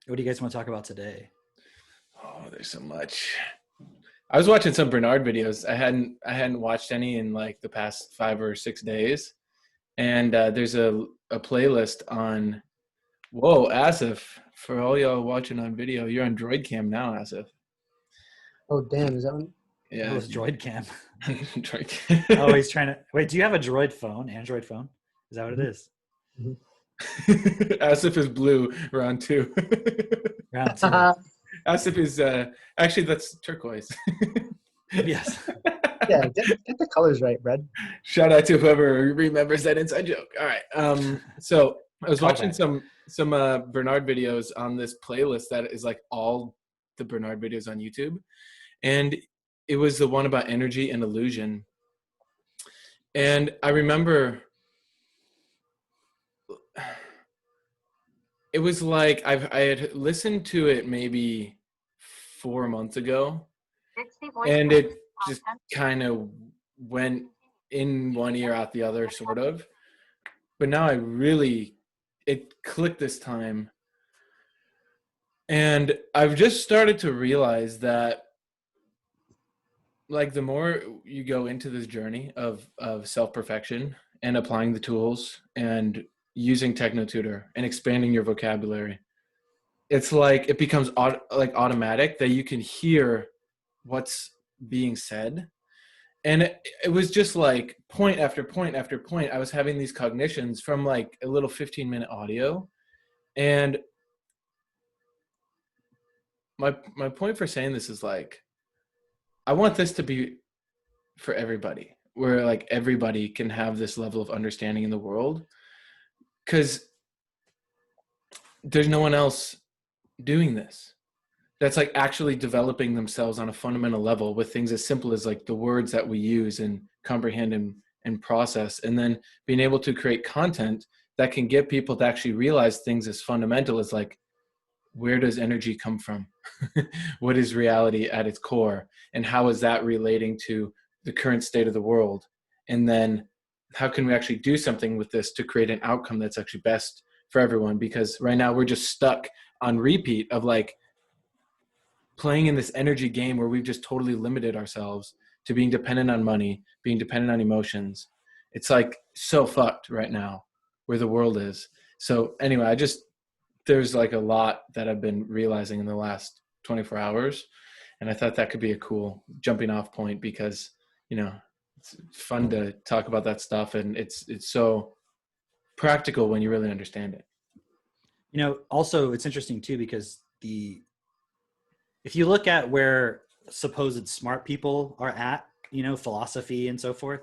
What do you guys want to talk about today? Oh, there's so much. I was watching some Bernard videos. I hadn't watched any in like the past 5 or 6 days. And there's a playlist on. Whoa, Asif! For all y'all watching on video, you're on Droid Cam now, Asif. Oh, damn. Is that one? Oh, Yeah, it's Droid Cam. Droid Oh, Cam. he's trying to wait. Do you have a Droid phone? Android phone? Is that what it Mhm. is? Mhm. Asif is blue, round two. Round two. Asif is actually that's turquoise. Yes. Yeah, get the colors right, Brad. Shout out to whoever remembers that inside joke. All right. So I was watching Callback. some Bernard videos on this playlist that is like all the Bernard videos on YouTube, and it was the one about energy and illusion. And I remember it was like I had listened to it maybe 4 months ago, and it just kind of went in one ear out the other, sort of. But now it clicked this time. And I've just started to realize that like the more you go into this journey of self-perfection and applying the tools and using technotutor and expanding your vocabulary, it's like it becomes like automatic that you can hear what's being said. And it was just like point after point after point I was having these cognitions from like a little 15-minute audio. And my point for saying this is like I want this to be for everybody, where like everybody can have this level of understanding in the world, because there's no one else doing this that's like actually developing themselves on a fundamental level with things as simple as like the words that we use and comprehend and process, and then being able to create content that can get people to actually realize things as fundamental as like, where does energy come from? What is reality at its core? And how is that relating to the current state of the world? And then how can we actually do something with this to create an outcome that's actually best for everyone? Because right now we're just stuck on repeat of like playing in this energy game where we've just totally limited ourselves to being dependent on money, being dependent on emotions. It's like so fucked right now where the world is. So anyway, there's like a lot that I've been realizing in the last 24 hours. And I thought that could be a cool jumping off point because, you know, it's fun to talk about that stuff. And it's so practical when you really understand it. Also it's interesting too because if you look at where supposed smart people are at, philosophy and so forth,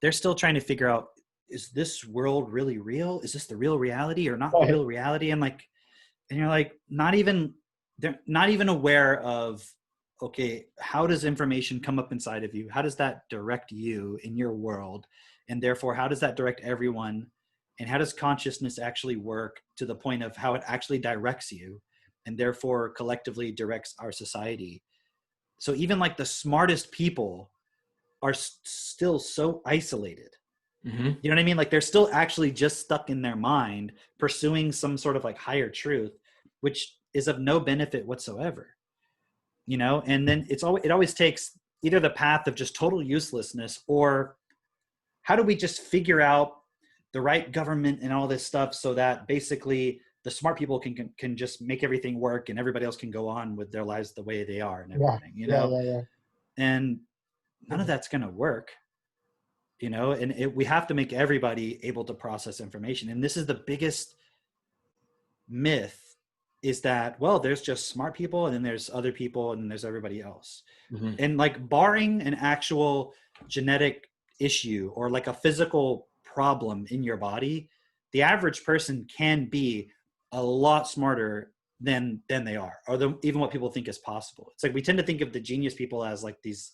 they're still trying to figure out, is this world really real? Is this the real reality or not the Right. real reality? And you're like, they're not even aware of, okay, how does information come up inside of you? How does that direct you in your world? And therefore, how does that direct everyone? And how does consciousness actually work to the point of how it actually directs you and therefore collectively directs our society? So even like the smartest people are still so isolated. Mm-hmm. You know what I mean? Like they're still actually just stuck in their mind, pursuing some sort of like higher truth, which is of no benefit whatsoever. And then it always takes either the path of just total uselessness, or how do we just figure out the right government and all this stuff so that basically the smart people can just make everything work and everybody else can go on with their lives the way they are and Yeah. everything, Yeah. and none of that's going to work. And we have to make everybody able to process information. And this is the biggest myth, is that, well, there's just smart people and then there's other people and then there's everybody else. Mm-hmm. And like barring an actual genetic issue or like a physical problem in your body, the average person can be a lot smarter than they are, or even what people think is possible. It's like we tend to think of the genius people as like these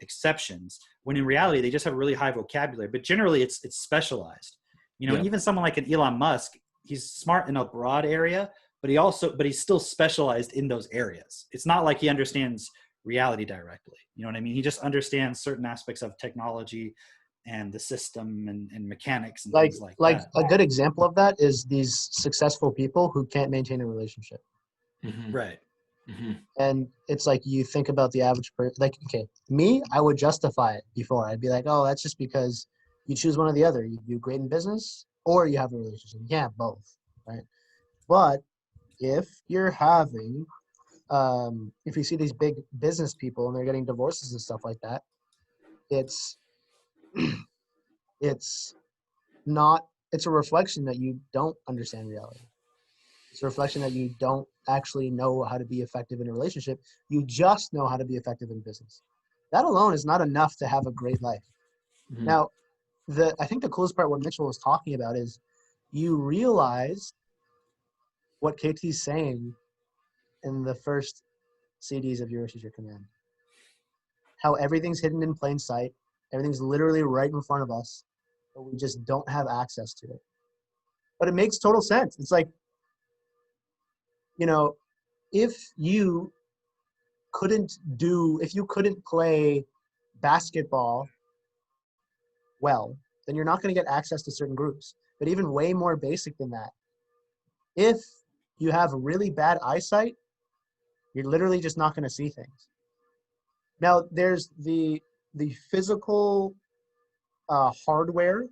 exceptions, when in reality they just have a really high vocabulary, but generally it's specialized. Yeah. Even someone like an Elon Musk, he's smart in a broad area, but he's still specialized in those areas. It's not like he understands reality directly. You know what I mean? He just understands certain aspects of technology and the system and mechanics and Like things like like that. a good example of that is these successful people who can't maintain a relationship. Mhm. Right. Mhm. And it's like you think about the average person. Like, okay, me, I would justify it before. I'd be like, oh, that's just because you choose one or the other. You do great in business or you have a relationship. You can't have both, right? But if you're having, if you see these big business people and they're getting divorces and stuff like that, it's it's not. It's a reflection that you don't understand reality. It's a reflection that you don't actually know how to be effective in a relationship. You just know how to be effective in business. That alone is not enough to have a great life. Mhm. Now, I think the coolest part what Mitchell was talking about is you realize what KT's saying in the first CDs of Yours Is Your Command. How everything's hidden in plain sight. Everything's literally right in front of us, but we just don't have access to it. But it makes total sense. It's like, you know, if you if you couldn't play basketball well, then you're not going to get access to certain groups. But even way more basic than that, if you have really bad eyesight, you're literally just not going to see things. Now, there's the physical hardware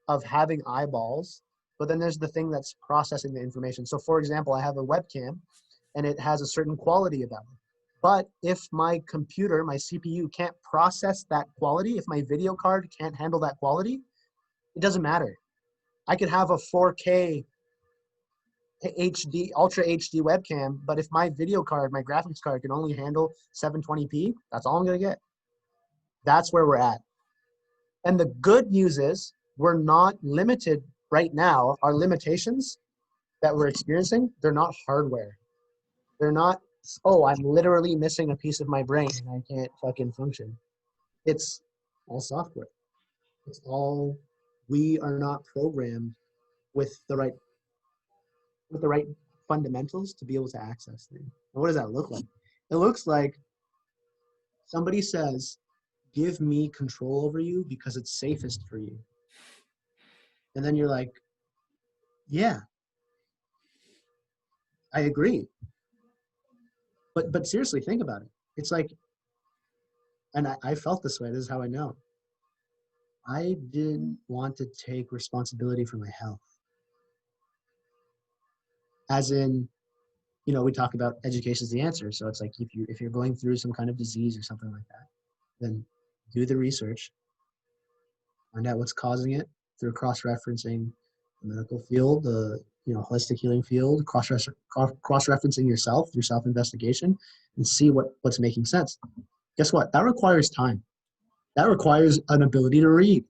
of having eyeballs, but then there's the thing that's processing the information. So, for example, I have a webcam, and it has a certain quality about it. But if my computer, my CPU can't process that quality, if my video card can't handle that quality, it doesn't matter. I could have a 4K HD, Ultra HD webcam, but if my video card, my graphics card can only handle 720p, that's all I'm going to get. That's where we're at. And the good news is we're not limited right now. Our limitations that we're experiencing, they're not hardware. They're not, oh, I'm literally missing a piece of my brain and I can't fucking function. It's all software. It's all, we are not programmed with the right fundamentals to be able to access things. And what does that look like? It looks like somebody says, give me control over you because it's safest for you. And then you're like, yeah, I agree. But seriously, think about it. It's like, and I felt this way. This is how I know. I didn't want to take responsibility for my health. As in, we talk about education is the answer. So it's like if you're going through some kind of disease or something like that, then do the research, find out what's causing it through cross-referencing the medical field, the holistic healing field, cross-referencing yourself, your self-investigation, and see what's making sense. Guess what? That requires time. That requires an ability to read.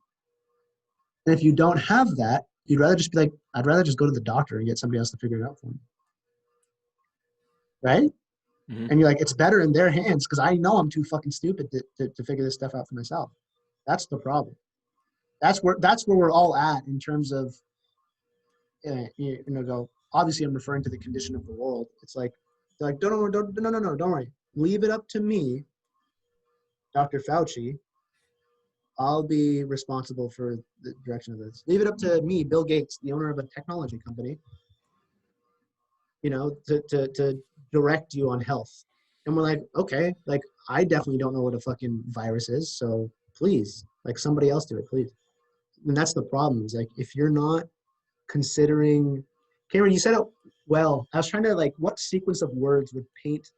And if you don't have that, you'd rather just be like, I'd rather just go to the doctor and get somebody else to figure it out for me. Right? Mhm. And you're like, it's better in their hands because I know I'm too fucking stupid to figure this stuff out for myself. That's the problem. That's where we're all at in terms of, obviously I'm referring to the condition of the world. It's like, they're like, no, don't worry. Leave it up to me, Dr. Fauci. I'll be responsible for the direction of this. Leave it up to me, Bill Gates, the owner of a technology company, to direct you on health. And we're like, okay, like I definitely don't know what a fucking virus is. So please, like somebody else do it, please. And that's the problem is like, if you're not considering, Cameron, you said it well. I was trying to like, what sequence of words would paint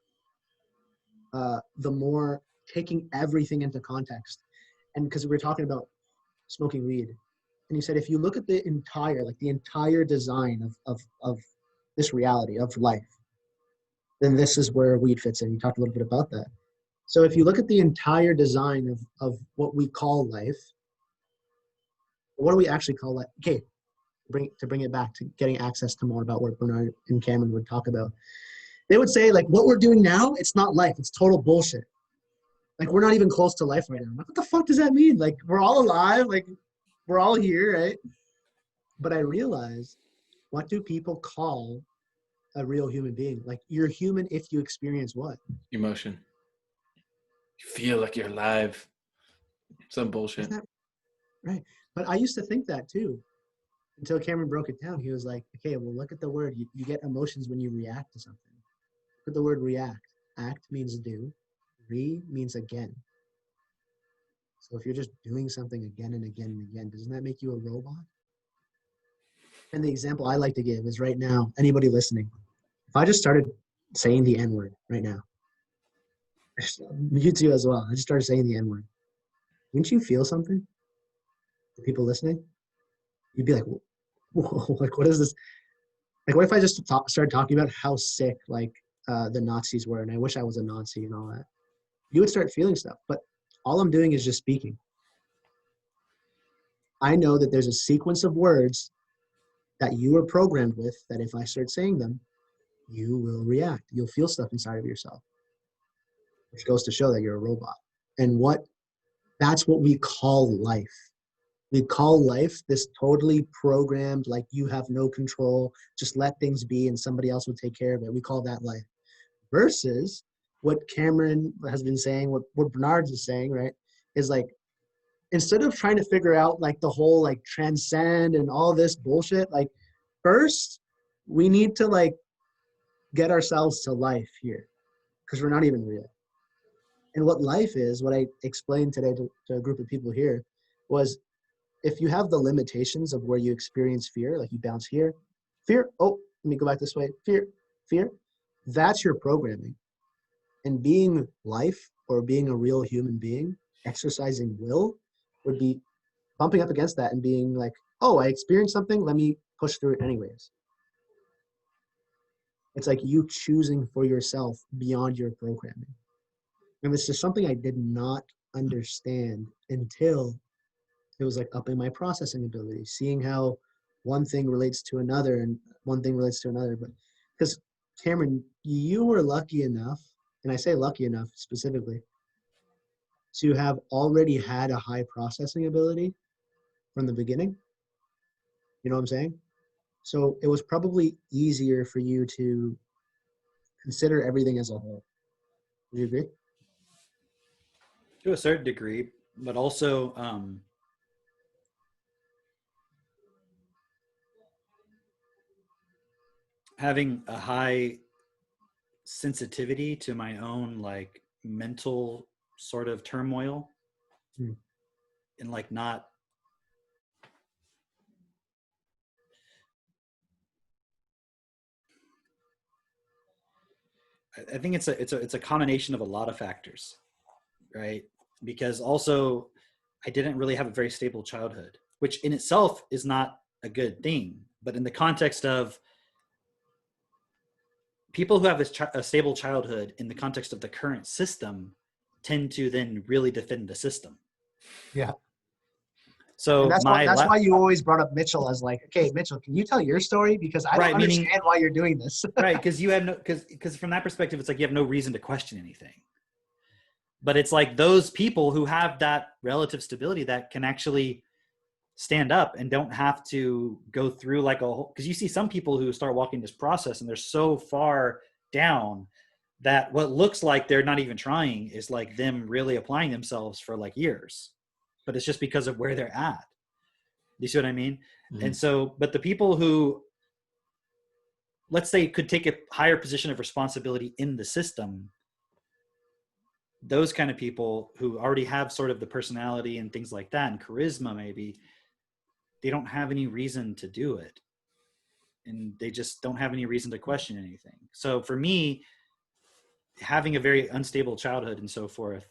the more taking everything into context? And because we were talking about smoking weed. And he said, if you look at the entire design of this reality of life, then this is where weed fits in. You talked a little bit about that. So if you look at the entire design of what we call life, what do we actually call life? Okay, to bring it back to getting access to more about what Bernard and Cameron would talk about. They would say, like, what we're doing now, it's not life. It's total bullshit. Like, we're not even close to life right now. Like, what the fuck does that mean? Like, we're all alive. Like, we're all here, right? But I realized, what do people call a real human being? Like, you're human if you experience what? Emotion. You feel like you're alive. Some bullshit. Isn't that right? But I used to think that too, until Cameron broke it down. He was like, okay, well, look at the word. You get emotions when you react to something. Look at the word react. Act means do. Means again. So if you're just doing something again and again and again, doesn't that make you a robot? And the example I like to give is right now, anybody listening, if I just started saying the N-word right now, you too as well. I just started saying the N-word. Wouldn't you feel something? The people listening, you'd be like, whoa, like what is this? Like what if I just started talking about how sick like the Nazis were, and I wish I was a Nazi and all that? You would start feeling stuff, but all I'm doing is just speaking. I know that there's a sequence of words that you are programmed with that if I start saying them, you will react. You'll feel stuff inside of yourself, which goes to show that you're a robot. And that's what we call life. We call life this totally programmed, like you have no control, just let things be and somebody else will take care of it. We call that life. Versus what Cameron has been saying, what Bernard is saying, right, is like, instead of trying to figure out like the whole like transcend and all this bullshit, like first we need to like get ourselves to life here because we're not even real. And what life is, what I explained today to a group of people here was, if you have the limitations of where you experience fear, like you bounce here, fear, oh, let me go back this way, fear, that's your programming. And being life or being a real human being, exercising will, would be bumping up against that and being like, oh, I experienced something, let me push through it anyways. It's like you choosing for yourself beyond your programming. And it's just something I did not understand until it was like upping my processing ability, seeing how one thing relates to another and one thing relates to another. But because Cameron, you were lucky enough, and I say lucky enough specifically, to have already had a high processing ability from the beginning. You know what I'm saying? So it was probably easier for you to consider everything as a whole. Would you agree? To a certain degree, but also having a high sensitivity to my own like mental sort of turmoil and like not I think it's a combination of a lot of factors, right? Because also I didn't really have a very stable childhood, which in itself is not a good thing, but in the context of people who have a stable childhood in the context of the current system tend to then really defend the system. Yeah. And So that's why you always brought up Mitchell as like, okay, Mitchell, can you tell your story? Because I don't understand why you're doing this. Right, because you have no, because from that perspective, it's like you have no reason to question anything. But it's like those people who have that relative stability that can actually stand up and don't have to go through like a whole, because you see some people who start walking this process and they're so far down that what looks like they're not even trying is like them really applying themselves for like years, but it's just because of where they're at. You see what I mean? Mm-hmm. And so, but the people who, let's say, could take a higher position of responsibility in the system, those kind of people who already have sort of the personality and things like that and charisma, maybe they don't have any reason to do it, and they just don't have any reason to question anything. So for me, having a very unstable childhood and so forth,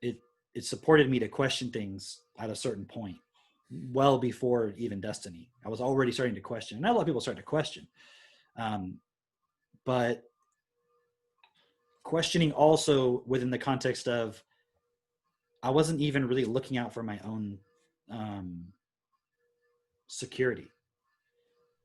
it supported me to question things at a certain point, well before even Destiny. I was already starting to question. Not a lot of people start to question, but questioning also within the context of I wasn't even really looking out for my own security.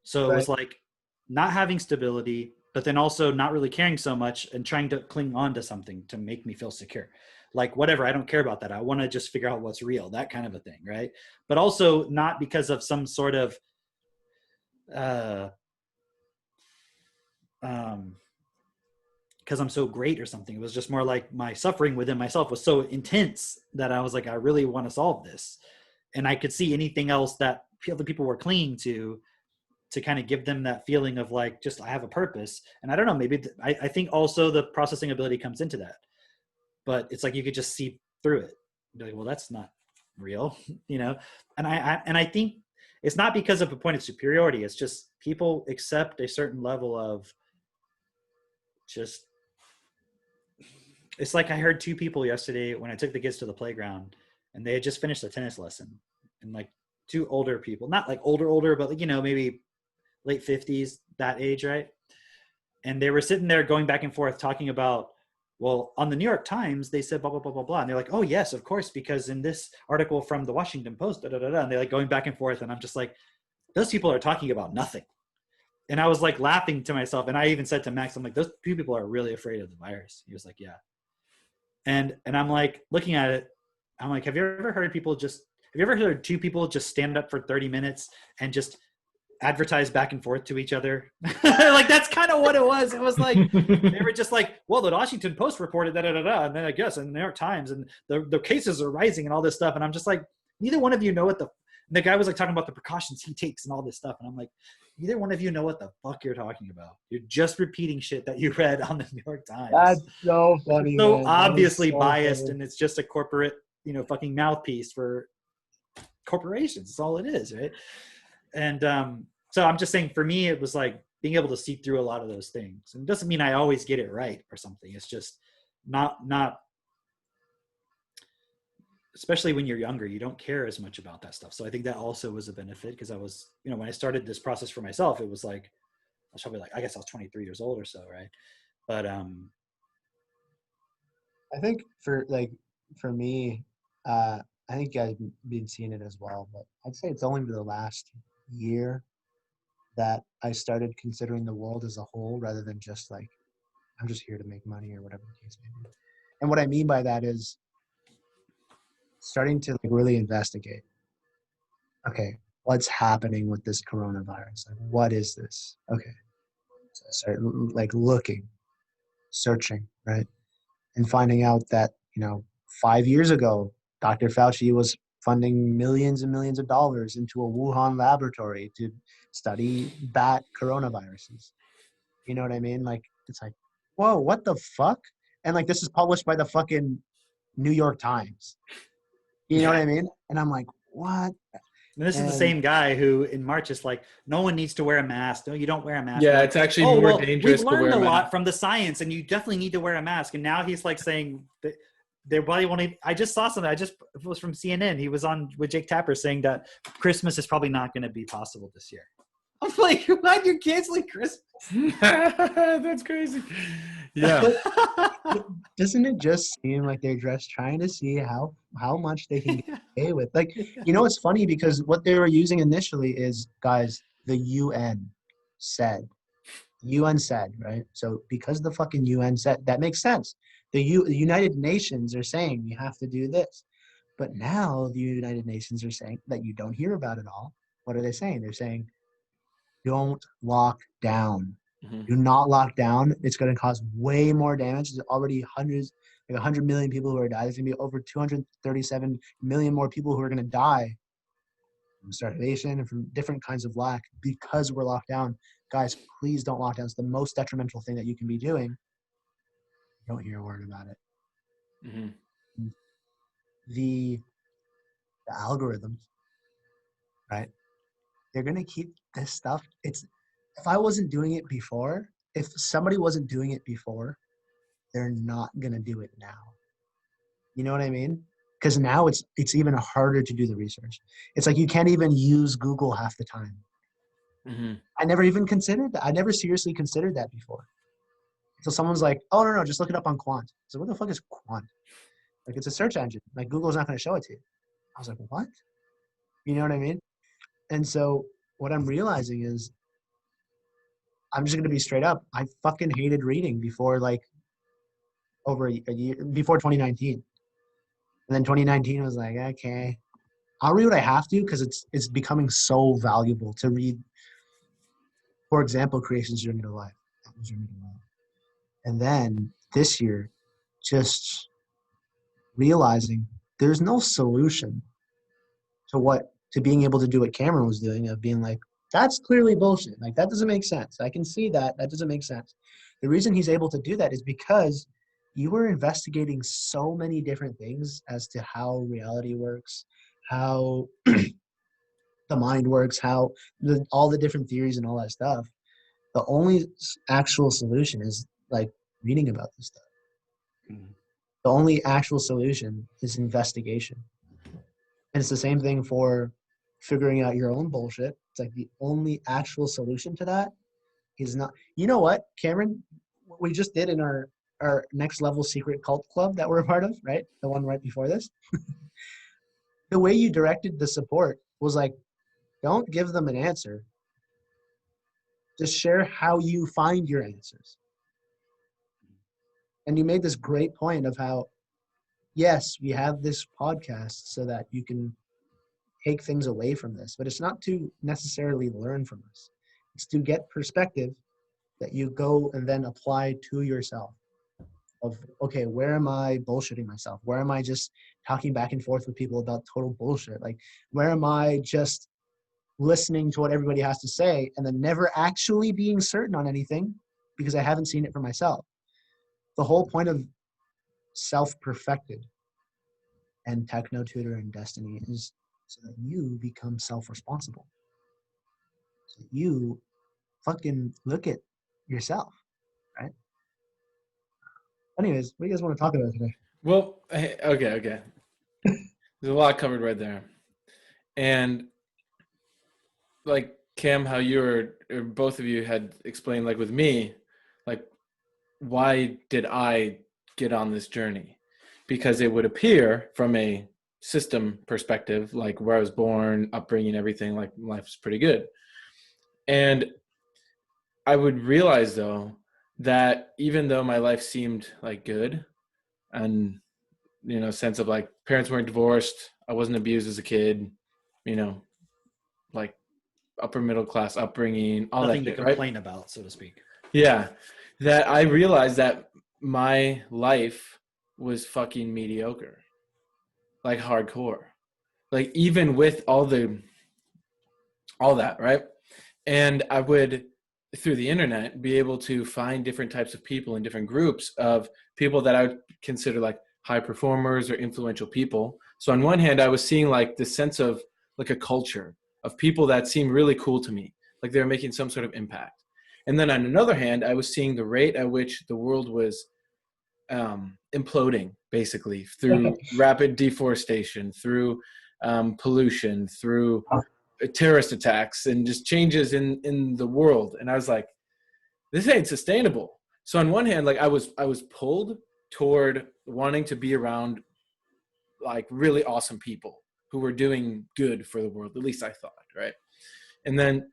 So It was like not having stability, but then also not really caring so much and trying to cling on to something to make me feel secure. Like whatever, I don't care about that. I want to just figure out what's real, that kind of a thing, right? But also not because of some sort of because I'm so great or something. It was just more like my suffering within myself was so intense that I was like, I really want to solve this. And I could see anything else that other people were clinging to to kind of give them that feeling of like, just, I have a purpose. And I don't know, maybe I think also the processing ability comes into that, but it's like, you could just see through it. Be like, well, that's not real, you know? And I think it's not because of a point of superiority. It's just people accept a certain level of just, it's like I heard two people yesterday when I took the kids to the playground, and they had just finished a tennis lesson, and like two older people, not like older, but like, you know, maybe late 50s, that age, right? And they were sitting there going back and forth talking about, well, on the New York Times, they said blah, blah, blah, blah, blah. And they're like, oh, yes, of course, because in this article from the Washington Post, da, da, da, da. And they're like going back and forth. And I'm just like, those people are talking about nothing. And I was like laughing to myself. And I even said to Max, I'm like, those two people are really afraid of the virus. He was like, yeah. And I'm like looking at it. I'm like, have you ever heard two people just stand up for 30 minutes and just advertise back and forth to each other? Like, that's kind of what it was. It was like, they were just like, well, the Washington Post reported da da da da, and then I guess in the New York Times, and the cases are rising and all this stuff. And I'm just like, neither one of you know what the guy was like talking about the precautions he takes and all this stuff. And I'm like, neither one of you know what the fuck you're talking about. You're just repeating shit that you read on the New York Times. That's so funny. So man. obviously so biased, funny. and it's just a corporate, you know, fucking mouthpiece for corporations. That's all it is, right? And so I'm just saying, for me, it was like being able to see through a lot of those things. And it doesn't mean I always get it right or something. It's just not, especially when you're younger, you don't care as much about that stuff. So I think that also was a benefit, because I was, you know, when I started this process for myself, it was like, I was probably like, I guess I was 23 years old or so, right? But I think for me, I think I've been seeing it as well, but I'd say it's only the last year that I started considering the world as a whole, rather than just like, I'm just here to make money or whatever the case may be. And what I mean by that is starting to like really investigate. Okay, what's happening with this coronavirus? Like, what is this? Okay, so I start like looking, searching, right, and finding out that, you know, 5 years ago, Dr. Fauci was funding millions and millions of dollars into a Wuhan laboratory to study bat coronaviruses. You know what I mean? Like, it's like, whoa, what the fuck? And like, this is published by the fucking New York Times. You know what I mean? And I'm like, what? And this is the same guy who in March is like, no one needs to wear a mask. No, you don't wear a mask. Yeah, like, it's actually more dangerous we've to wear learned a a mask. lot from the science, and you definitely need to wear a mask. And now he's like saying that their body won't even, I just saw something. It was from CNN. He was on with Jake Tapper saying that Christmas is probably not going to be possible this year. I'm like, why'd you cancel Christmas? That's crazy. Yeah. Doesn't it just seem like they're just trying to see how much they can get away with? Like, you know, it's funny because what they were using initially is, guys, the UN said, right? So because the fucking UN said, that makes sense. The United Nations are saying you have to do this. But now the United Nations are saying that you don't hear about it all. What are they saying? They're saying, don't lock down. Mm-hmm. Do not lock down. It's going to cause way more damage. There's already hundreds, like 100 million people who are dying. There's going to be over 237 million more people who are going to die from starvation and from different kinds of lack because we're locked down. Guys, please don't lock down. It's the most detrimental thing that you can be doing. Don't hear a word about it. Mm-hmm. The algorithms, right? They're going to keep this stuff. If I wasn't doing it before, if somebody wasn't doing it before, they're not going to do it now. You know what I mean? Because now it's even harder to do the research. It's like you can't even use Google half the time. Mm-hmm. I never even considered that. I never seriously considered that before. So someone's like, oh, no, just look it up on Quant. So what the fuck is Quant? Like, it's a search engine. Like, Google's not going to show it to you. I was like, what? You know what I mean? And so what I'm realizing is, I'm just going to be straight up. I fucking hated reading before, like, over a year, before 2019. And then 2019 was like, okay, I'll read what I have to because it's becoming so valuable to read. For example, Creation's Journey to Life. And then this year, just realizing there's no solution to being able to do what Cameron was doing, of being like, That's clearly bullshit. Like, that doesn't make sense. I can see that. That doesn't make sense. The reason he's able to do that is because you were investigating so many different things as to how reality works, how the mind works, how all the different theories and all that stuff. The only actual solution is like reading about this stuff. Mhm. The only actual solution is investigation. And it's the same thing for figuring out your own bullshit. It's like the only actual solution to that is not. You know what, Cameron? What we just did in our next level secret cult club that we're a part of, right? The one right before this. The way you directed the support was like, don't give them an answer. Just share how you find your answers. And you made this great point of how, yes, we have this podcast so that you can take things away from this, but it's not to necessarily learn from us. It's to get perspective that you go and then apply to yourself of, okay, where am I bullshitting myself? Where am I just talking back and forth with people about total bullshit? Like, where am I just listening to what everybody has to say and then never actually being certain on anything because I haven't seen it for myself? The whole point of self-perfected and Techno Tutor and Destiny is so that you become self-responsible. So that you fucking look at yourself, right? Anyways, what do you guys want to talk about today? Well, okay. There's a lot covered right there. And like Cam, how you were, or both of you had explained, like with me, like why did I get on this journey? Because it would appear from a system perspective, like where I was born, upbringing, everything, like life's pretty good. And I would realize though that even though my life seemed like good and, you know, sense of like parents weren't divorced, I wasn't abused as a kid, you know, like upper middle class upbringing, all Nothing that to shit, right? complain about, so to speak. Yeah. That I realized that my life was fucking mediocre. Like hardcore. Like even with all that, right? And I would through the internet be able to find different types of people in different groups of people that I would consider like high performers or influential people. So on one hand, I was seeing like this sense of like a culture of people that seemed really cool to me, like they were making some sort of impact. And then on another hand, I was seeing the rate at which the world was imploding, basically through rapid deforestation, through pollution, through terrorist attacks, and just changes in the world. And I was like, this ain't sustainable. So on one hand, like I was pulled toward wanting to be around like really awesome people who were doing good for the world, at least I thought, right? And then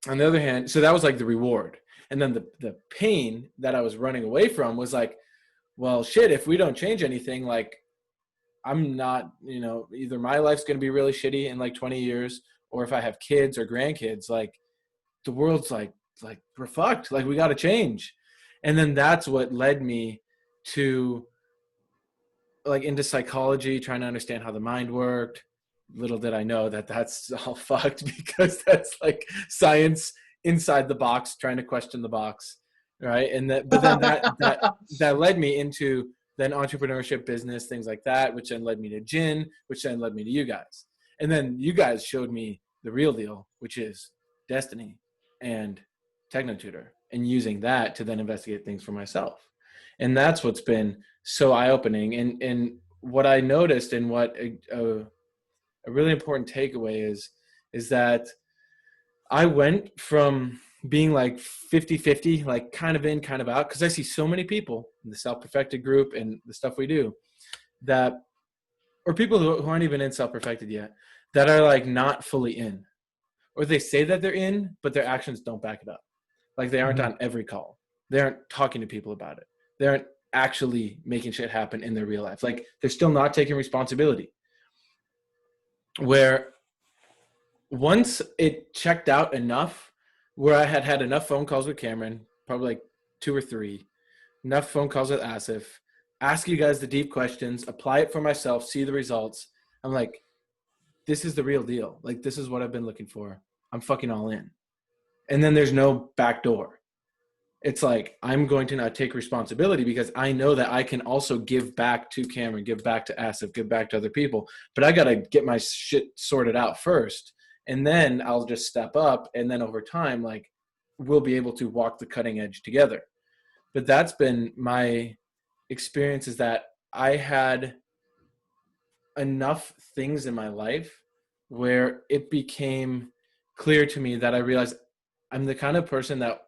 on the other hand, so that was like the reward. And then the pain that I was running away from was like, well, shit, if we don't change anything, like I'm not, you know, either my life's going to be really shitty in like 20 years, or if I have kids or grandkids, like the world's like we're fucked. Like we got to change. And then that's what led me to like into psychology, trying to understand how the mind worked. Little did I know that that's all fucked because that's like science inside the box, trying to question the box, right? And that, but then that led me into then entrepreneurship, business, things like that, which then led me to Gin, which then led me to you guys. And then you guys showed me the real deal, which is Destiny and Techno Tutor, and using that to then investigate things for myself. And that's what's been so eye-opening. And what I noticed, and what a really important takeaway is that I went from being like 50-50, like kind of in, kind of out, because I see so many people in the self-perfected group and the stuff we do that, or people who aren't even in self-perfected yet, that are like not fully in, or they say that they're in, but their actions don't back it up. Like they aren't on every call. They aren't talking to people about it. They aren't actually making shit happen in their real life. Like they're still not taking responsibility. Where once it checked out enough, where I had had enough phone calls with Cameron, probably like 2 or 3, enough phone calls with Asif, ask you guys the deep questions, apply it for myself, see the results. I'm like, this is the real deal. Like, this is what I've been looking for. I'm fucking all in. And then there's no back door. It's like, I'm going to now take responsibility because I know that I can also give back to Cameron, give back to Asif, give back to other people. But I got to get my shit sorted out first. And then I'll just step up. And then over time, like, we'll be able to walk the cutting edge together. But that's been my experience, is that I had enough things in my life where it became clear to me that I realized I'm the kind of person that,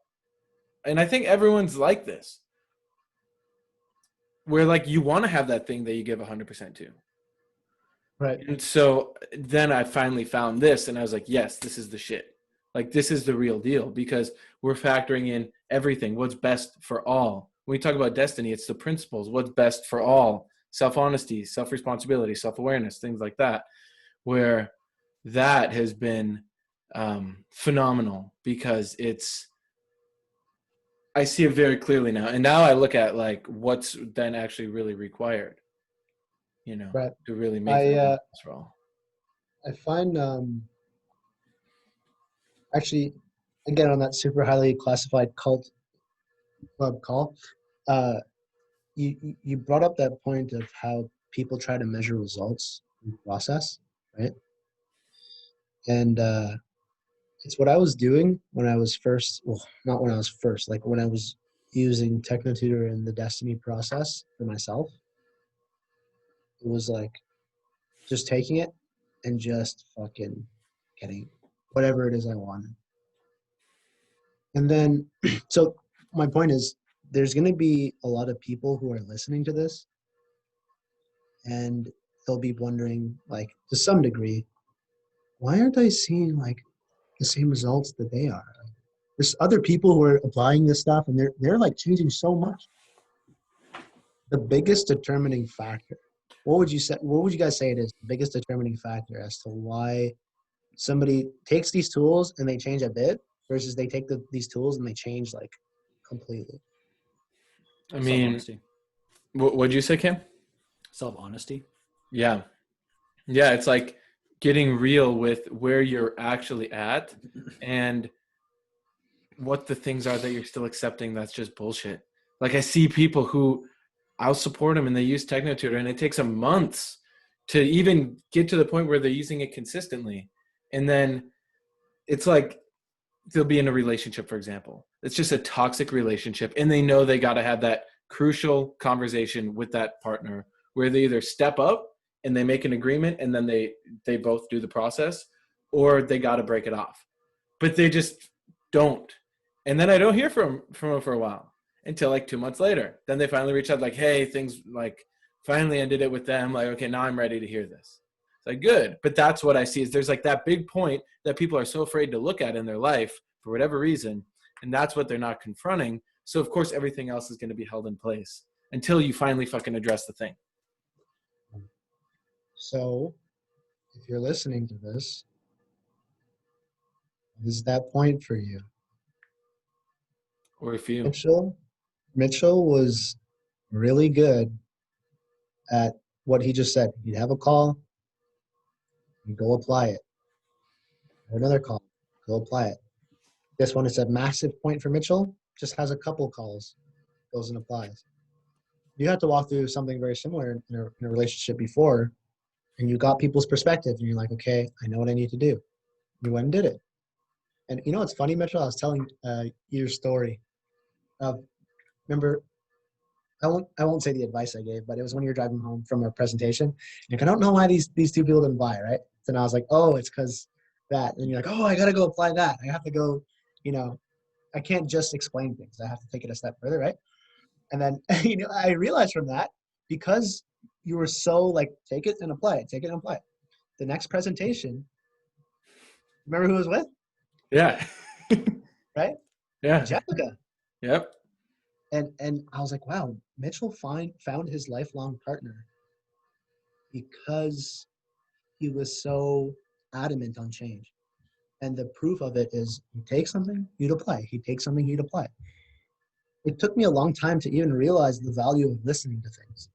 and I think everyone's like this, where like you want to have that thing that you give 100% to. Right. And so then I finally found this and I was like, yes, this is the shit. Like, this is the real deal, because we're factoring in everything, what's best for all. When we talk about destiny, it's the principles, what's best for all, self-honesty, self-responsibility, self-awareness, things like that, where that has been phenomenal, because I see it very clearly now. And now I look at like what's then actually really required, Right. to really make I that for all. I find actually, again, on that super highly classified cult club call, uh, you brought up that point of how people try to measure results in the process, right? And it's what I was doing when I was first, well, not when I was first, like when I was using TechnoTutor in the Destiny process for myself. It was like just taking it and just fucking getting whatever it is I wanted. And then, so my point is, there's going to be a lot of people who are listening to this, and they'll be wondering, like, to some degree, why aren't I seeing like the same results that they are? There's other people who are applying this stuff, and they're like changing so much. The biggest determining factor, what would you say? What would you guys say it is the biggest determining factor as to why somebody takes these tools and they change a bit versus they take these tools and they change like completely? I mean, Self-honesty. what'd you say, Kim? Self-honesty. Yeah. Yeah. It's like getting real with where you're actually at and what the things are that you're still accepting that's just bullshit. Like, I see people who I'll support them and they use TechnoTutor, and it takes them months to even get to the point where they're using it consistently. And then it's like they'll be in a relationship, for example. It's just a toxic relationship, and they know they got to have that crucial conversation with that partner where they either step up and they make an agreement and then they both do the process, or they got to break it off. But they just don't. And then I don't hear from them for a while, until like 2 months later. Then they finally reach out like, hey, things like finally ended it with them. Like, okay, now I'm ready to hear this. It's like, good. But that's what I see, is there's like that big point that people are so afraid to look at in their life for whatever reason. And that's what they're not confronting. So of course, everything else is going to be held in place until you finally fucking address the thing. So if you're listening to this is that point for you? Or if you, Mitchell was really good at what he just said. He'd have a call, you go apply it. Another call, go apply it. This one is a massive point for Mitchell, just has a couple calls, goes and applies. You had to walk through something very similar in a relationship before, and you got people's perspective, and you're like, okay, I know what I need to do. You went and did it. And you know what's funny, Mitchell? I was telling your story of, remember, I won't say the advice I gave, but it was when you were driving home from a presentation. Like, I don't know why these two people didn't buy, right? Then I was like, oh, it's because that. And you're like, oh, I got to go apply that. I have to go, I can't just explain things. I have to take it a step further, right? And then, I realized from that, because you were so like, take it and apply it, take it and apply it. The next presentation, remember who it was with? yeah. Right? Yeah. Jessica. Yep. And I was like, wow, Mitchell found his lifelong partner because he was so adamant on change. And the proof of it is, he takes something, he'd apply. He takes something, he'd apply. It took me a long time to even realize the value of listening to things.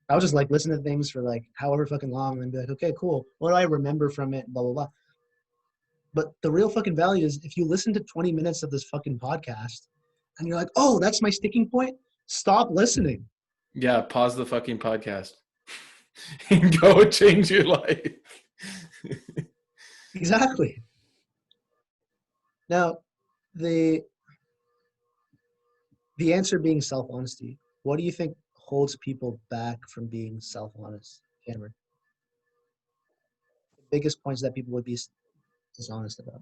I was just like listening to things for like however fucking long and be like, okay, cool. What do I remember from it? Blah, blah, blah. But the real fucking value is if you listen to 20 minutes of this fucking podcast and you're like, oh, that's my sticking point, stop listening. Yeah, pause the fucking podcast and go change your life. Exactly. Now, the answer being self-honesty. What do you think holds people back from being self-honest, Cameron? The biggest points that people would be dishonest about.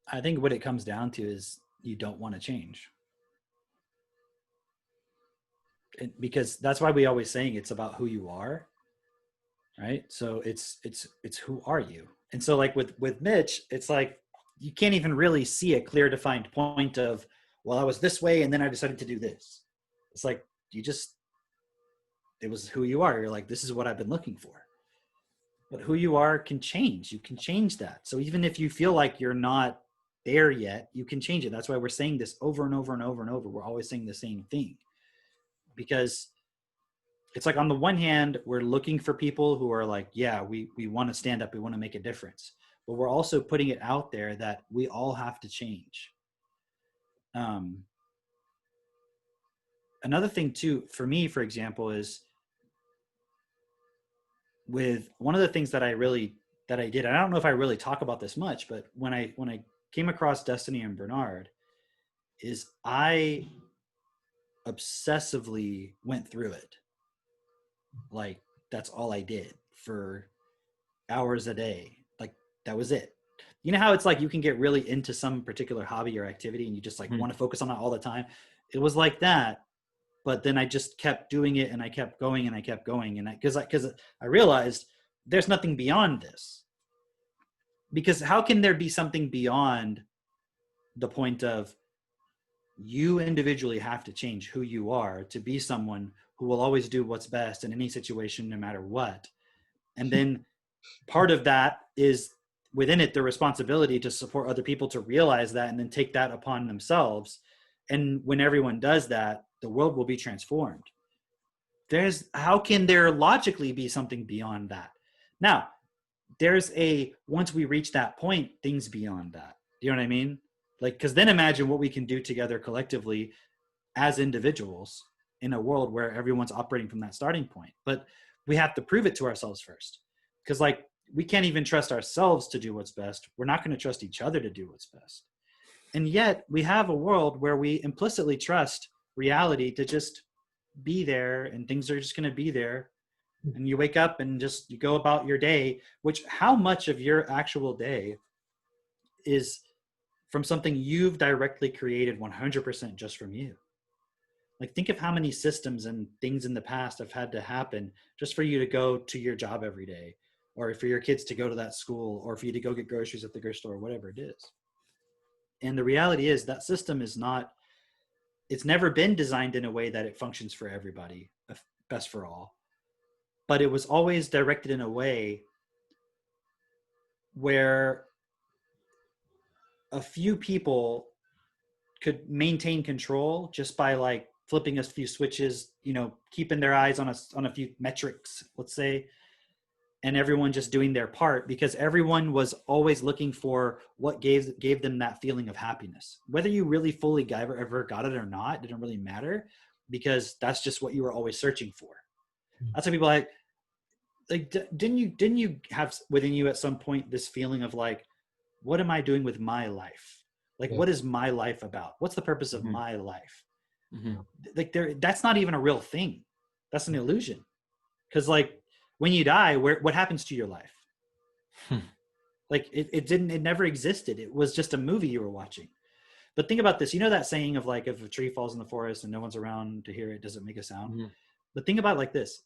I think what it comes down to is you don't want to change. Because that's why we always saying it's about who you are, right? So it's who are you? And so like with Mitch, it's like you can't even really see a clear defined point of, well, I was this way and then I decided to do this. It's like it was who you are. You're like, this is what I've been looking for. But who you are can change. You can change that. So even if you feel like you're not there yet, you can change it. That's why we're saying this over and over and over and over. We're always saying the same thing. Because it's like on the one hand, we're looking for people who are like, yeah, we want to stand up. We want to make a difference. But we're also putting it out there that we all have to change. Another thing too, for me, for example, is with one of the things that I did, I don't know if I really talk about this much, but when I came across Destiny and Bernard, is I obsessively went through it. Like that's all I did for hours a day. Like that was it. You know how it's like you can get really into some particular hobby or activity and you just like want to focus on it all the time. It was like that, but then I just kept doing it and I kept going and I kept going. And because I realized there's nothing beyond this. Because how can there be something beyond the point of you individually have to change who you are to be someone who will always do what's best in any situation, no matter what. And then part of that is within it, the responsibility to support other people to realize that and then take that upon themselves. And when everyone does that, the world will be transformed. How can there logically be something beyond that? Now, once we reach that point, things beyond that. Do you know what I mean? Like, because then imagine what we can do together collectively as individuals in a world where everyone's operating from that starting point. But we have to prove it to ourselves first. Because like, we can't even trust ourselves to do what's best. We're not going to trust each other to do what's best. And yet we have a world where we implicitly trust reality to just be there and things are just going to be there. And you wake up and just you go about your day, which how much of your actual day is from something you've directly created 100% just from you? Like think of how many systems and things in the past have had to happen just for you to go to your job every day, or for your kids to go to that school, or for you to go get groceries at the grocery store, whatever it is. And the reality is that system it's never been designed in a way that it functions for everybody, best for all. But it was always directed in a way where a few people could maintain control just by like flipping a few switches, keeping their eyes on a few metrics, let's say, and everyone just doing their part, because everyone was always looking for what gave them that feeling of happiness. Whether you really fully ever got it or not, didn't really matter, because that's just what you were always searching for. That's why people like didn't you have within you at some point this feeling of like, what am I doing with my life? Like, what is my life about? What's the purpose of my life? Like that's not even a real thing. That's an illusion. Because like when you die, what happens to your life? Like it never existed. It was just a movie you were watching. But think about this. You know that saying of like, if a tree falls in the forest and no one's around to hear it, does it make a sound? But think about it like this.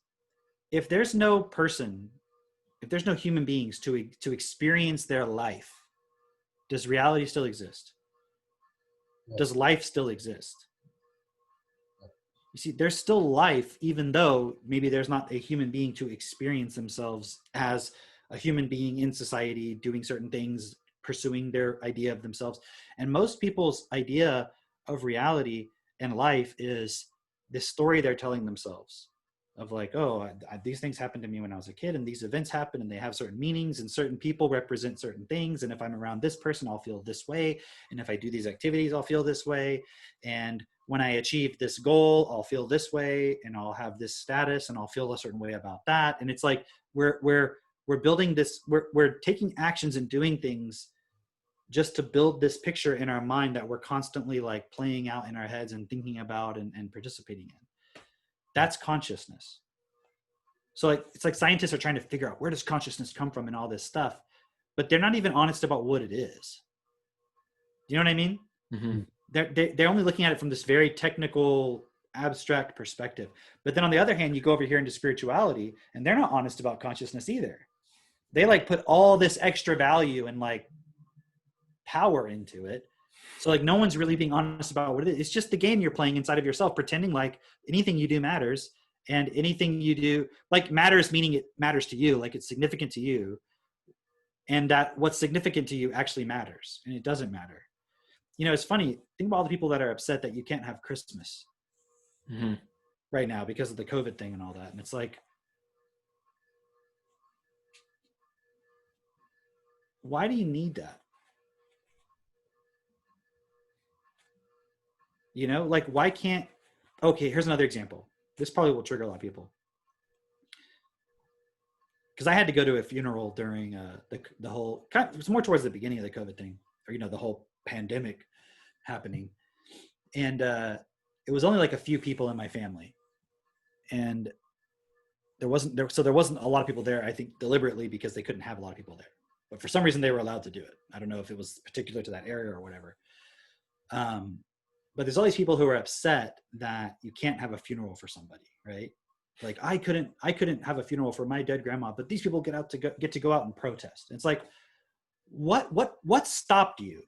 If there's no person, if there's no human beings to experience their life, does reality still exist? Does life still exist? You see, there's still life, even though maybe there's not a human being to experience themselves as a human being in society, doing certain things, pursuing their idea of themselves. And most people's idea of reality in life is this story they're telling themselves of like, oh, these things happened to me when I was a kid, and these events happen, and they have certain meanings, and certain people represent certain things. And if I'm around this person, I'll feel this way. And if I do these activities, I'll feel this way. And when I achieve this goal, I'll feel this way, and I'll have this status, and I'll feel a certain way about that. And it's like we're building this. We're taking actions and doing things just to build this picture in our mind that we're constantly like playing out in our heads and thinking about and participating in. That's consciousness. So like, it's like scientists are trying to figure out where does consciousness come from and all this stuff, but they're not even honest about what it is. Do you know what I mean? Mm-hmm. They're only looking at it from this very technical, abstract perspective. But then on the other hand, you go over here into spirituality, and they're not honest about consciousness either. They like put all this extra value and like power into it. So like no one's really being honest about what it is. It's just the game you're playing inside of yourself, pretending like anything you do matters, and anything you do like matters, meaning it matters to you, like it's significant to you, and that what's significant to you actually matters, and it doesn't matter. You know, it's funny. Think about all the people that are upset that you can't have Christmas right now because of the COVID thing and all that. And it's like, why do you need that? You know, like why can't, okay, here's another example. This probably will trigger a lot of people. Because I had to go to a funeral during the whole, it was more towards the beginning of the COVID thing, or, you know, the whole pandemic happening. And it was only like a few people in my family. And there wasn't a lot of people there, I think deliberately because they couldn't have a lot of people there. But for some reason they were allowed to do it. I don't know if it was particular to that area or whatever. But there's all these people who are upset that you can't have a funeral for somebody, right? Like I couldn't have a funeral for my dead grandma, but these people get to go out and protest. It's like, what stopped you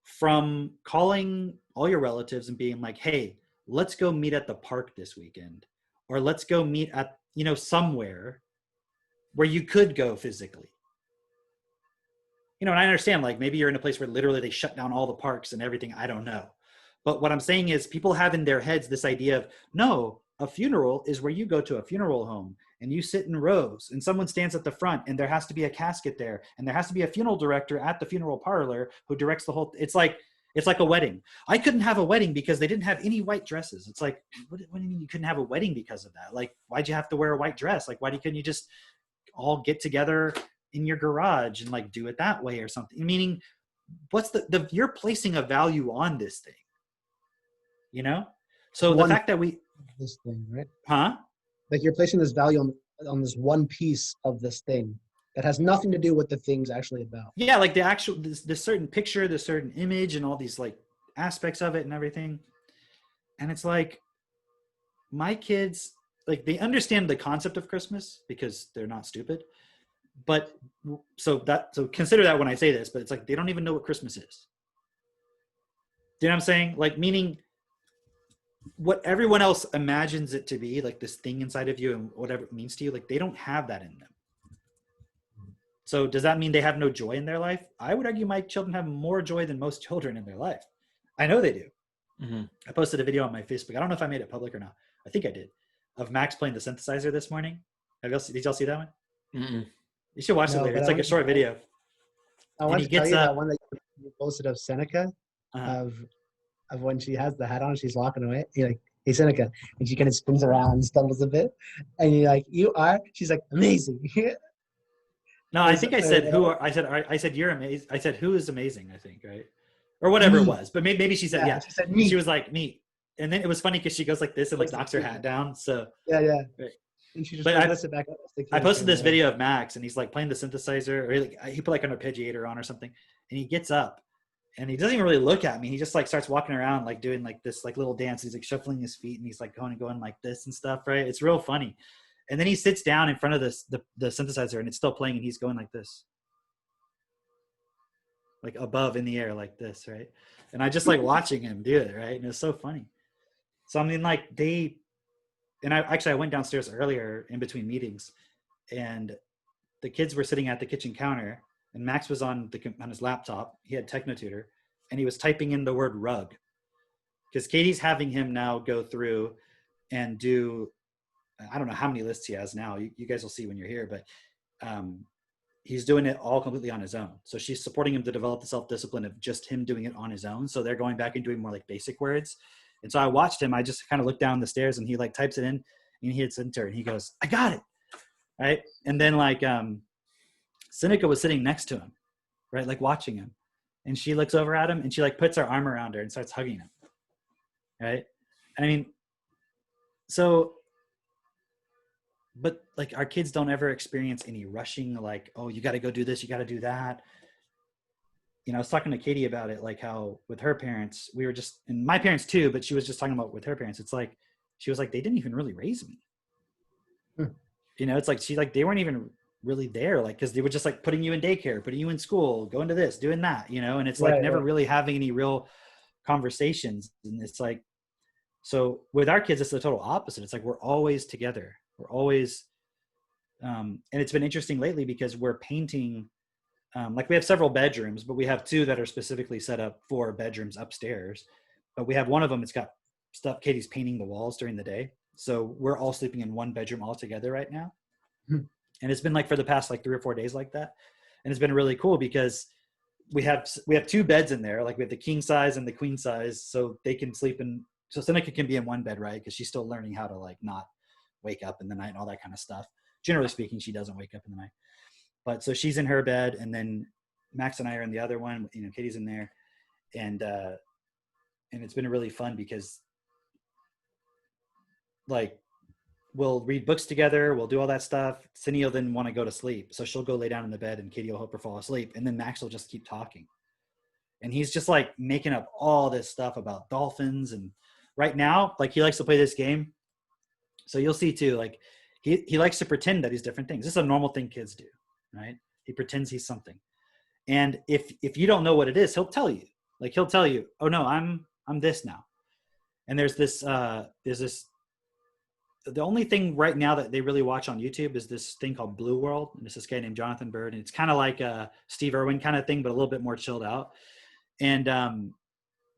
from calling all your relatives and being like, hey, let's go meet at the park this weekend, or let's go meet at, you know, somewhere where you could go physically. You know, and I understand like maybe you're in a place where literally they shut down all the parks and everything. I don't know. But what I'm saying is people have in their heads this idea of, no, a funeral is where you go to a funeral home and you sit in rows and someone stands at the front and there has to be a casket there and there has to be a funeral director at the funeral parlor who directs the whole, it's like a wedding. I couldn't have a wedding because they didn't have any white dresses. It's like, what do you mean you couldn't have a wedding because of that? Like, why'd you have to wear a white dress? Like, couldn't you just all get together in your garage and like do it that way or something? Meaning, what's you're placing a value on this thing, you know? So the fact that this thing, right? Huh? Like you're placing this value on this one piece of this thing that has nothing to do with the thing's actually about. Yeah, like the actual this certain picture, this certain image, and all these like aspects of it and everything. And it's like my kids, like they understand the concept of Christmas because they're not stupid. But so consider that when I say this, but it's like they don't even know what Christmas is. Do you know what I'm saying? Like meaning what everyone else imagines it to be, like this thing inside of you and whatever it means to you, like they don't have that in them. So does that mean they have no joy in their life? I would argue my children have more joy than most children in their life. I know they do. Mm-hmm. I posted a video on my Facebook. I don't know if I made it public or not. I think I did. Of Max playing the synthesizer this morning. Did y'all see that one? Mm-mm. You should watch it later. It's like a short video. I want to tell you that one that you posted of Seneca, of when she has the hat on, she's walking away. You're like, hey, Seneca. And she kind of spins around and stumbles a bit. And you're like, you are? She's like, amazing. No, I think I said I said you're amazing. I said who is amazing, I think, right? Or whatever it was. But maybe she said, yeah. She said me. She was like, me. And then it was funny because she goes like this and like knocks her hat down. So yeah. Right. And she just lifts it back up. I posted this video of Max and he's like playing the synthesizer, or he put like an arpeggiator on or something, and he gets up and he doesn't even really look at me. He just like starts walking around like doing like this like little dance. He's like shuffling his feet and he's like going like this and stuff, right? It's real funny. And then he sits down in front of the synthesizer and it's still playing and he's going like this. Like above in the air like this, right? And I just like watching him do it, right? And it's so funny. So I mean, like I went downstairs earlier in between meetings, and the kids were sitting at the kitchen counter, and Max was on his laptop. He had TechnoTutor, and he was typing in the word rug. because Katie's having him now go through and do, I don't know how many lists he has now. You guys will see when you're here, but he's doing it all completely on his own. So she's supporting him to develop the self-discipline of just him doing it on his own. So they're going back and doing more like basic words. And so I watched him. I just kind of looked down the stairs and he like types it in and he hits enter and he goes, I got it. Right. And then like Seneca was sitting next to him, right? Like watching him. And she looks over at him and she like puts her arm around her and starts hugging him. Right. I mean, so, but like our kids don't ever experience any rushing, like, oh, you got to go do this, you got to do that. You know, I was talking to Katie about it, like how with her parents, we were just, and my parents too, but she was just talking about with her parents. It's like, she was like, they didn't even really raise me. You know, it's like, they weren't even really there, like, cause they were just like putting you in daycare, putting you in school, going to this, doing that, you know, and it's like never really having any real conversations. And it's like, so with our kids, it's the total opposite. It's like, we're always together. We're always, and it's been interesting lately because we're painting, like we have several bedrooms, but we have two that are specifically set up for bedrooms upstairs. But we have one of them, it's got stuff, Katie's painting the walls during the day. So we're all sleeping in one bedroom all together right now. And it's been like for the past like 3 or 4 days like that. And it's been really cool because we have two beds in there. Like we have the king size and the queen size. So they can sleep in, so Seneca can be in one bed, right? Because she's still learning how to like not wake up in the night and all that kind of stuff. Generally speaking, she doesn't wake up in the night. But so she's in her bed and then Max and I are in the other one, you know, Katie's in there. And it's been really fun because like we'll read books together, we'll do all that stuff. Cindy will then want to go to sleep. So she'll go lay down in the bed and Katie will help her fall asleep. And then Max will just keep talking. And he's just like making up all this stuff about dolphins. And right now, like he likes to play this game. So you'll see too, like he likes to pretend that he's different things. This is a normal thing kids do, right? He pretends he's something. And if you don't know what it is, he'll tell you. Like he'll tell you, oh no, I'm this now. And there's this the only thing right now that they really watch on YouTube is this thing called Blue World. And it's this guy named Jonathan Bird. And it's kind of like a Steve Irwin kind of thing, but a little bit more chilled out. And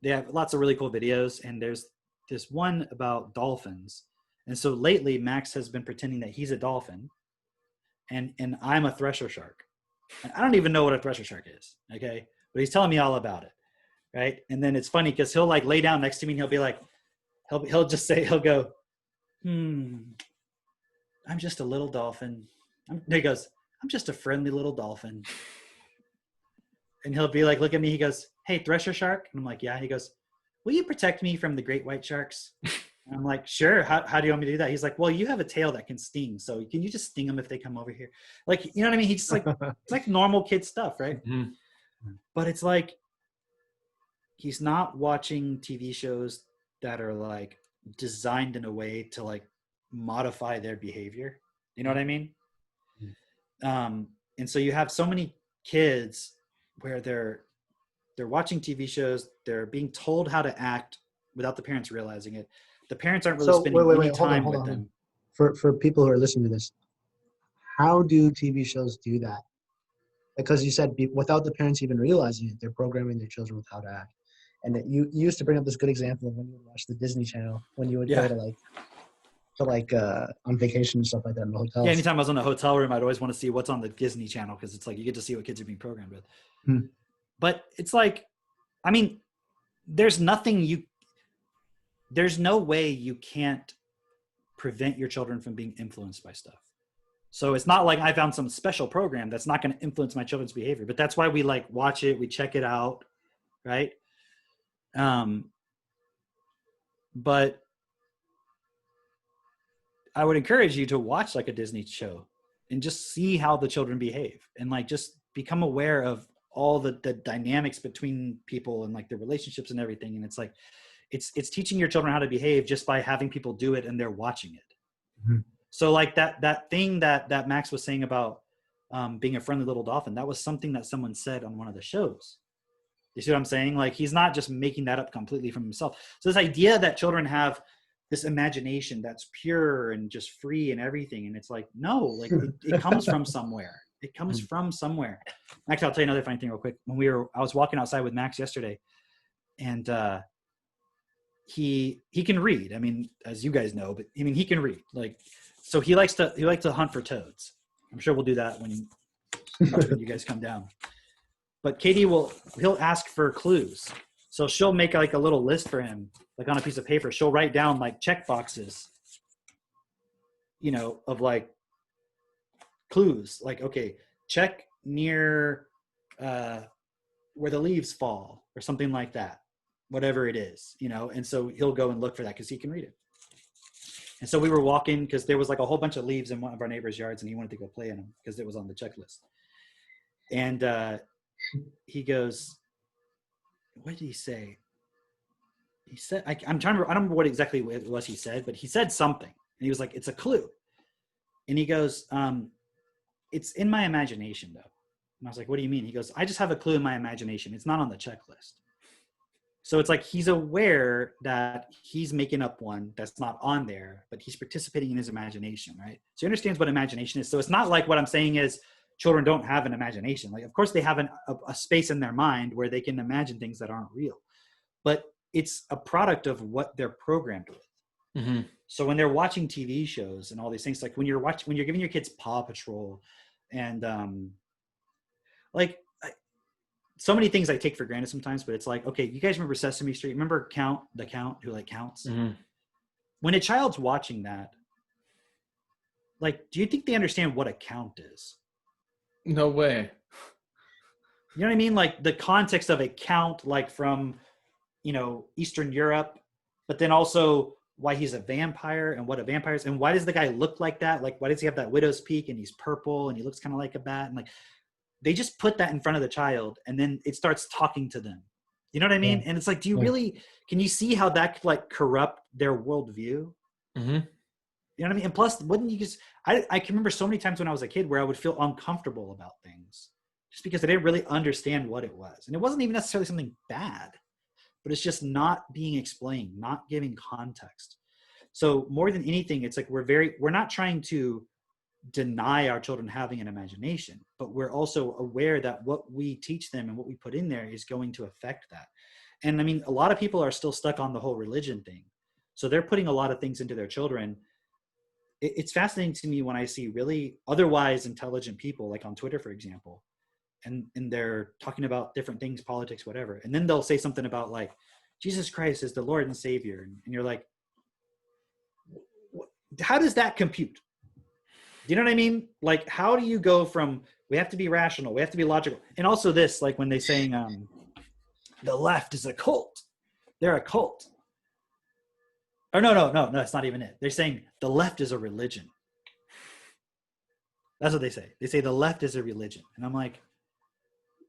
they have lots of really cool videos. And there's this one about dolphins. And so lately Max has been pretending that he's a dolphin and I'm a thresher shark. And I don't even know what a thresher shark is. Okay. But he's telling me all about it. Right. And then it's funny because he'll like lay down next to me and he'll be like, he'll just say, he'll go, I'm just a little dolphin. He goes, I'm just a friendly little dolphin. And he'll be like, look at me. He goes, hey, thresher shark. And I'm like, yeah. He goes, will you protect me from the great white sharks? And I'm like, sure. How do you want me to do that? He's like, well, you have a tail that can sting. So can you just sting them if they come over here? Like, you know what I mean? He's just like, it's like normal kid stuff, right? But it's like, he's not watching TV shows that are like designed in a way to like modify their behavior. You know what I mean? And so you have so many kids where they're watching TV shows, they're being told how to act without the parents realizing it. The parents aren't really spending any time with them. For people who are listening to this, how do TV shows do that? Because you said without the parents even realizing it, they're programming their children with how to act. And you used to bring up this good example of when you would watch the Disney Channel, when you would go to on vacation and stuff like that in the hotels. Yeah, anytime I was in a hotel room, I'd always want to see what's on the Disney Channel because it's like you get to see what kids are being programmed with. But it's like, I mean, there's no way you can't prevent your children from being influenced by stuff. So it's not like I found some special program that's not going to influence my children's behavior, but that's why we like watch it, we check it out, right? But I would encourage you to watch like a Disney show and just see how the children behave and like just become aware of all the dynamics between people and like the relationships and everything. And it's like, it's teaching your children how to behave just by having people do it and they're watching it. So like that thing that Max was saying about being a friendly little dolphin, that was something that someone said on one of the shows. You see what I'm saying? Like he's not just making that up completely from himself. So this idea that children have this imagination that's pure and just free and everything. And it's like, no, like it comes from somewhere. It comes from somewhere. Actually, I'll tell you another funny thing real quick. I was walking outside with Max yesterday and he can read. I mean, as you guys know, but I mean, he can read. Like, so he likes to hunt for toads. I'm sure we'll do that when you guys come down. But Katie he'll ask for clues. So she'll make like a little list for him, like on a piece of paper. She'll write down like check boxes, you know, of like clues. Like, okay, check near where the leaves fall or something like that, whatever it is, you know. And so he'll go and look for that because he can read it. And so we were walking because there was like a whole bunch of leaves in one of our neighbor's yards, and he wanted to go play in them because it was on the checklist. And he goes, what did he say? He said, I'm trying to, I don't remember what exactly it was he said, but he said something. And he was like, it's a clue. And he goes, it's in my imagination though. And I was like, what do you mean? He goes, I just have a clue in my imagination. It's not on the checklist. So it's like he's aware that he's making up one that's not on there, but he's participating in his imagination, right? So he understands what imagination is. So it's not like what I'm saying is children don't have an imagination. Like, of course, they have a space in their mind where they can imagine things that aren't real. But it's a product of what they're programmed with. Mm-hmm. So when they're watching TV shows and all these things, like when you're giving your kids Paw Patrol and so many things I take for granted sometimes, but it's like, okay, you guys remember Sesame Street? Remember the count who like counts? Mm-hmm. When a child's watching that, like, do you think they understand what a count is? No way. You know what I mean? Like the context of a count, like from, you know, Eastern Europe, but then also why he's a vampire and what a vampire is. And why does the guy look like that? Like, why does he have that widow's peak and he's purple and he looks kind of like a bat? And like, they just put that in front of the child and then it starts talking to them. You know what I mean? Yeah. And it's like, do you really, can you see how that could like corrupt their worldview? Mm-hmm. You know what I mean? And plus, wouldn't you just, I can remember so many times when I was a kid where I would feel uncomfortable about things just because I didn't really understand what it was. And it wasn't even necessarily something bad, but it's just not being explained, not giving context. So more than anything, it's like we're not trying to deny our children having an imagination, but we're also aware that what we teach them and what we put in there is going to affect that. And I mean, a lot of people are still stuck on the whole religion thing. So they're putting a lot of things into their children. It's fascinating to me when I see really otherwise intelligent people, like on Twitter, for example, and they're talking about different things, politics, whatever. And then they'll say something about like, Jesus Christ is the Lord and Savior. And you're like, how does that compute? Do you know what I mean? Like, how do you go from, we have to be rational, we have to be logical. And also this, like when they're saying the left is a cult, they're a cult. Or no, that's not even it. They're saying the left is a religion. That's what they say. They say the left is a religion. And I'm like,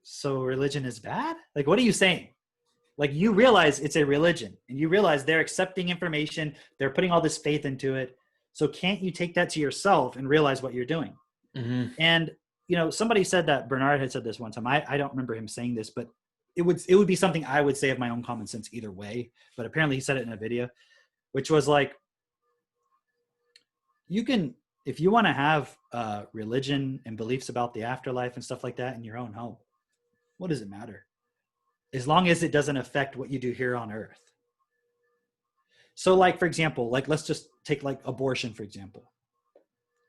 so religion is bad? Like, what are you saying? Like, you realize it's a religion and you realize they're accepting information. They're putting all this faith into it. So can't you take that to yourself and realize what you're doing? Mm-hmm. And, you know, somebody said that, Bernard had said this one time. I don't remember him saying this, but it would be something I would say of my own common sense either way. But apparently he said it in a video, which was like, you can, if you want to have religion and beliefs about the afterlife and stuff like that in your own home, what does it matter? As long as it doesn't affect what you do here on earth. So like, for example, like let's just take like abortion, for example.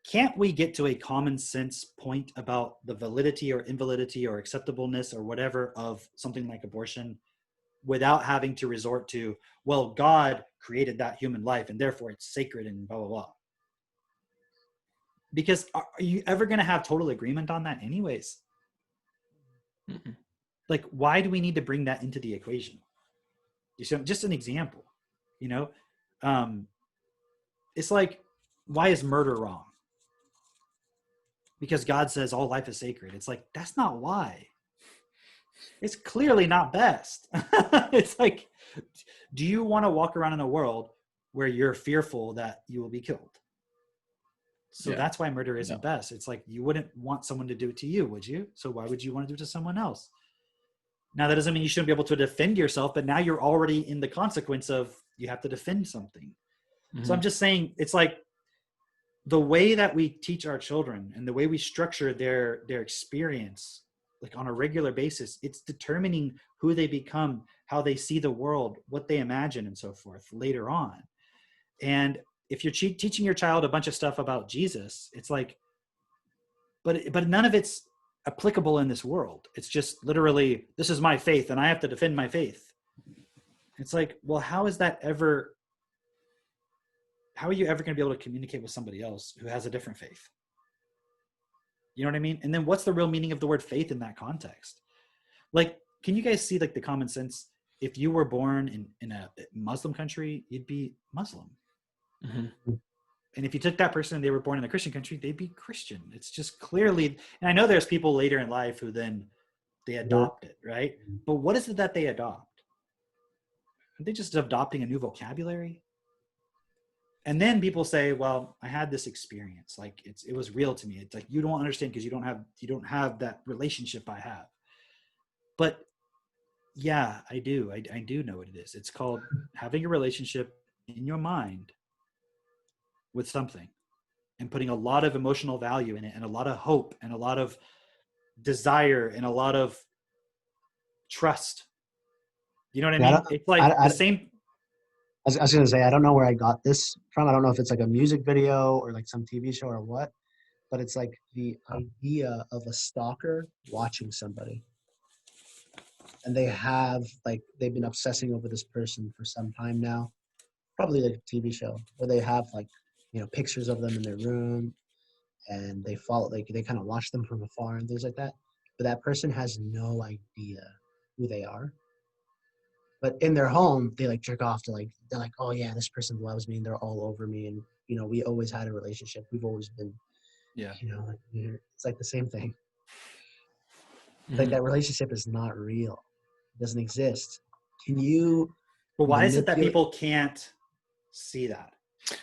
Can't we get to a common sense point about the validity or invalidity or acceptableness or whatever of something like abortion without having to resort to, well, God created that human life and therefore it's sacred and blah, blah, blah. Because are you ever going to have total agreement on that anyways? Mm-hmm. Like, why do we need to bring that into the equation? Just an example, you know? It's like, why is murder wrong? Because God says all life is sacred. It's like, that's not why. It's clearly not best. It's like, do you want to walk around in a world where you're fearful that you will be killed? So that's why murder isn't best. It's like, you wouldn't want someone to do it to you, would you? So why would you want to do it to someone else? Now, that doesn't mean you shouldn't be able to defend yourself, but now you're already in the consequence of you have to defend something. Mm-hmm. So I'm just saying, it's like the way that we teach our children and the way we structure their experience, like on a regular basis, it's determining who they become, how they see the world, what they imagine, and so forth later on. And if you're teaching your child a bunch of stuff about Jesus, it's like, but none of it's applicable in this world. It's just literally, this is my faith and I have to defend my faith. It's like, well, how are you ever going to be able to communicate with somebody else who has a different faith? You know what I mean? And then what's the real meaning of the word faith in that context? Like, can you guys see like the common sense? If you were born in a Muslim country, you'd be Muslim. Mm-hmm. And if you took that person and they were born in a Christian country, they'd be Christian. It's just clearly, and I know there's people later in life who then they adopt it, right? But what is it that they adopt? Are they just adopting a new vocabulary? And then people say, well, I had this experience. Like it was real to me. It's like, you don't understand because you don't have that relationship I have. But yeah, I do. I do know what it is. It's called having a relationship in your mind with something and putting a lot of emotional value in it and a lot of hope and a lot of desire and a lot of trust. You know what I mean? It's like the same. I was going to say, I don't know where I got this from. I don't know if it's like a music video or like some TV show or what, but it's like the idea of a stalker watching somebody. And they've been obsessing over this person for some time now, probably like a TV show where they have like, pictures of them in their room and they follow, like they kind of watch them from afar and things like that. But that person has no idea who they are. But in their home, they like jerk off to they're like, oh yeah, this person loves me and they're all over me. And, we always had a relationship. We've always been, it's like the same thing. Mm-hmm. Like that relationship is not real. It doesn't exist. Can you? Well, why is it that people can't see that?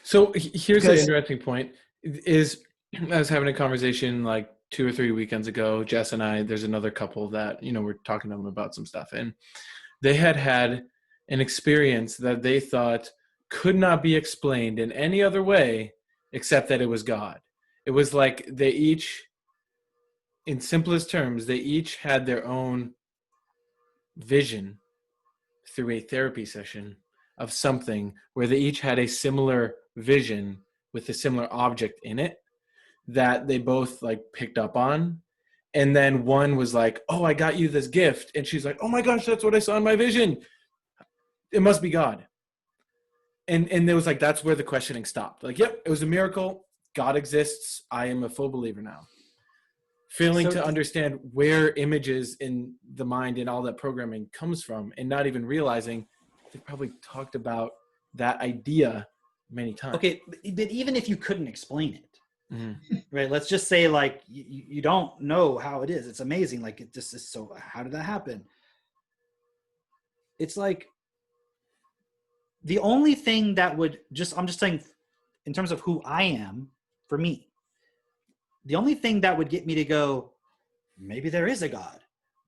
So here's an interesting point is I was having a conversation like 2 or 3 weekends ago, Jess and I, there's another couple that, we're talking to them about some stuff. And they had an experience that they thought could not be explained in any other way except that it was God. It was like they each, in simplest terms, they each had their own vision through a therapy session of something where they each had a similar vision with a similar object in it that they both like picked up on. And then one was like, oh, I got you this gift. And she's like, oh my gosh, that's what I saw in my vision. It must be God. And there was like, that's where the questioning stopped. Like, yep, it was a miracle. God exists. I am a full believer now. Failing to understand where images in the mind and all that programming comes from and not even realizing they probably talked about that idea many times. Okay, but even if you couldn't explain it, right? Let's just say like you don't know how it is. It's amazing. Like it just is so. How did that happen? It's like the only thing that would I'm just saying, in terms of who I am, for me, the only thing that would get me to go, maybe there is a God,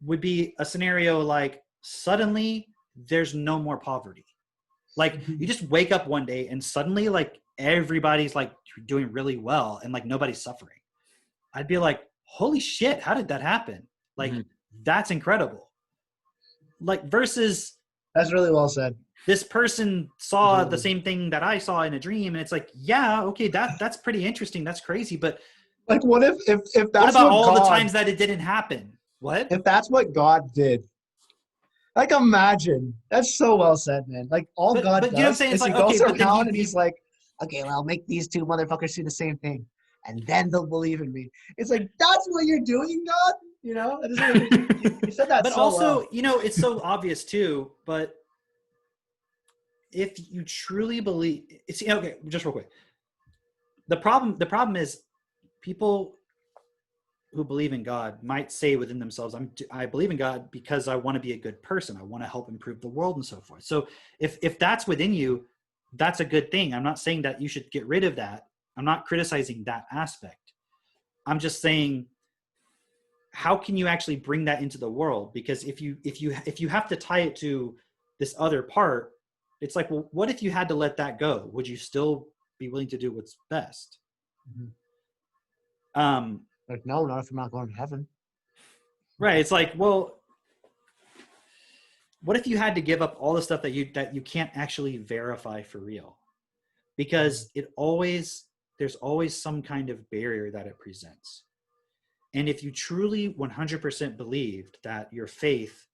would be a scenario like suddenly there's no more poverty. Like you just wake up one day and suddenly like everybody's like doing really well and like nobody's suffering. I'd be like, holy shit, how did that happen? Like that's incredible. Like versus that's really well said. This person saw the same thing that I saw in a dream and it's like, yeah, okay, that's pretty interesting. That's crazy. But like what if that's what about all the times that it didn't happen? What? If that's what God did? Like imagine. That's so well said, man. Like God does, you know what I'm saying? It's is like, he goes okay, around and he's like, okay, well, make these two motherfuckers do the same thing, and then they'll believe in me. It's like that's what you're doing, God. You said that. But so also, well. It's so obvious too. But if you truly believe, it's okay. Just real quick, the problem is people who believe in God might say within themselves, I believe in God because I want to be a good person. I want to help improve the world and so forth. So if that's within you, that's a good thing. I'm not saying that you should get rid of that. I'm not criticizing that aspect. I'm just saying, how can you actually bring that into the world? Because if you have to tie it to this other part, it's like, well, what if you had to let that go? Would you still be willing to do what's best? Like, no, not if I'm not going to heaven. Right. It's like, well, what if you had to give up all the stuff that you can't actually verify for real? Because there's always some kind of barrier that it presents. And if you truly 100% believed that your faith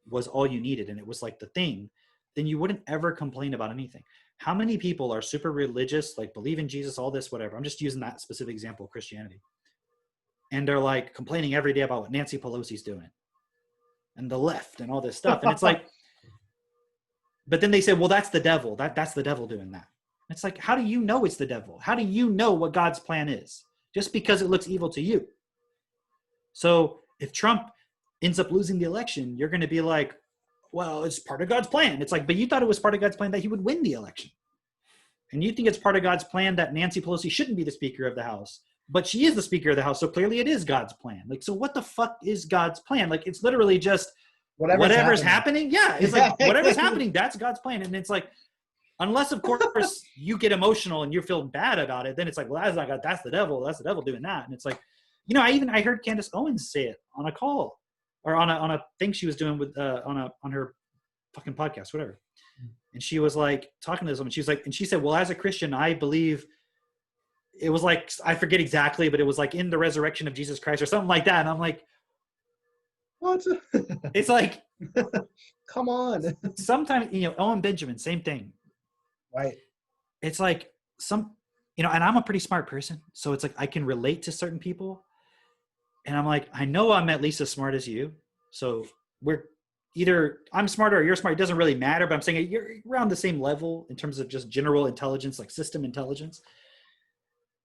was all you needed and it was like the thing, then you wouldn't ever complain about anything. How many people are super religious, like believe in Jesus, all this, whatever. I'm just using that specific example of Christianity. And they're like complaining every day about what Nancy Pelosi's doing and the left and all this stuff. And it's like, but then they say, well, that's the devil. That's the devil doing that. It's like, how do you know it's the devil? How do you know what God's plan is? Just because it looks evil to you. So if Trump ends up losing the election, you're going to be like, well, it's part of God's plan. It's like, but you thought it was part of God's plan that he would win the election. And you think it's part of God's plan that Nancy Pelosi shouldn't be the Speaker of the House, but she is the Speaker of the House. So clearly it is God's plan. Like, so what the fuck is God's plan? Like, it's literally just whatever's happening. Yeah. It's like, whatever's happening, that's God's plan. And it's like, unless of course you get emotional and you feel bad about it, then it's like, well, that's not God, that's the devil. That's the devil doing that. And it's like, you know, I heard Candace Owens say it on a call or on a thing she was doing with on her fucking podcast, whatever. And she was like talking to this woman. She was like, and she said, well, as a Christian, I believe it was like, I forget exactly, but it was like in the resurrection of Jesus Christ or something like that. And I'm like, What? it's like, come on. sometimes, you know, Owen Benjamin, same thing. Right. It's like you know, and I'm a pretty smart person. So it's like, I can relate to certain people. And I'm like, I know I'm at least as smart as you. So we're either I'm smarter or you're smart. It doesn't really matter, but I'm saying you're around the same level in terms of just general intelligence, like system intelligence.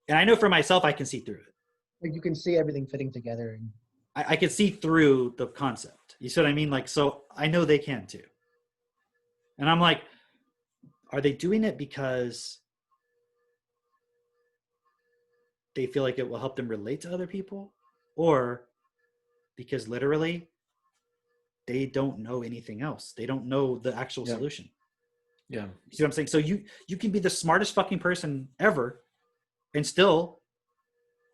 And I know for myself, I can see through it. Like you can see everything fitting together. And I can see through the concept. You see what I mean? Like, so I know they can too. And I'm like, are they doing it because they feel like it will help them relate to other people? Or because literally they don't know anything else. They don't know the actual solution. Yeah. You see what I'm saying? So you can be the smartest fucking person ever and still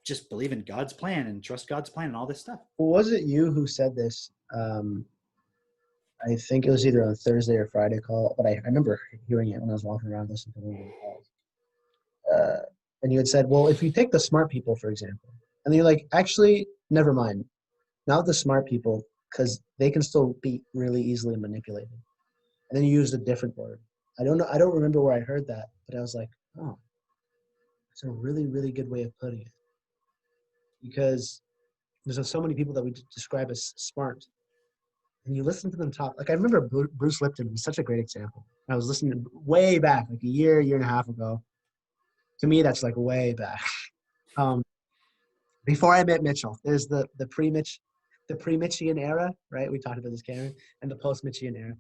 just believe in God's plan and trust God's plan and all this stuff. well, was it you who said this? I think it was either on Thursday or Friday call, but I remember hearing it when I was walking around listening to one of the calls. And you had said, well, if you take the smart people, for example, and you're like, actually, never mind. Not the smart people, because they can still be really easily manipulated. And then you used a different word. I don't know. I don't remember where I heard that, but I was like, oh, that's a really, really good way of putting it. Because there's so many people that we describe as smart. And you listen to them talk. Like I remember Bruce Lipton was such a great example. I was listening way back, like a year and a half ago. To me, that's like way back. Before I met Mitchell, there's the pre-Mitchian era, right? We talked about this, Cameron, and the post-Mitchian era.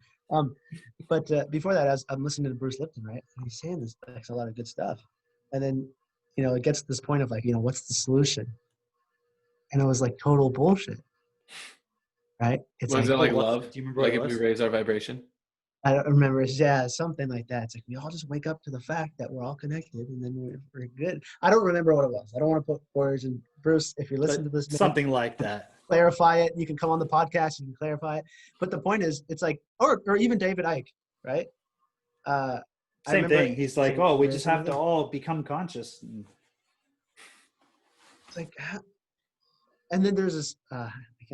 But before that, I'm listening to Bruce Lipton, right? And he's saying this, like, a lot of good stuff. And then, you know, it gets to this point of like, you know, what's the solution? And it was like total bullshit, right? It's Was it like love? Do you remember Like what if it we was? raise our vibration? I don't remember. Yeah, something like that. It's like we all just wake up to the fact that we're all connected, and then we're good. I don't remember what it was. I don't want to put words in. Bruce, if you're listening to this, man, Something like that. clarify it. You can come on the podcast. You can clarify it. But the point is, it's like, or even David Icke, right? I Same remember thing. He's like, oh, we just have to all become conscious. It's like, and then there's this.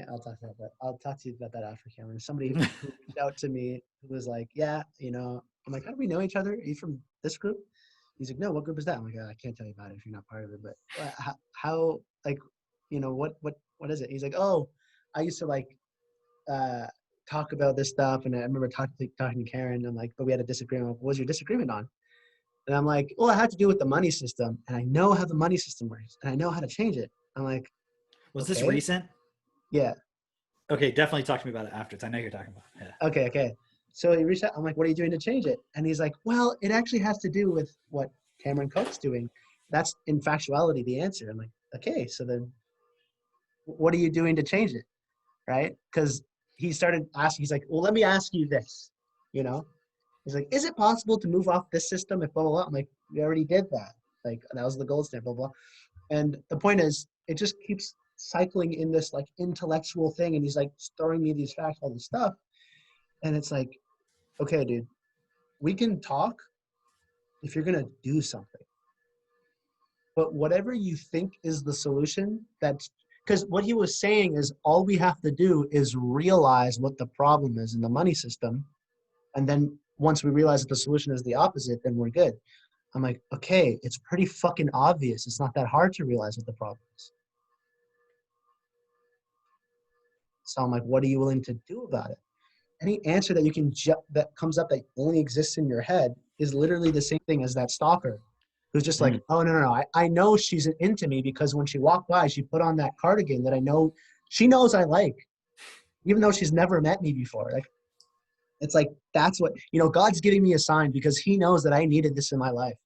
I'll talk about that. I'll talk to you about that after, Cameron. Somebody who reached out to me who was like, yeah, you know, I'm like, how do we know each other? Are you from this group? He's like, no, what group is that? I'm like, I can't tell you about it if you're not part of it. But how like, you know, what is it? He's like, oh, I used to like talk about this stuff, and I remember talking to Karen. And like, but we had a disagreement. What was your disagreement on? And I'm like, well, it had to do with the money system, and I know how the money system works, and I know how to change it. I'm like, Was this okay. recent? Yeah. Okay, definitely talk to me about it after. I know you're talking about. Yeah. Okay. So he reached out. I'm like, what are you doing to change it? And he's like, well, it actually has to do with what Cameron Coates doing. That's in factuality the answer. I'm like, okay, so then what are you doing to change it? Right? Because he started asking, he's like, well, let me ask you this, you know? He's like, is it possible to move off this system if blah, blah, blah? I'm like, we already did that. Like, that was the gold standard, blah, blah. And the point is, it just keeps cycling in this like intellectual thing, and he's like throwing me these facts, all this stuff. And it's like, okay, dude, we can talk if you're gonna do something. But whatever you think is the solution, that's because what he was saying is all we have to do is realize what the problem is in the money system. And then once we realize that the solution is the opposite, then we're good. I'm like, okay, it's pretty fucking obvious. It's not that hard to realize what the problem is. So I'm like, what are you willing to do about it? Any answer that you can that comes up that only exists in your head is literally the same thing as that stalker who's just like, oh, no. I know she's into me because when she walked by, she put on that cardigan that I know she knows I like, even though she's never met me before. Like, it's like, that's what, God's giving me a sign because he knows that I needed this in my life.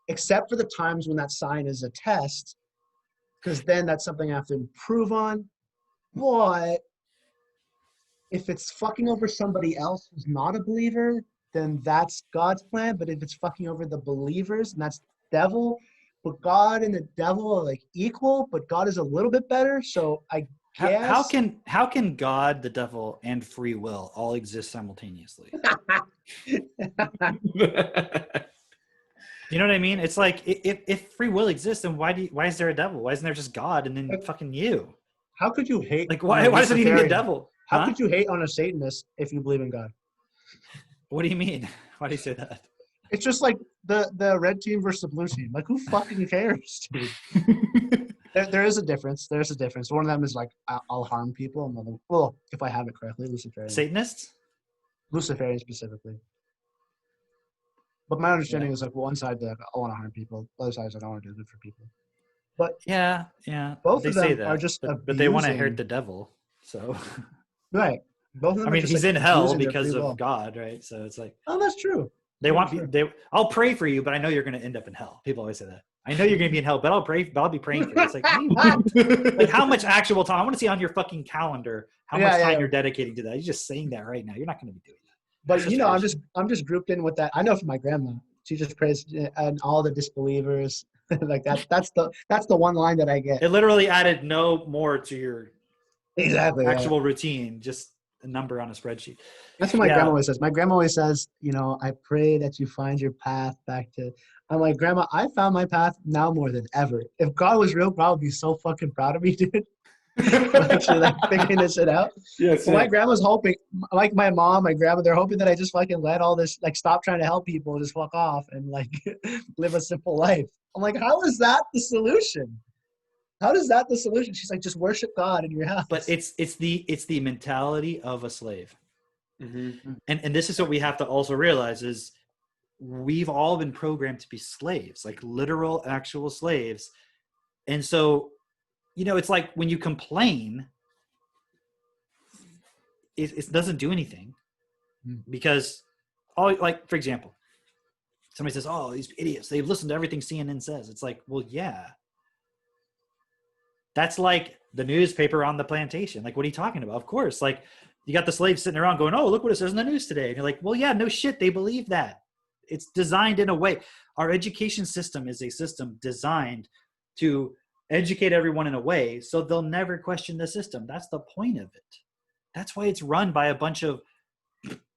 Except for the times when that sign is a test, because then that's something I have to improve on. But if it's fucking over somebody else who's not a believer, then that's God's plan. But if it's fucking over the believers, and that's devil, but God and the devil are like equal, but God is a little bit better. So I guess how can God, the devil, and free will all exist simultaneously? You know what I mean? It's like if free will exists, then why is there a devil? Why isn't there just God and then fucking you? How could you hate? Like why does it need to be a devil? How could you hate on a Satanist if you believe in God? What do you mean? Why do you say that? It's just like the red team versus the blue team. Like, who fucking cares, dude? There is a difference. There's a difference. One of them is like, I'll harm people. Another, well, if I have it correctly, Luciferian. Satanists? Luciferian specifically. But my understanding is like one side that I want to harm people, the other side is like I want to do good for people. But yeah, both they of them say that, are just but they want to hurt the devil. So right, both of them. I mean, he's in hell because of God, right? So it's like, oh, that's true. I'll pray for you, but I know you're going to end up in hell. People always say that. I know you're going to be in hell, but I'll be praying for you. It's like, like how much actual time? I want to see on your fucking calendar how much time you're dedicating to that. You're just saying that right now. You're not going to be doing that. But I'm just grouped in with that. I know from my grandma. She just prays and all the disbelievers like that. That's the one line that I get. It literally added no more to your actual yeah. routine, just a number on a spreadsheet. That's what my grandma always says. My grandma always says, I pray that you find your path back to. I'm like, Grandma, I found my path now more than ever. If God was real, God would be so fucking proud of me, dude. Actually, like figuring this shit out. Yes. My grandma's hoping, like my mom, my grandma, they're hoping that I just fucking let all this, like, stop trying to help people, just fuck off and like live a simple life. I'm like, how is that the solution? How is that the solution? She's like, just worship God in your house. But it's the mentality of a slave. Mm-hmm. And this is what we have to also realize is we've all been programmed to be slaves, like literal, actual slaves. And so, it's like when you complain, it doesn't do anything because, like, for example, somebody says, oh, these idiots, they've listened to everything CNN says. It's like, well, yeah. That's like the newspaper on the plantation. Like, what are you talking about? Of course, like you got the slaves sitting around going, oh, look what it says in the news today. And you're like, well, yeah, no shit. They believe that. It's designed in a way. Our education system is a system designed to educate everyone in a way so they'll never question the system. That's the point of it. That's why it's run by a bunch of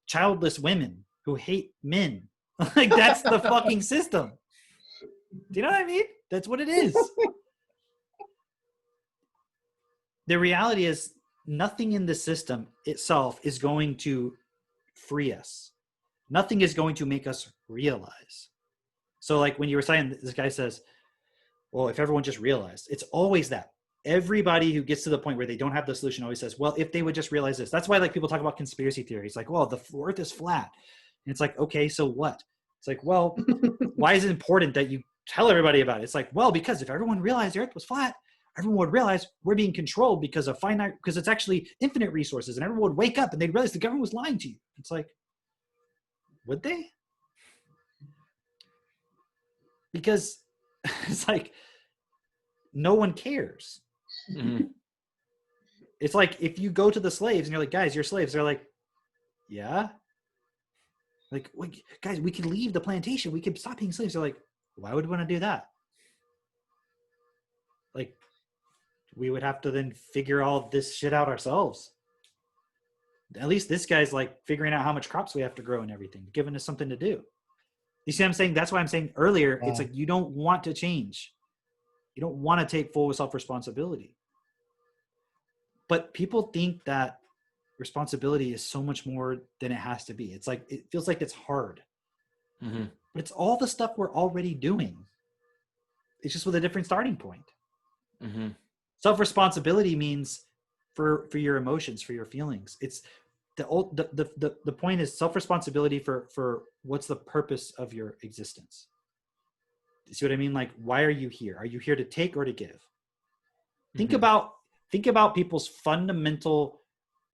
childless women who hate men. Like, that's the fucking system. Do you know what I mean? That's what it is. The reality is nothing in the system itself is going to free us. Nothing is going to make us realize. So like when you were saying, this guy says, well, if everyone just realized, it's always that. Everybody who gets to the point where they don't have the solution always says, well, if they would just realize this. That's why like people talk about conspiracy theories. Like, well, the earth is flat. And it's like, okay, so what? It's like, well, why is it important that you tell everybody about it? It's like, well, because if everyone realized the earth was flat, everyone would realize we're being controlled because it's actually infinite resources, and everyone would wake up and they'd realize the government was lying to you. It's like, would they? Because it's like, no one cares. Mm-hmm. It's like, if you go to the slaves and you're like, guys, you're slaves. They're like, yeah. Like, guys, we could leave the plantation. We could stop being slaves. They're like, why would we want to do that? Like, we would have to then figure all this shit out ourselves. At least this guy's like figuring out how much crops we have to grow and everything, giving us something to do. You see what I'm saying? That's why I'm saying earlier, it's like you don't want to change. You don't want to take full self-responsibility. But people think that responsibility is so much more than it has to be. It's like, it feels like it's hard. Mm-hmm. But it's all the stuff we're already doing. It's just with a different starting point. Mm-hmm. Self-responsibility means for your emotions, for your feelings. It's the point is self-responsibility for what's the purpose of your existence. You see what I mean? Like, why are you here? Are you here to take or to give? Think about people's fundamental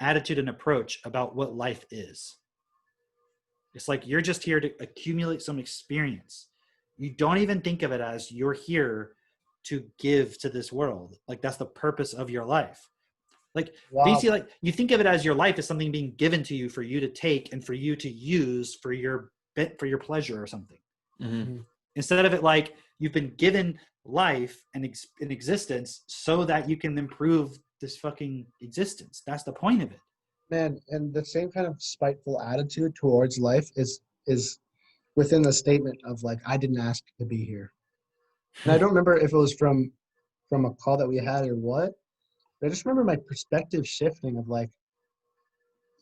attitude and approach about what life is. It's like you're just here to accumulate some experience. You don't even think of it as you're here to give to this world. Like that's the purpose of your life. Like basically, like you think of it as your life is something being given to you for you to take and for you to use for your pleasure or something. Mm-hmm. Instead of it like you've been given life and in existence so that you can improve this fucking existence. That's the point of it. Man, and the same kind of spiteful attitude towards life is within the statement of like, I didn't ask to be here. And I don't remember if it was from a call that we had or what, but I just remember my perspective shifting of like,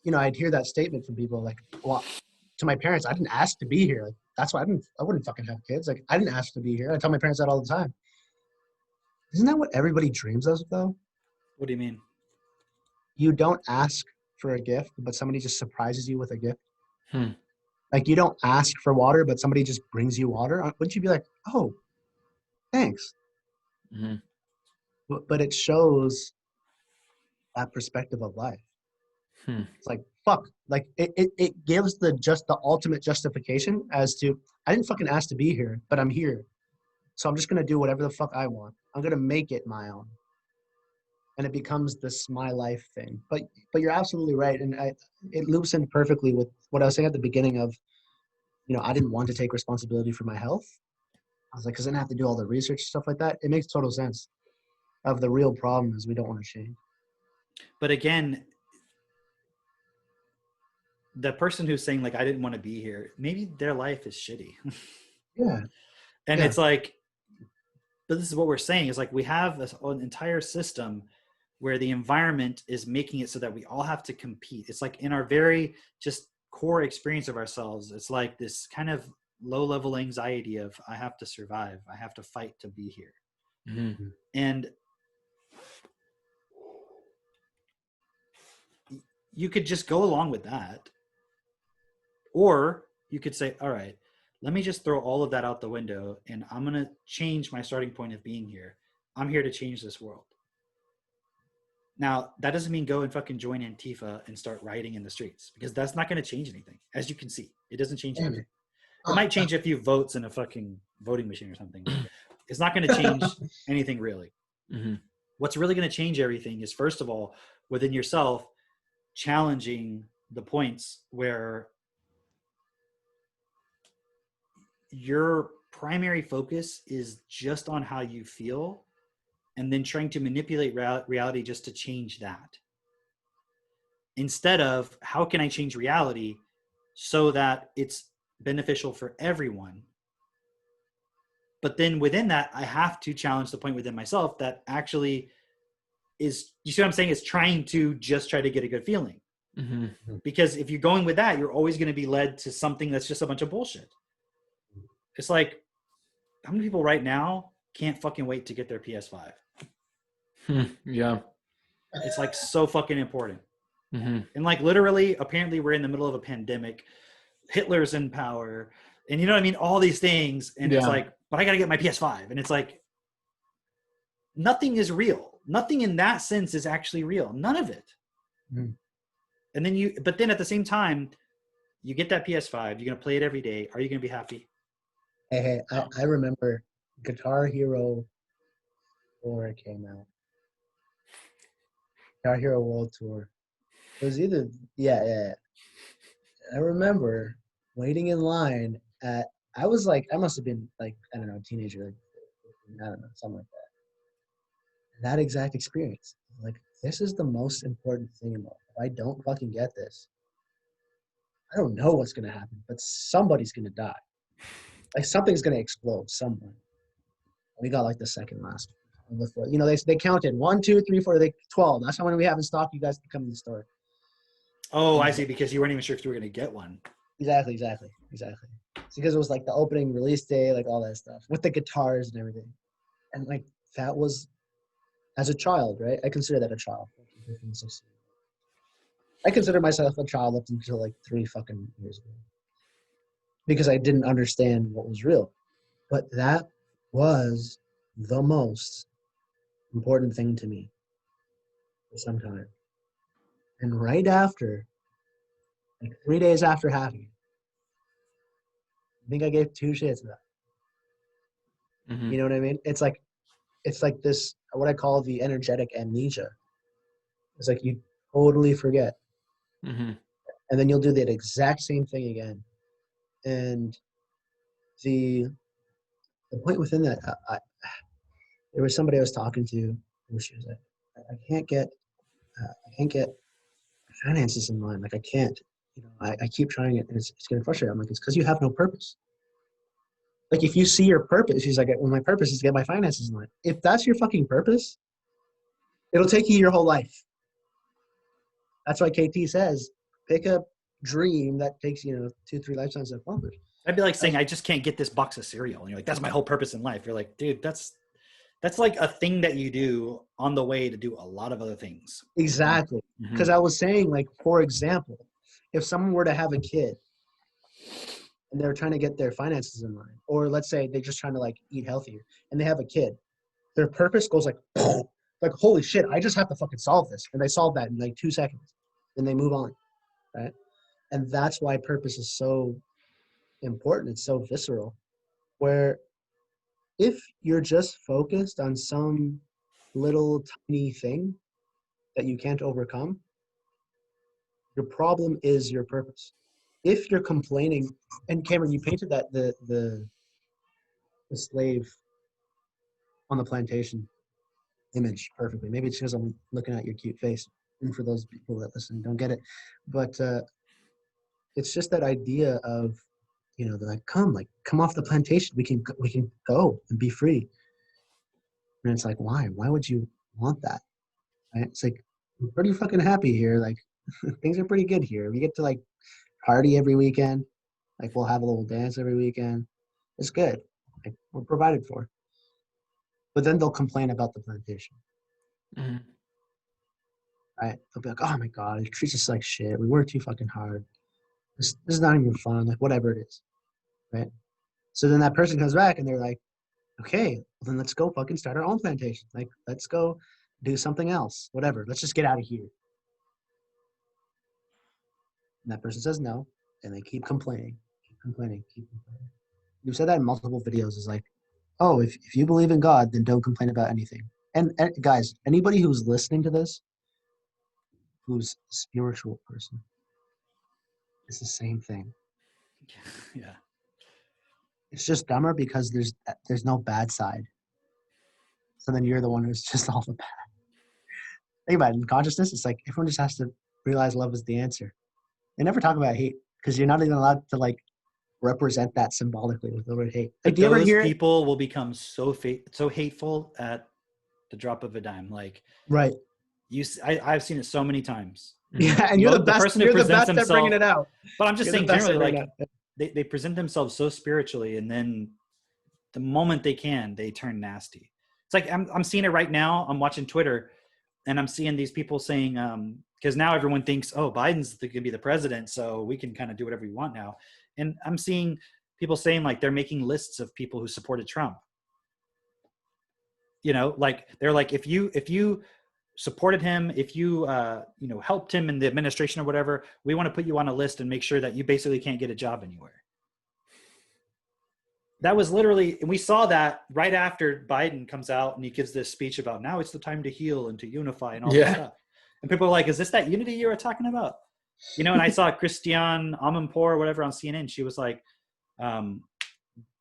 you know, I'd hear that statement from people like, well, to my parents, I didn't ask to be here. Like, that's why I wouldn't fucking have kids. Like, I didn't ask to be here. I tell my parents that all the time. Isn't that what everybody dreams of though? What do you mean? You don't ask for a gift, but somebody just surprises you with a gift. Hmm. Like you don't ask for water, but somebody just brings you water. Wouldn't you be like, oh, thanks? Mm-hmm. But it shows that perspective of life. Hmm. It's like, fuck. Like it gives the ultimate justification as to, I didn't fucking ask to be here, but I'm here. So I'm just going to do whatever the fuck I want. I'm going to make it my own. And it becomes this my life thing. But you're absolutely right. And it loops in perfectly with what I was saying at the beginning of, you know, I didn't want to take responsibility for my health. I was like, because then I have to do all the research and stuff like that. It makes total sense. Of the real problem is we don't want to change. But again, the person who's saying like, I didn't want to be here, maybe their life is shitty. Yeah. And Yeah. it's like, but this is what we're saying is like, we have an entire system where the environment is making it so that we all have to compete. It's like in our very just core experience of ourselves, it's like this kind of low level anxiety of I have to survive. I have to fight to be here. Mm-hmm. And you could just go along with that. Or you could say, all right, let me just throw all of that out the window and I'm going to change my starting point of being here. I'm here to change this world. Now, that doesn't mean go and fucking join Antifa and start rioting in the streets because that's not going to change anything. As you can see, it doesn't change anything. It might change a few votes in a fucking voting machine or something. It's not going to change anything really. Mm-hmm. What's really going to change everything is, first of all, within yourself, challenging the points where your primary focus is just on how you feel and then trying to manipulate reality just to change that. Instead of how can I change reality so that it's beneficial for everyone. But then within that, I have to challenge the point within myself that actually is, you see what I'm saying? Is trying to just try to get a good feeling. Mm-hmm. Because if you're going with that, you're always going to be led to something that's just a bunch of bullshit. It's like, how many people right now can't fucking wait to get their PS5? Yeah. It's like so fucking important. Mm-hmm. And like literally, apparently we're in the middle of a pandemic. Hitler's in power. And you know what I mean? All these things. And it's like, but I got to get my PS5. And it's like, nothing is real. Nothing in that sense is actually real. None of it. Mm-hmm. And then but then at the same time, you get that PS5, you're going to play it every day. Are you going to be happy? Hey, I remember Guitar Hero 4 came out. Guitar Hero World Tour. It was either, yeah. I remember waiting in line I was like, I must have been like, I don't know, a teenager, like, I don't know, something like that. that exact experience. Like, this is the most important thing in life. If I don't fucking get this, I don't know what's going to happen, but somebody's going to die. Like, something's going to explode somewhere. We got like the second last. You know, they counted 1, 2, 3, 4, 12. That's how many we have in stock. You guys can come in the store. Oh, I see. Because you weren't even sure if you were going to get one. Exactly. It's because it was like the opening release day, like all that stuff with the guitars and everything. And like, that was, as a child, right? I consider that a child. 15, 16. I consider myself a child up until like 3 fucking years ago, because I didn't understand what was real. But that was the most important thing to me for some time. And right after, like 3 days after having it, I think I gave 2 shits about it. Mm-hmm. You know what I mean? It's like this, what I call the energetic amnesia. It's like you totally forget. Mm-hmm. And then you'll do that exact same thing again. And the point within that, there was somebody I was talking to, and she was like, I can't get finances in line. Like, I can't, you know, I keep trying it, and it's getting frustrating. I'm like, it's because you have no purpose. Like, if you see your purpose, she's like, well, my purpose is to get my finances in line. If that's your fucking purpose, it'll take you your whole life. That's why KT says, pick a dream that takes, 2, 3 lifetimes to accomplish. That'd be like saying, I just can't get this box of cereal. And you're like, that's my whole purpose in life. You're like, dude, that's like a thing that you do on the way to do a lot of other things. Exactly. Because I was saying, like, for example, if someone were to have a kid and they're trying to get their finances in line, or let's say they're just trying to like eat healthier and they have a kid, their purpose goes like, like, holy shit, I just have to fucking solve this. And they solve that in like 2 seconds. Then they move on. Right. And that's why purpose is so important. It's so visceral, where if you're just focused on some little tiny thing that you can't overcome, your problem is your purpose. If you're complaining, and Cameron, you painted that the slave on the plantation image perfectly. Maybe it's because I'm looking at your cute face, and for those people that listen don't get it, but it's just that idea of, they're like, come off the plantation. We can go and be free. And it's like, why would you want that? Right? It's like, I'm pretty fucking happy here. Like, things are pretty good here. We get to like party every weekend. Like, we'll have a little dance every weekend. It's good. Like, we're provided for. But then they'll complain about the plantation. Mm-hmm. Right? They'll be like, oh my God, it treats us like shit. We work too fucking hard. This is not even fun. Like, whatever it is. Right? So then that person comes back and they're like, okay, well then let's go fucking start our own plantation. Like, let's go do something else. Whatever. Let's just get out of here. And that person says no, and they keep complaining. You've said that in multiple videos. Is like, oh, if you believe in God, then don't complain about anything. And guys, anybody who's listening to this, who's a spiritual person, it's the same thing. Yeah. It's just dumber because there's no bad side. So then you're the one who's just all the bad. Think about it. In consciousness, it's like everyone just has to realize love is the answer. They never talk about hate because you're not even allowed to like represent that symbolically with the word hate. Like, But do you ever those hear people will become so hateful at the drop of a dime. Like, right? I've seen it so many times. Yeah, and you're the best. person who You're the presents best at bringing himself, it out. but I'm just You're the saying best generally, at bringing like, it out. they present themselves so spiritually, and then the moment they can, they turn nasty. It's like I'm seeing it right now. I'm watching Twitter, and I'm seeing these people saying, because now everyone thinks, oh, Biden's going to be the president, so we can kind of do whatever we want now. And I'm seeing people saying, like, they're making lists of people who supported Trump. Like, they're like, if you supported him, if you helped him in the administration or whatever, we want to put you on a list and make sure that you basically can't get a job anywhere. That was literally, and we saw that right after Biden comes out and he gives this speech about now it's the time to heal and to unify and all this stuff. And people are like, is this that unity you were talking about? And I saw Christiane Amanpour or whatever on CNN. She was like,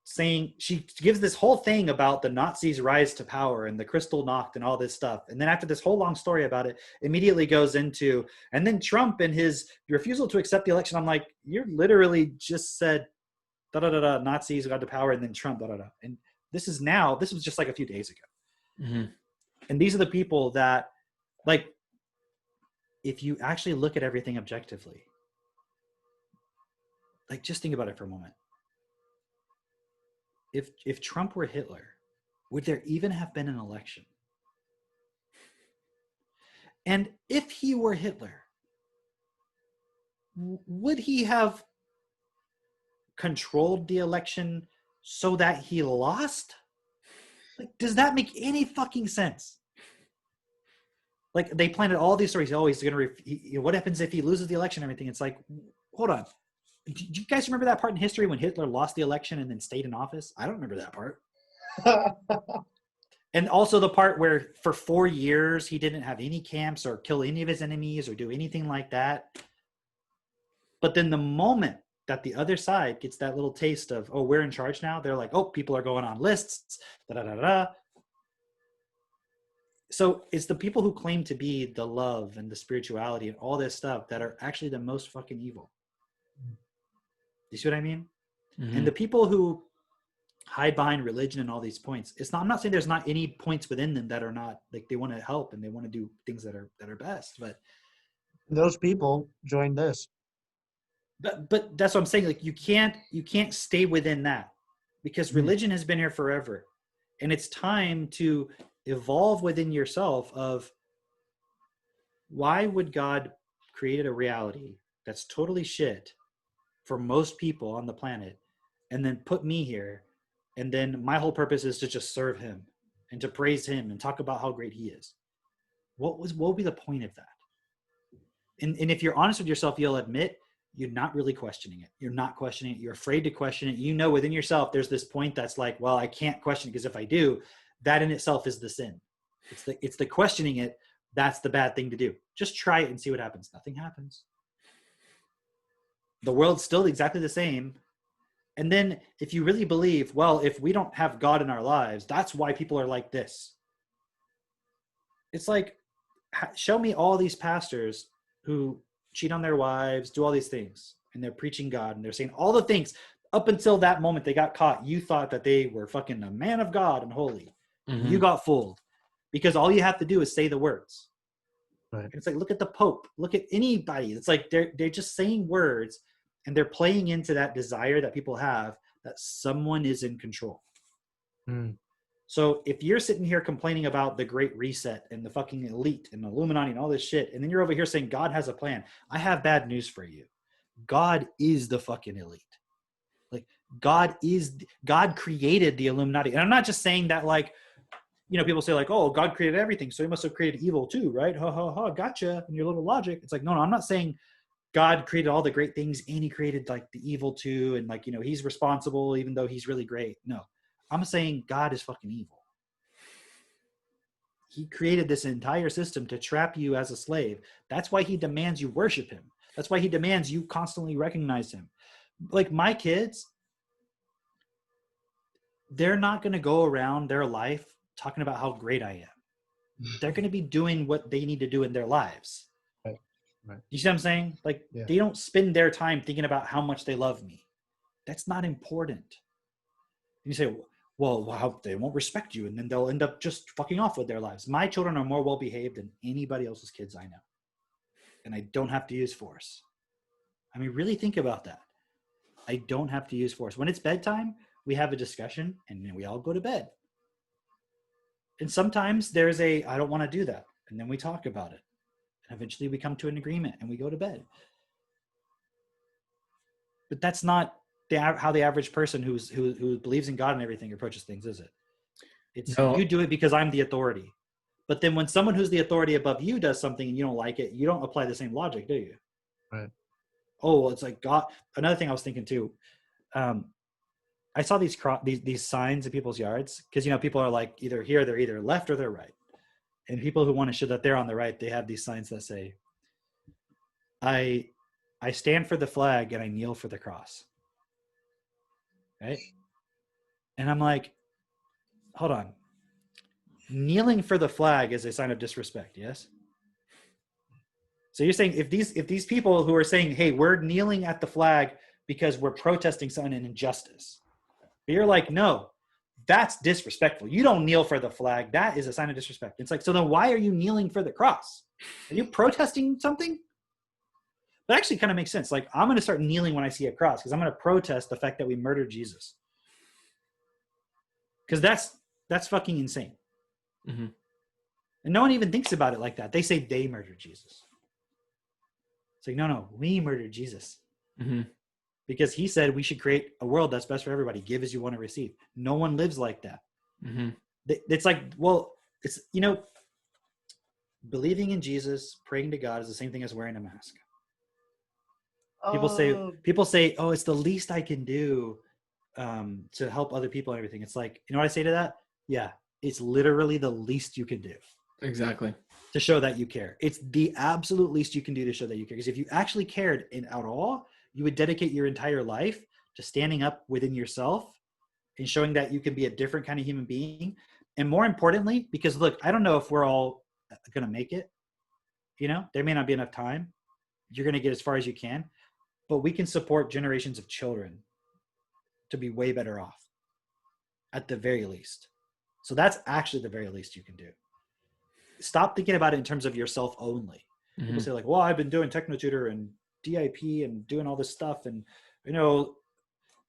saying, she gives this whole thing about the Nazis' rise to power and the crystal knocked and all this stuff. And then after this whole long story about it, immediately goes into, and then Trump and his refusal to accept the election. I'm like, you literally just said, da da da da, Nazis got to power, and then Trump, da da da. And this was just like a few days ago. Mm-hmm. And these are the people that, like, if you actually look at everything objectively, like, just think about it for a moment. If Trump were Hitler, would there even have been an election? And if he were Hitler, would he have controlled the election so that he lost? Like, does that make any fucking sense? Like, they planted all these stories. Oh, he's going to, what happens if he loses the election and everything? It's like, hold on. Do you guys remember that part in history when Hitler lost the election and then stayed in office? I don't remember that part. And also the part where for 4 years he didn't have any camps or kill any of his enemies or do anything like that. But then the moment that the other side gets that little taste of, oh, we're in charge now, they're like, oh, people are going on lists, da da da da. So it's the people who claim to be the love and the spirituality and all this stuff that are actually the most fucking evil. You see what I mean? Mm-hmm. And the people who hide behind religion and all these points, I'm not saying there's not any points within them that are not, like, they want to help and they want to do things that are best, but Those people join this. but that's what I'm saying. Like, you can't stay within that, because religion has been here forever, and it's time to evolve within yourself of, why would God create a reality that's totally shit for most people on the planet and then put me here, and then my whole purpose is to just serve him and to praise him and talk about how great he is? What would be the point of that? And if you're honest with yourself, you'll admit you're not really questioning it. You're not questioning it. You're afraid to question it. You know, within yourself, there's this point that's like, well, I can't question it, because if I do, that in itself is the sin. It's the questioning it. That's the bad thing to do. Just try it and see what happens. Nothing happens. The world's still exactly the same. And then if you really believe, well, if we don't have God in our lives, that's why people are like this. It's like, show me all these pastors who cheat on their wives, do all these things, and they're preaching God, and they're saying all the things. Up until that moment they got caught, you thought that they were fucking a man of God and holy. Mm-hmm. You got fooled, because all you have to do is say the words. Right. It's like, look at the Pope, look at anybody. It's like they're just saying words, and they're playing into that desire that people have, that someone is in control. So if you're sitting here complaining about the Great Reset and the fucking elite and Illuminati and all this shit, and then you're over here saying God has a plan, I have bad news for you. God is the fucking elite. Like, God created the Illuminati. And I'm not just saying that, like, you know, people say like, oh, God created everything, so he must have created evil too, right? Ha ha ha, gotcha. And your little logic. It's like, no, I'm not saying God created all the great things and he created like the evil too, and like, you know, he's responsible even though he's really great. No, I'm saying God is fucking evil. He created this entire system to trap you as a slave. That's why he demands you worship him. That's why he demands you constantly recognize him. Like, my kids, they're not going to go around their life talking about how great I am. They're going to be doing what they need to do in their lives. Right. You see what I'm saying? Like, They don't spend their time thinking about how much they love me. That's not important. You say, well, they won't respect you, and then they'll end up just fucking off with their lives. My children are more well-behaved than anybody else's kids I know. And I don't have to use force. I mean, really think about that. I don't have to use force. When it's bedtime, we have a discussion, and then we all go to bed. And sometimes there's I don't want to do that. And then we talk about it. And eventually we come to an agreement, and we go to bed. But that's not how the average person who believes in God and everything approaches things, is it? It's no. You do it because I'm the authority. But then when someone who's the authority above you does something and you don't like it, you don't apply the same logic, do you? Right. Oh, well, it's like God. Another thing I was thinking too, I saw these signs in people's yards, because, you know, people are like, either here, they're either left or they're right. And people who want to show that they're on the right, they have these signs that say, I stand for the flag and I kneel for the cross. Right? And I'm like, hold on. Kneeling for the flag is a sign of disrespect, yes? So you're saying if these people who are saying, hey, we're kneeling at the flag because we're protesting an injustice, but you're like, no, that's disrespectful. You don't kneel for the flag. That is a sign of disrespect. It's like, so then why are you kneeling for the cross? Are you protesting something? That actually kind of makes sense. Like, I'm going to start kneeling when I see a cross because I'm going to protest the fact that we murdered Jesus. Because that's fucking insane. Mm-hmm. And no one even thinks about it like that. They say they murdered Jesus. It's like, no, we murdered Jesus. Mm-hmm. Because he said we should create a world that's best for everybody. Give as you want to receive. No one lives like that. Mm-hmm. It's like, well, it's, you know, believing in Jesus, praying to God is the same thing as wearing a mask. People say, oh, it's the least I can do to help other people and everything. It's like, you know what I say to that? Yeah, it's literally the least you can do. Exactly. To show that you care. It's the absolute least you can do to show that you care. Because if you actually cared at all, you would dedicate your entire life to standing up within yourself and showing that you can be a different kind of human being. And more importantly, because look, I don't know if we're all going to make it. You know, there may not be enough time. You're going to get as far as you can, but we can support generations of children to be way better off at the very least. So that's actually the very least you can do. Stop thinking about it in terms of yourself only. Mm-hmm. People say like, well, I've been doing TechnoTutor and DIP and doing all this stuff. And, you know,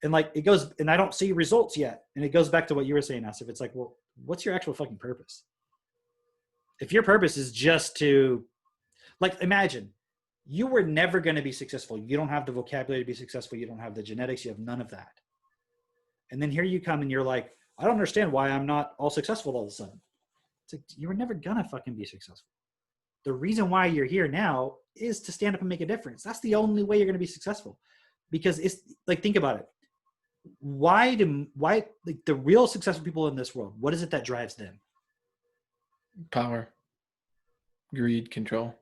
and like it goes, and I don't see results yet. And it goes back to what you were saying, Asif. It's like, well, what's your actual fucking purpose? If your purpose is just to, like, imagine you were never going to be successful. You don't have the vocabulary to be successful. You don't have the genetics. You have none of that. And then here you come and you're like, I don't understand why I'm not all successful all of a sudden. It's like, you were never going to fucking be successful. The reason why you're here now is to stand up and make a difference. That's the only way you're going to be successful. Because it's like, think about it. Why like the real successful people in this world, what is it that drives them? Power, greed, control.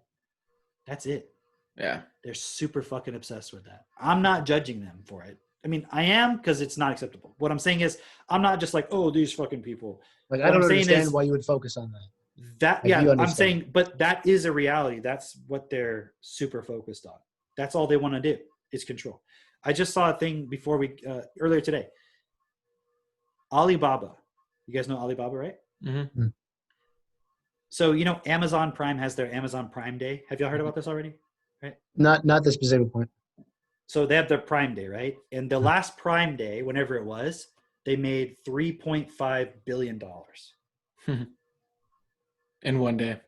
That's it. Yeah. They're super fucking obsessed with that. I'm not judging them for it. I mean, I am, because it's not acceptable. What I'm saying is, I'm not just like, oh, these fucking people. Like, what I don't I'm saying understand is, why you would focus on that. that, Like, yeah, you I'm understand. saying, but that is a reality. That's what they're super focused on. That's all they want to do is control. I just saw a thing before earlier today. Alibaba. You guys know Alibaba, right? Mm-hmm. So, you know, Amazon Prime has their Amazon Prime Day. Have y'all heard about this already? Right? Not the specific point. So they have their Prime Day, right? And the last Prime Day, whenever it was, they made $3.5 billion. In one day.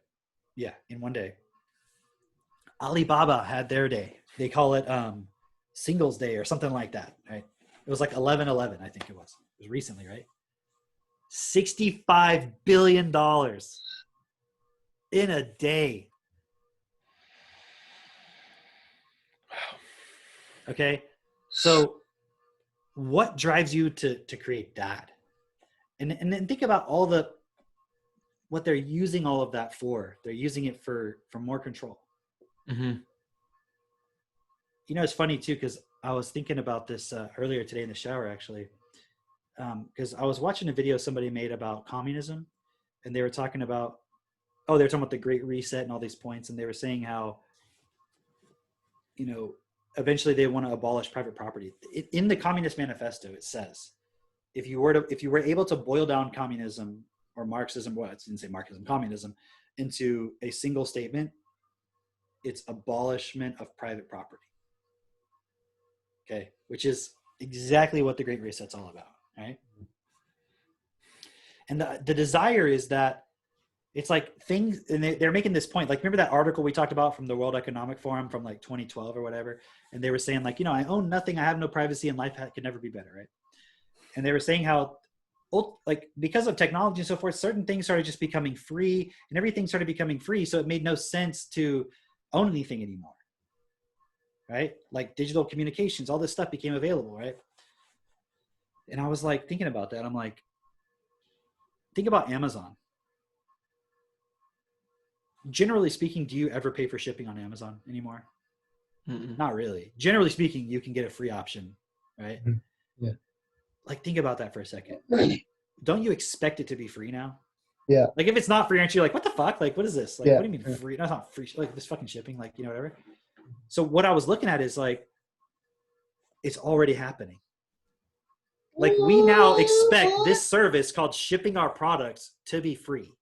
Yeah, in one day. Alibaba had their day. They call it Singles Day or something like that, right? It was like 11/11, I think it was. It was recently, right? $65 billion in a day. Okay, so what drives you to create that? And then think about all what they're using all of that for. They're using it for more control. Mm-hmm. You know, it's funny too, because I was thinking about this earlier today in the shower, actually, because I was watching a video somebody made about communism, and they were talking about, they were talking about the Great Reset and all these points, and they were saying how, you know, eventually they want to abolish private property. In the Communist Manifesto, it says, if you were able to boil down communism or Marxism, well, it didn't say Marxism, communism, into a single statement, it's abolishment of private property. Okay, which is exactly what the Great Reset's all about, right? And the desire is that it's like things, and they're making this point. Like, remember that article we talked about from the World Economic Forum from like 2012 or whatever? And they were saying like, you know, I own nothing, I have no privacy, and life could never be better, right? And they were saying how, like, because of technology and so forth, certain things started just becoming free, and everything started becoming free. So it made no sense to own anything anymore, right? Like digital communications, all this stuff became available, right? And I was like thinking about that. I'm like, think about Amazon. Generally speaking, do you ever pay for shipping on Amazon anymore? Mm-mm. Not really. Generally speaking, you can get a free option, right? Yeah. like, think about that for a second. Don't you expect it to be free now? Yeah. Like, if it's not free, aren't you like, what the fuck? Like, what is this? Like, Yeah. what do you mean free? That's not free. Like, this fucking shipping, like, you know, whatever. So what I was looking at is like, it's already happening. Like, we now expect this service called shipping our products to be free.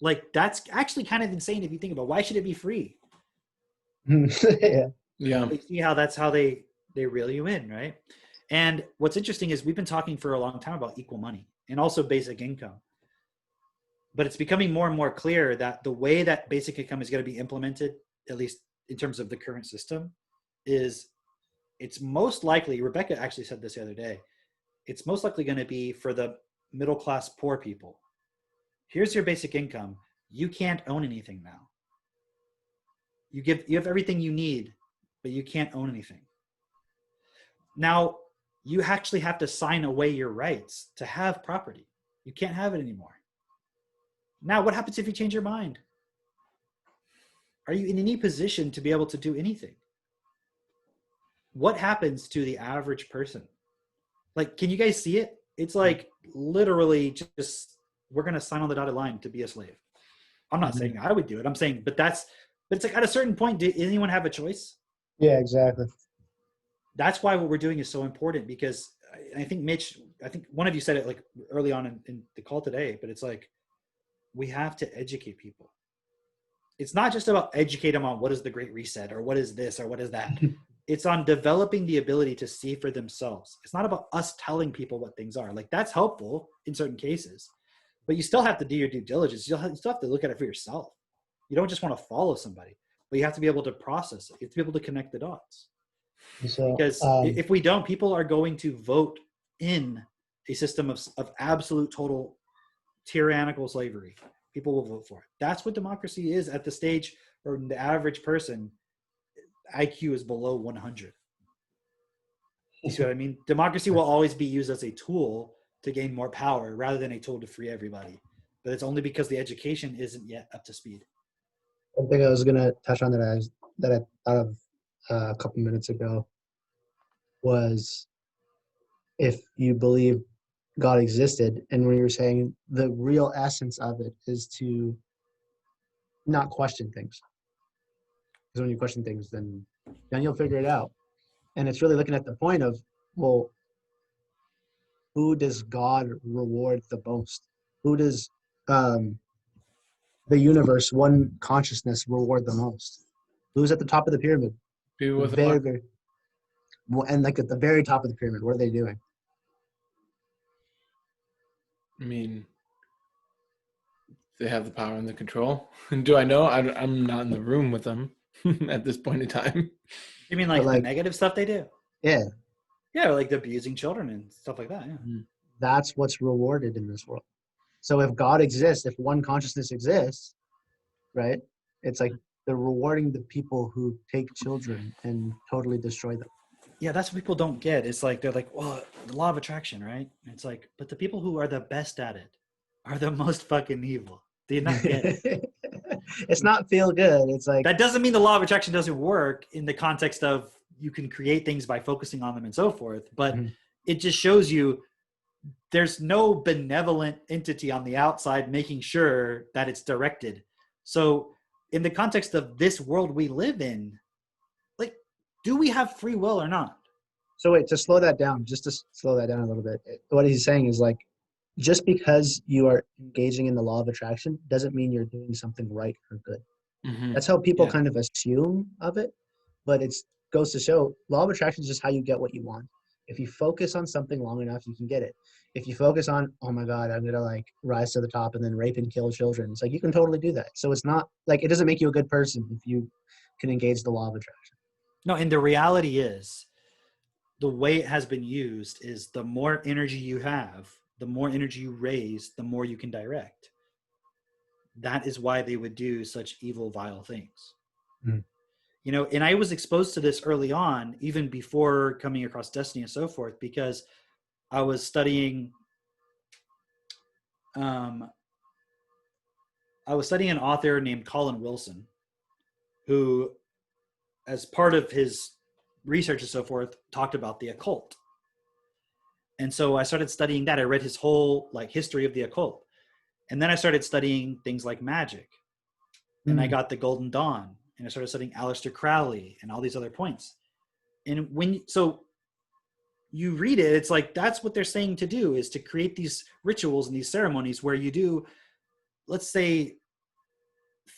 Like, that's actually kind of insane if you think about it. Why should it be free? Yeah. Yeah. You see how that's how they reel you in, right? And what's interesting is we've been talking for a long time about equal money and also basic income. But it's becoming more and more clear that the way that basic income is going to be implemented, at least in terms of the current system, is it's most likely, Rebecca actually said this the other day, it's most likely going to be for the middle class poor people. Here's your basic income. You can't own anything now. You have everything you need, but you can't own anything. Now, you actually have to sign away your rights to have property. You can't have it anymore. Now, what happens if you change your mind? Are you in any position to be able to do anything? What happens to the average person? Like, can you guys see it? It's like literally just, we're going to sign on the dotted line to be a slave. I'm not saying I would do it. I'm saying, but it's like at a certain point, did anyone have a choice? Yeah, exactly. That's why what we're doing is so important, because I think Mitch, I think one of you said it like early on in the call today, but it's like, we have to educate people. It's not just about educate them on what is the Great Reset or what is this or what is that. It's on developing the ability to see for themselves. It's not about us telling people what things are. Like, that's helpful in certain cases, but you still have to do your due diligence. You still have to look at it for yourself. You don't just want to follow somebody, but you have to be able to process it. You have to be able to connect the dots. So, Because if we don't, people are going to vote in a system of absolute total tyrannical slavery. People will vote for it. That's what democracy is at the stage where the average person IQ is below 100. You see what I mean? Democracy will always be used as a tool to gain more power rather than a tool to free everybody. But it's only because the education isn't yet up to speed. one thing I was gonna touch on that I thought of a couple minutes ago was, if you believe God existed, and when you were saying the real essence of it is to not question things, because when you question things, then you'll figure it out. And it's really looking at the point of, well, who does God reward the most? Who does the universe, one consciousness, reward the most? Who's at the top of the pyramid? People with a Very, lot. very, and like at the very top of the pyramid, what are they doing? I mean, they have the power and the control. And do I know? I'm not in the room with them at this point in time. You mean But like the like, negative stuff they do? yeah, Yeah, like the abusing children and stuff like that. Yeah. that's what's rewarded in this world. So if God exists, if one consciousness exists, right? It's like they're rewarding the people who take children and totally destroy them. Yeah, that's what people don't get. It's like, they're like, well, the law of attraction, right? And it's like, but the people who are the best at it are the most fucking evil. Do you not get it? It's not feel good. It's like, That doesn't mean the law of attraction doesn't work in the context of you can create things by focusing on them and so forth. But it just shows you there's no benevolent entity on the outside making sure that it's directed. So in the context of this world we live in, like, do we have free will or not? so wait, to slow that down, just to slow that down a little bit. What he's saying is like, just because you are engaging in the law of attraction doesn't mean you're doing something right or good. That's how people Yeah. kind of assume of it, but it goes to show law of attraction is just how you get what you want. If you focus on something long enough, you can get it. If you focus on, oh my God, I'm gonna like rise to the top and then rape and kill children, it's like you can totally do that. So it's not like, it doesn't make you a good person if you can engage the law of attraction. No, and the reality is, the way it has been used is the more energy you have, the more energy you raise, the more you can direct. That is why they would do such evil, vile things. You know, and I was exposed to this early on, even before coming across Destiny and so forth, because I was studying an author named Colin Wilson, who, as part of his research and so forth, talked about the occult. And so I started studying that. I read his whole like history of the occult. And then I started studying things like magic. And I got the Golden Dawn, and I started studying Aleister Crowley and all these other points. And so you read it, it's like, that's what they're saying to do, is to create these rituals and these ceremonies where you do, let's say,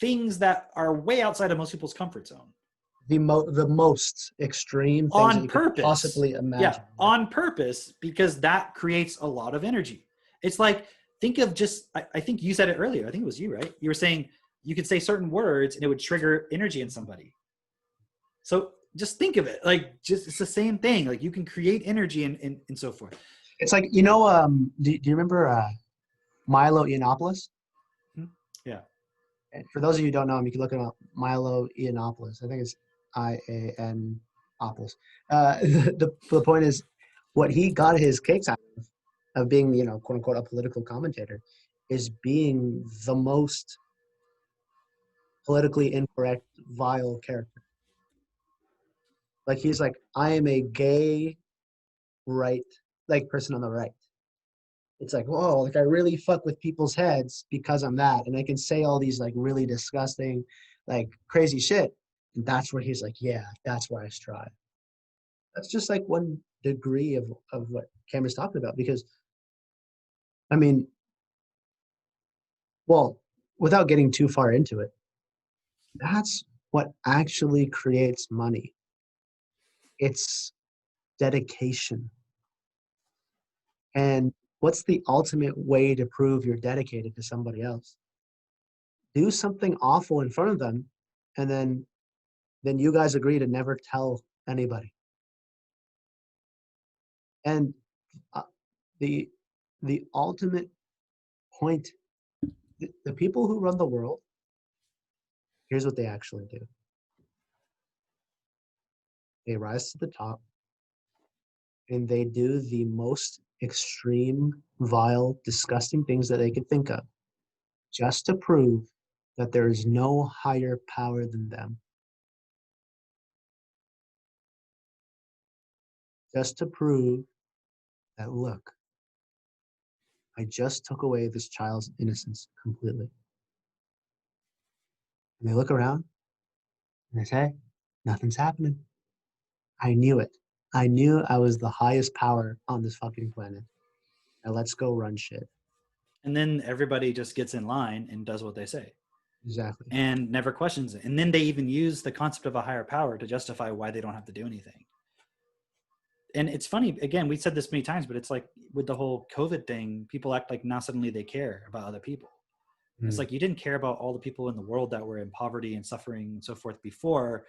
things that are way outside of most people's comfort zone. The most extreme things that On you could purpose. possibly imagine. Yeah, on purpose, because that creates a lot of energy. It's like, think of just, I think you said it earlier. I think it was you, right? You were saying you could say certain words and it would trigger energy in somebody. So just think of it like, it's the same thing. Like, you can create energy and so forth. It's like, do you remember Milo Yiannopoulos? Yeah. And for those of you who don't know him, you can look him up. Milo Yiannopoulos. I think it's Ianopoulos. The point is, what he got his kicks out of being, quote unquote, a political commentator, is being the most politically incorrect, vile character. Like, he's like, I am a gay right, like, person on the right. It's like, whoa, like, I really fuck with people's heads because I'm that. And I can say all these like really disgusting, like crazy shit. And that's where he's like, yeah, that's where I strive. That's just like one degree of what Cameron's talking about. Because, I mean, well, without getting too far into it, that's what actually creates money. It's dedication. And what's the ultimate way to prove you're dedicated to somebody else? Do something awful in front of them, and then you guys agree to never tell anybody. And the ultimate point, the people who run the world, here's what they actually do. They rise to the top, and they do the most extreme, vile, disgusting things that they could think of, just to prove that there is no higher power than them. Just to prove that, look, I just took away this child's innocence completely. And they look around and they say, nothing's happening. I knew it. I knew I was the highest power on this fucking planet. Now let's go run shit. And then everybody just gets in line and does what they say. Exactly. And never questions it. And then they even use the concept of a higher power to justify why they don't have to do anything. And it's funny, again, we said this many times, but it's like with the whole COVID thing, people act like now suddenly they care about other people. It's like, you didn't care about all the people in the world that were in poverty and suffering and so forth before,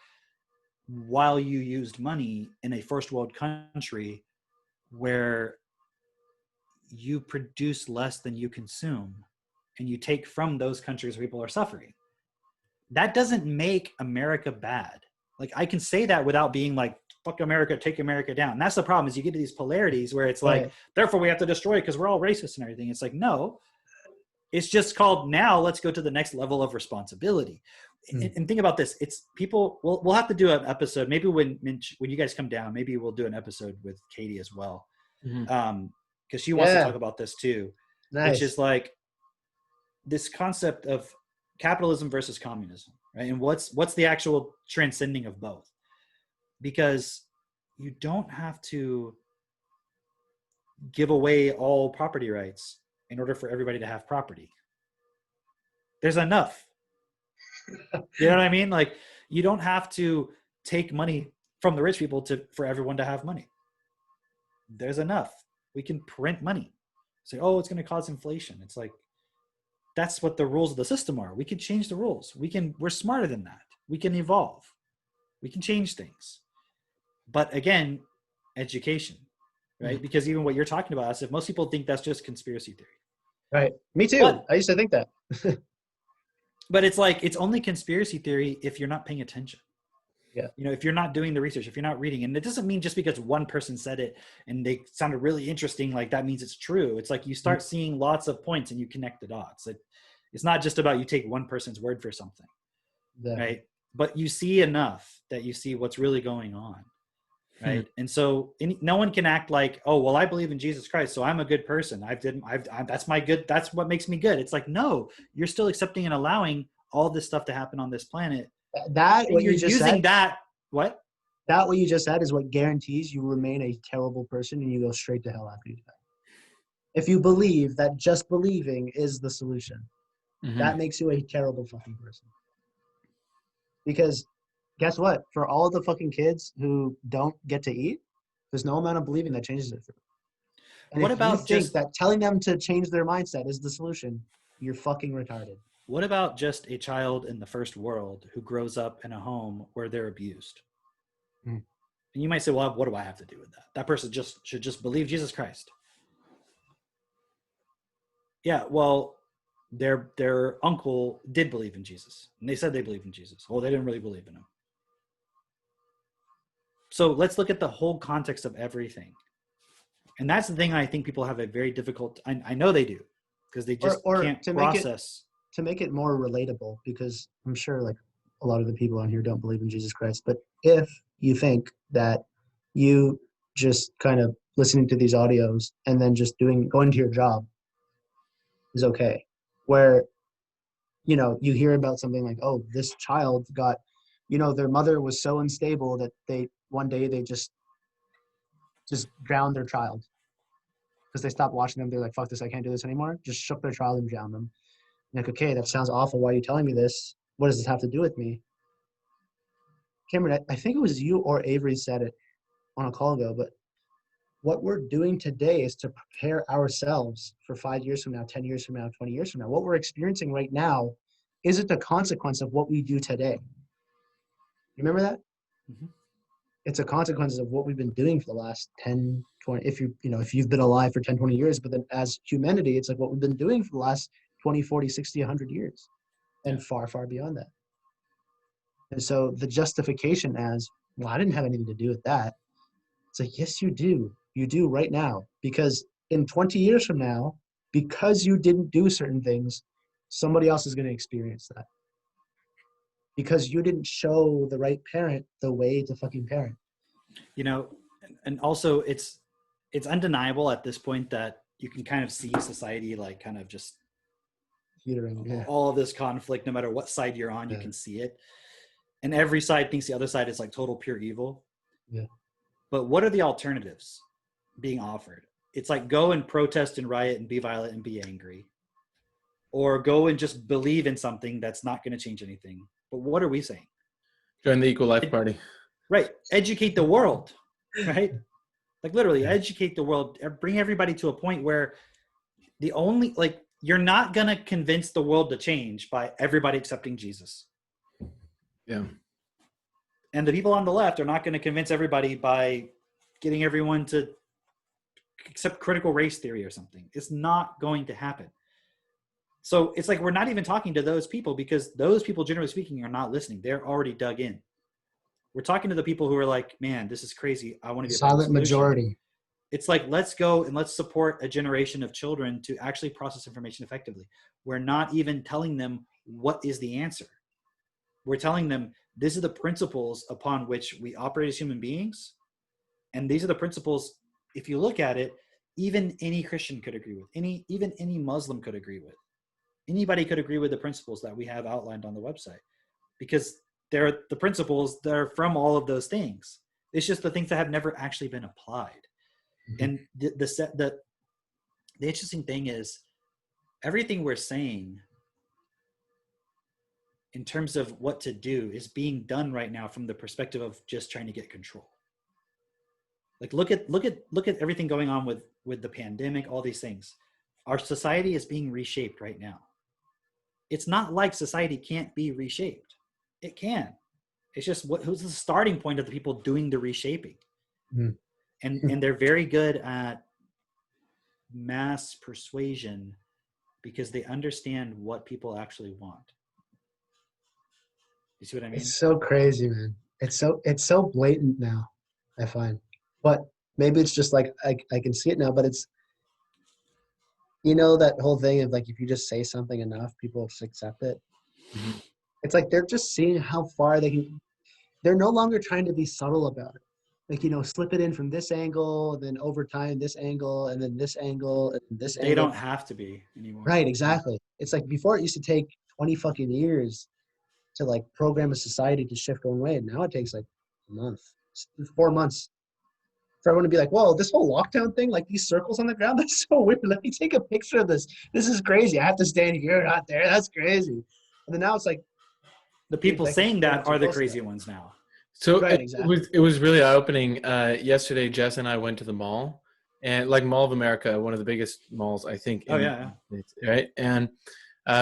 while you used money in a first world country where you produce less than you consume, and you take from those countries where people are suffering. That doesn't make America bad. Like, I can say that without being like, fuck America, take America down. And that's the problem, is you get to these polarities where it's like, therefore we have to destroy it because we're all racist and everything. It's like, no, it's just called, now let's go to the next level of responsibility. And think about this. It's people, we'll have to do an episode. Maybe when you guys come down, maybe we'll do an episode with Katie as well. Because she wants to talk about this too. Nice. Which is like this concept of capitalism versus communism, right? And what's the actual transcending of both? Because you don't have to give away all property rights in order for everybody to have property. There's enough. You know what I mean? Like, you don't have to take money from the rich people for everyone to have money. There's enough. We can print money. Say, oh, it's going to cause inflation. It's like, that's what the rules of the system are. We can change the rules. We're smarter than that. We can evolve. We can change things. But again, education, right? Because even what you're talking about, Asif, most people think that's just conspiracy theory. Right. Me too. But I used to think that. But it's like, it's only conspiracy theory if you're not paying attention. Yeah. You know, if you're not doing the research, if you're not reading, and it doesn't mean just because one person said it and they sounded really interesting, like that means it's true. It's like you start seeing lots of points and you connect the dots. It's not just about you take one person's word for something, right? But you see enough that you see what's really going on. right? And so no one can act like, oh, well, I believe in Jesus Christ, so I'm a good person. That's my good. That's what makes me good. It's like, no, you're still accepting and allowing all this stuff to happen on this planet. That And what you're you just using said. that. What? That what you just said is what guarantees you remain a terrible person and you go straight to hell after you die. If you believe that just believing is the solution, that makes you a terrible fucking person. Because guess what? For all the fucking kids who don't get to eat, there's no amount of believing that changes it for them. And What if you about think just that telling them to change their mindset is the solution, you're fucking retarded. what about just a child in the first world who grows up in a home where they're abused? Mm. And you might say, well, what do I have to do with that? That person should just believe Jesus Christ. Yeah, well, their uncle did believe in Jesus, and they said they believed in Jesus. Well, they didn't really believe in him. So let's look at the whole context of everything. And that's the thing I think people have a very difficult, I know they do, because they just can't process. To make it more relatable, because I'm sure like a lot of the people on here don't believe in Jesus Christ, but if you think that you just kind of listening to these audios and then just going to your job is okay, where you hear about something like, oh, this child got, their mother was so unstable that one day they just drowned their child because they stopped watching them. They're like, fuck this, I can't do this anymore. Just shook their child and drowned them. Like, okay, that sounds awful. Why are you telling me this? What does this have to do with me? Cameron, I think it was you or Avery said it on a call ago, but what we're doing today is to prepare ourselves for 5 years from now, 10 years from now, 20 years from now. What we're experiencing right now isn't a consequence of what we do today. You remember that? Mm-hmm. It's a consequence of what we've been doing for the last 10, 20, if you've been alive for 10, 20 years, but then as humanity, it's like what we've been doing for the last 20, 40, 60, 100 years and far, far beyond that. And so the justification as, well, I didn't have anything to do with that. It's like, yes, you do. You do right now. Because in 20 years from now, because you didn't do certain things, somebody else is going to experience that. Because you didn't show the right parent the way to fucking parent. And also it's undeniable at this point that you can kind of see society like kind of just all of this conflict, no matter what side you're on, you can see it. And every side thinks the other side is like total pure evil. Yeah. But what are the alternatives being offered? It's like go and protest and riot and be violent and be angry. Or go and just believe in something that's not going to change anything. But what are we saying? Join the Equal Life Party. Right. Educate the world. Right? Like literally educate the world. Bring everybody to a point where you're not going to convince the world to change by everybody accepting Jesus. Yeah. And the people on the left are not going to convince everybody by getting everyone to accept critical race theory or something. It's not going to happen. So it's like we're not even talking to those people because those people, generally speaking, are not listening. They're already dug in. We're talking to the people who are like, man, this is crazy. I want to be a silent majority. It's like, let's go and let's support a generation of children to actually process information effectively. We're not even telling them what is the answer. We're telling them these are the principles upon which we operate as human beings. And these are the principles, if you look at it, even any Christian could agree with, even any Muslim could agree with. Anybody could agree with the principles that we have outlined on the website because they're the principles that are from all of those things. It's just the things that have never actually been applied. Mm-hmm. And the interesting thing is everything we're saying in terms of what to do is being done right now from the perspective of just trying to get control. Like look at everything going on with the pandemic, all these things. Our society is being reshaped right now. It's not like society can't be reshaped. It can. It's just who's the starting point of the people doing the reshaping. Mm. And they're very good at mass persuasion because they understand what people actually want. You see what I mean? It's so crazy, man. It's so blatant now, I find. But maybe it's just like I can see it now, but it's that whole thing of like if you just say something enough, people just accept it. Mm-hmm. It's like they're just seeing how far they can. They're no longer trying to be subtle about it. like, slip it in from this angle, and then over time this angle, and then this angle, and this They angle. don't have to be anymore. Right, exactly. It's like before it used to take 20 fucking years to like program a society to shift one way. Now it takes like a month, 4 months for everyone to be like, whoa, this whole lockdown thing, like these circles on the ground, that's so weird. Let me take a picture of this. This is crazy. I have to stand here, not there. That's crazy. And then now it's like, The dude, people like, saying that too are the close to crazy that. ones now. So Right, it exactly. was it was really eye opening. Yesterday, Jess and I went to the mall, and like Mall of America, one of the biggest malls I think Oh in yeah. the States, right? And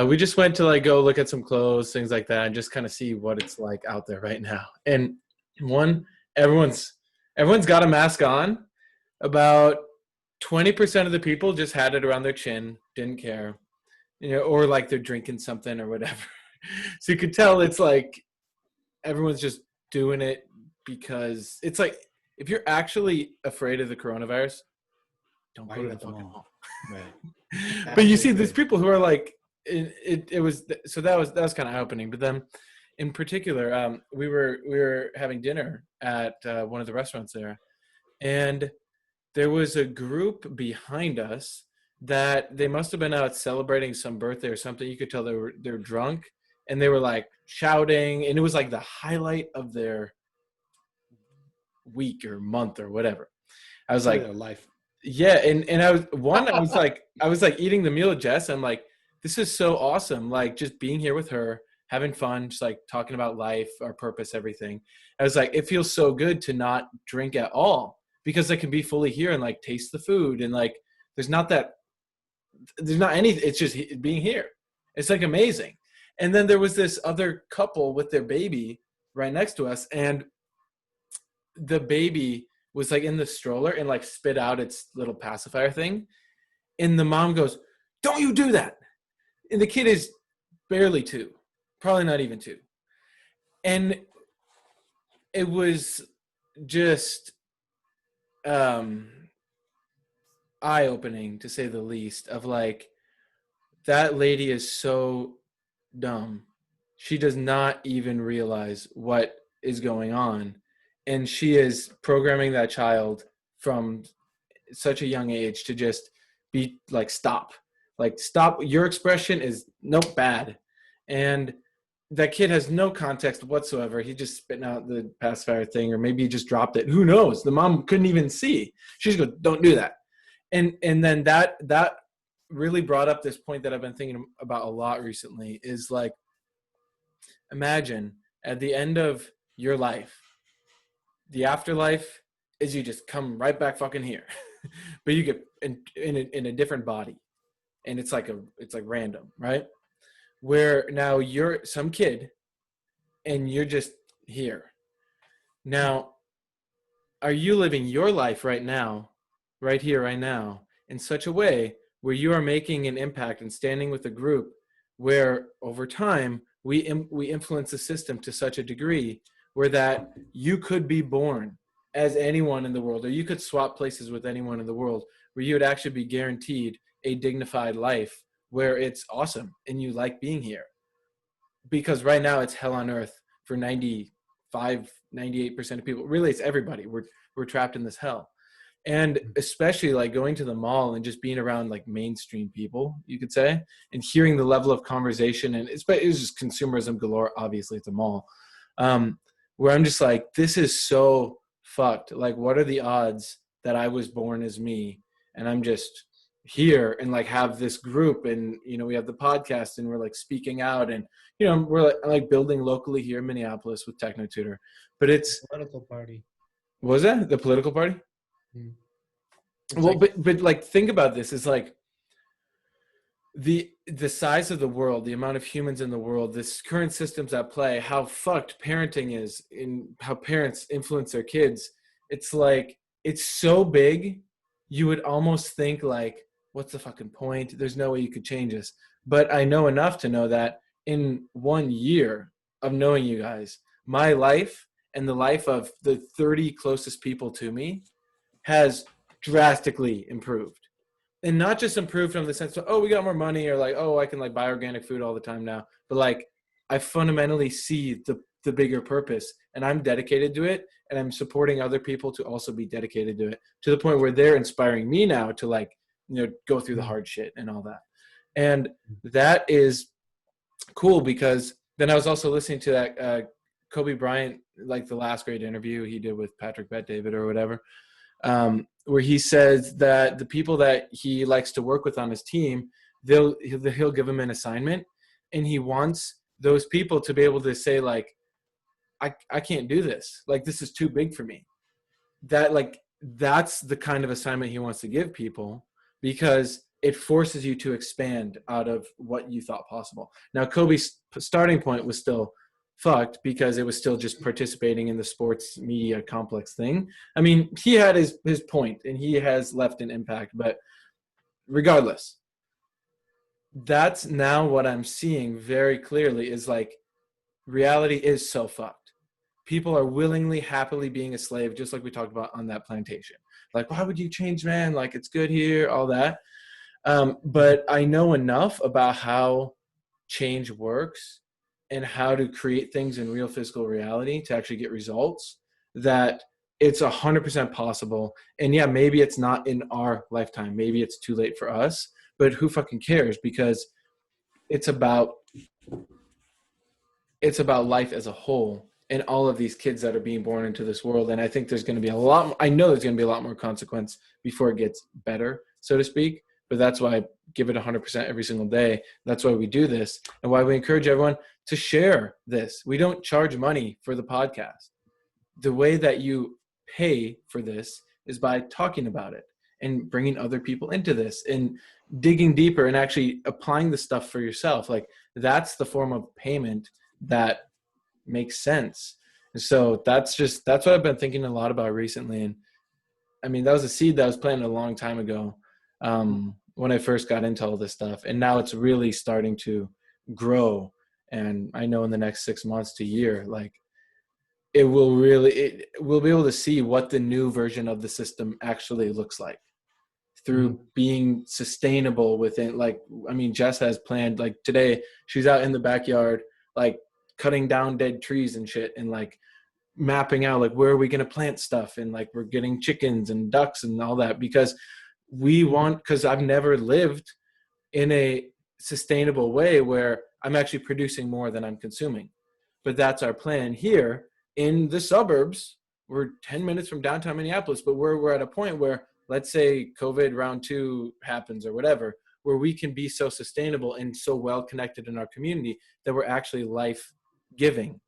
we just went to like go look at some clothes, things like that, and just kind of see what it's like out there right now. And one, everyone's got a mask on. About 20% of the people just had it around their chin, didn't care, or like they're drinking something or whatever. So you could tell it's like everyone's just doing it because it's like if you're actually afraid of the coronavirus, don't Why go are to you the at the fucking mall? mall. Right. But you see these people who are like it was so that was kind of eye opening. But then in particular, we were having dinner at one of the restaurants there, and there was a group behind us that they must have been out celebrating some birthday or something. You could tell they were drunk, and they were like shouting, and it was like the highlight of their week or month or whatever. I was like, their life. yeah, and I was like eating the meal with Jess. I'm like, this is so awesome. Like just being here with her, having fun, just like talking about life, our purpose, everything. I was like, it feels so good to not drink at all because I can be fully here and like taste the food and like there's not any. It's just being here. It's like amazing. And then there was this other couple with their baby right next to us, and the baby was like in the stroller and like spit out its little pacifier thing. And the mom goes, "Don't you do that." And the kid is barely 2, probably not even 2. And it was just eye-opening to say the least of like, that lady is so dumb. She does not even realize what is going on. And she is programming that child from such a young age to just be like, stop. Like, stop. Your expression is nope, bad. And that kid has no context whatsoever. He just spitting out the pacifier thing, or maybe he just dropped it. Who knows? The mom couldn't even see. She just goes, don't do that. And then that really brought up this point that I've been thinking about a lot recently is like, imagine at the end of your life, the afterlife is you just come right back fucking here, but you get in a different body, and it's like random, right? Where now you're some kid, and you're just here. Now, are you living your life right now, right here, right now, in such a way where you are making an impact and standing with a group where over time we influence the system to such a degree where that you could be born as anyone in the world, or you could swap places with anyone in the world, where you would actually be guaranteed a dignified life where it's awesome and you like being here? Because right now it's hell on earth for 98% of people. Really, it's everybody. We're trapped in this hell. And especially like going to the mall and just being around like mainstream people, you could say, and hearing the level of conversation, and it's just consumerism galore. Obviously, it's a mall, where I'm just like, this is so fucked. Like, what are the odds that I was born as me, and I'm just here and like have this group, and we have the podcast, and we're like speaking out, and we're like building locally here in Minneapolis with Techno Tutor. But it's Political party. was that the political party? Well, like, but like think about this, is like the size of the world, the amount of humans in the world, this current systems at play, how fucked parenting is, in how parents influence their kids. It's like it's so big, you would almost think like, what's the fucking point? There's no way you could change this. But I know enough to know that in 1 year of knowing you guys, my life and the life of the 30 closest people to me has drastically improved. And not just improved from the sense of, oh, we got more money, or like, oh, I can like buy organic food all the time now. But like, I fundamentally see the bigger purpose, and I'm dedicated to it, and I'm supporting other people to also be dedicated to it, to the point where they're inspiring me now to like, go through the hard shit and all that. And that is cool, because then I was also listening to that Kobe Bryant, like the last great interview he did with Patrick Bet-David or whatever, where he says that the people that he likes to work with on his team, he'll give them an assignment, and he wants those people to be able to say like, I can't do this. Like, this is too big for me. That's the kind of assignment he wants to give people, because it forces you to expand out of what you thought possible. Now, Kobe's starting point was still fucked, because it was still just participating in the sports media complex thing. I mean, he had his point, and he has left an impact, but regardless, that's now what I'm seeing very clearly is like, reality is so fucked. People are willingly, happily being a slave, just like we talked about on that plantation. Like, why would you change, man? Like, it's good here, all that. But I know enough about how change works and how to create things in real physical reality to actually get results, that it's 100% possible. And yeah, maybe it's not in our lifetime. Maybe it's too late for us, but who fucking cares? Because it's about life as a whole, and all of these kids that are being born into this world. And I think there's going to be I know there's going to be a lot more consequence before it gets better, so to speak. But that's why I give it 100% every single day. That's why we do this, and why we encourage everyone to share this. We don't charge money for the podcast. The way that you pay for this is by talking about it and bringing other people into this and digging deeper and actually applying the stuff for yourself. Like, that's the form of payment that makes sense. And so that's what I've been thinking a lot about recently. And I mean, that was a seed that was planted a long time ago, when I first got into all this stuff, and now it's really starting to grow. And I know in the next 6 months to year, like, we'll be able to see what the new version of the system actually looks like, through being sustainable within, like, I mean, Jess has planned, like, today she's out in the backyard, like, cutting down dead trees and shit, and like mapping out like, where are we going to plant stuff, and like, we're getting chickens and ducks and all that, because because I've never lived in a sustainable way where I'm actually producing more than I'm consuming. But that's our plan here in the suburbs. We're 10 minutes from downtown Minneapolis, but we're at a point where, let's say COVID round 2 happens or whatever, where we can be so sustainable and so well connected in our community that we're actually life giving,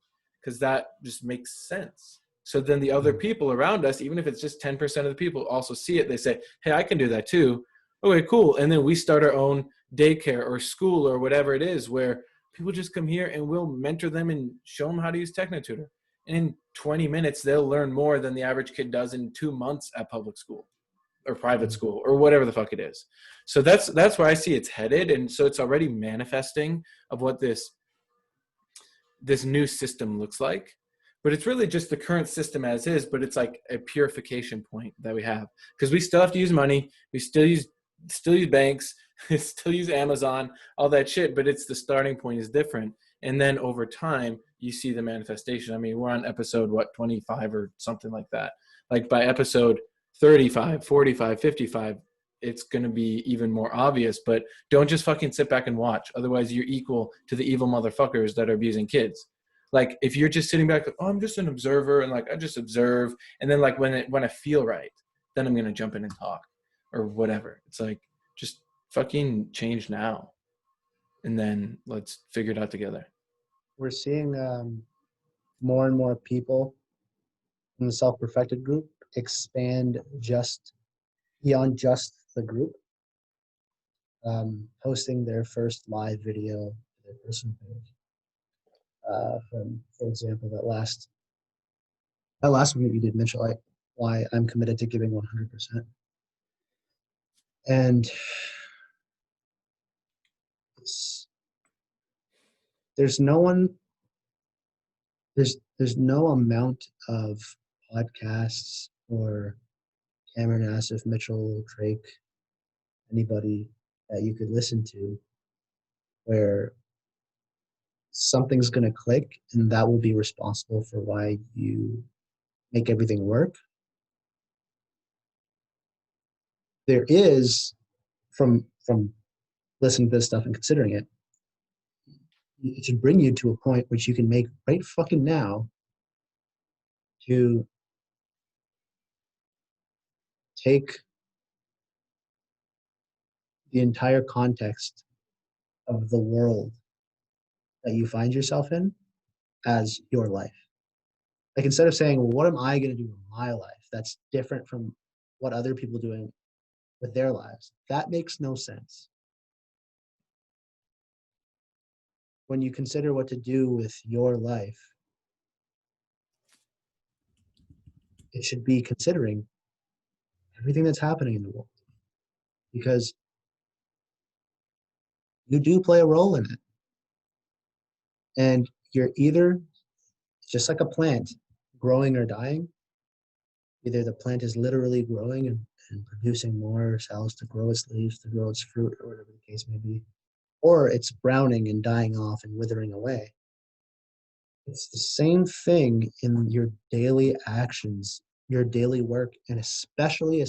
because that just makes sense. So then the other people around us, even if it's just 10% of the people, also see it. They say, hey, I can do that too. Okay, cool. And then we start our own daycare or school or whatever it is, where people just come here and we'll mentor them and show them how to use TechnoTutor. And in 20 minutes, they'll learn more than the average kid does in 2 months at public school or private school or whatever the fuck it is. So that's where I see it's headed. And so it's already manifesting of what this new system looks like. But it's really just the current system as is, but it's like a purification point that we have, because we still have to use money. We still use banks, still use Amazon, all that shit, but it's the starting point is different. And then over time, you see the manifestation. I mean, we're on episode, 25 or something like that. Like by episode 35, 45, 55, it's going to be even more obvious. But don't just fucking sit back and watch. Otherwise, you're equal to the evil motherfuckers that are abusing kids. Like, if you're just sitting back, like, oh, I'm just an observer, and like, I just observe, and then like when I feel right, then I'm going to jump in and talk or whatever. It's like, just fucking change now, and then let's figure it out together. We're seeing more and more people in the self-perfected group expand just beyond just the group, posting their first live video to their personal page. From, for example, that last week you did mention like why I'm committed to giving 100%, and there's no amount of podcasts or Cameron Assif, Mitchell, Drake, anybody that you could listen to where something's going to click and that will be responsible for why you make everything work. There is, from listening to this stuff and considering it, it should bring you to a point which you can make right fucking now to take the entire context of the world that you find yourself in as your life. Like instead of saying, well, what am I going to do in my life that's different from what other people are doing with their lives? That makes no sense. When you consider what to do with your life, it should be considering everything that's happening in the world, because you do play a role in it. And you're either just like a plant growing or dying. Either the plant is literally growing and producing more cells to grow its leaves, to grow its fruit, or whatever the case may be, or it's browning and dying off and withering away. It's the same thing in your daily actions, your daily work, and especially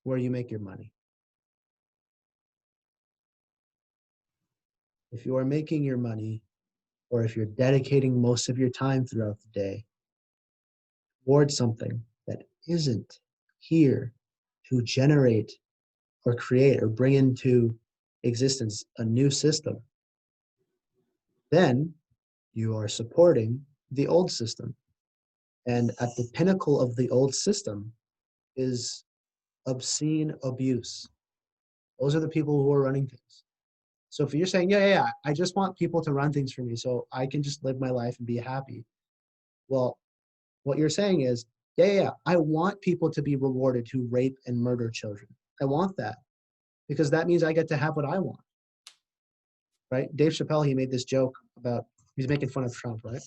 where you make your money. If you are making your money, or if you're dedicating most of your time throughout the day towards something that isn't here to generate or create or bring into existence a new system, then you are supporting the old system. And at the pinnacle of the old system is obscene abuse. Those are the people who are running things. So if you're saying, yeah, I just want people to run things for me so I can just live my life and be happy. Well, what you're saying is, yeah, I want people to be rewarded who rape and murder children. I want that because that means I get to have what I want. Right? Dave Chappelle, he made this joke about, he's making fun of Trump, right? And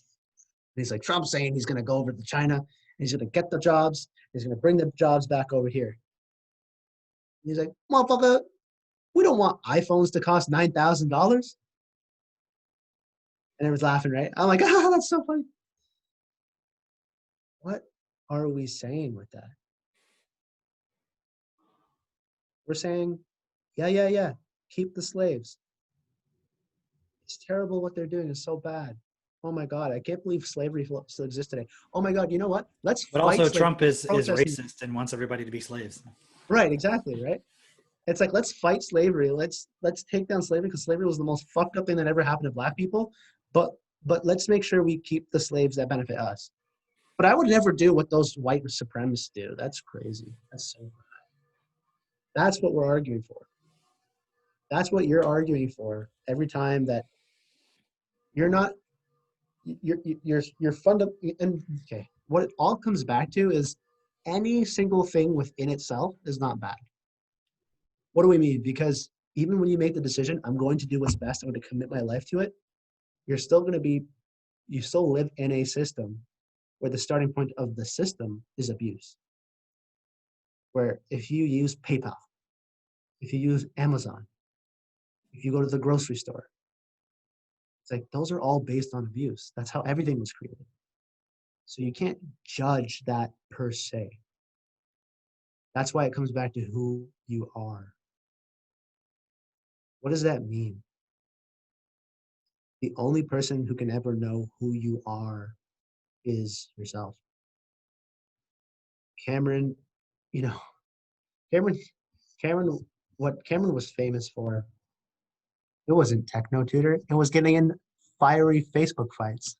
he's like, Trump's saying he's going to go over to China and he's going to get the jobs. He's going to bring the jobs back over here. And he's like, motherfucker, we don't want iPhones to cost $9,000. And everyone's laughing, right? I'm like, that's so funny. What are we saying with that? We're saying, yeah, keep the slaves. It's terrible what they're doing. It's so bad. Oh my God, I can't believe slavery still exists today. Oh my God, you know what? Let's But fight also slavery. Trump is Protesting. racist and wants everybody to be slaves. Right, exactly, right? It's like, let's fight slavery. Let's take down slavery because slavery was the most fucked up thing that ever happened to black people. But let's make sure we keep the slaves that benefit us. But I would never do what those white supremacists do. That's crazy. That's so bad. That's what we're arguing for. That's what you're arguing for every time that you're not, you're fundamental. And okay, what it all comes back to is any single thing within itself is not bad. What do we mean? Because even when you make the decision, I'm going to do what's best, I'm going to commit my life to it, you're still going to be, you still live in a system where the starting point of the system is abuse. Where if you use PayPal, if you use Amazon, if you go to the grocery store, it's like those are all based on abuse. That's how everything was created. So you can't judge that per se. That's why it comes back to who you are. What does that mean? The only person who can ever know who you are is yourself. Cameron, you know, Cameron, what Cameron was famous for, it wasn't techno tutor, it was getting in fiery Facebook fights.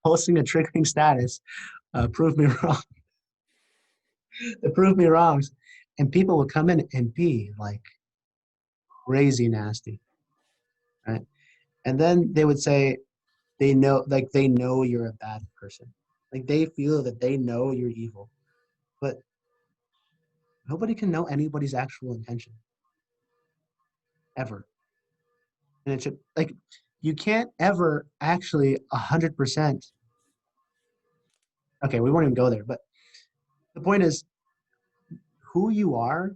Posting a triggering status, prove me wrong. Prove me wrong. And people would come in and be like crazy nasty. Right? And then they would say they know you're a bad person. Like they feel that they know you're evil. But nobody can know anybody's actual intention. Ever. And it should, like, you can't ever actually 100%. Okay, we won't even go there, but the point is who you are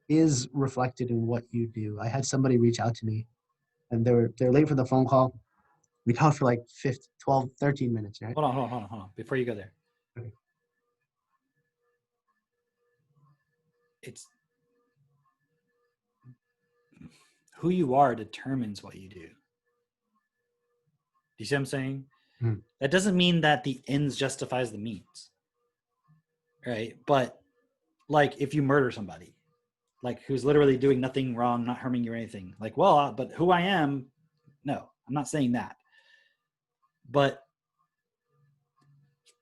is reflected in what you do. I had somebody reach out to me, and they're late for the phone call. We talked for like 12, 13 minutes, right? Hold on. Before you go there. Okay. It's who you are determines what you do. Do you see what I'm saying? Hmm. That doesn't mean that the ends justifies the means. Right? But like if you murder somebody, like who's literally doing nothing wrong, not harming you or anything, like, well, but who I am, no, I'm not saying that. But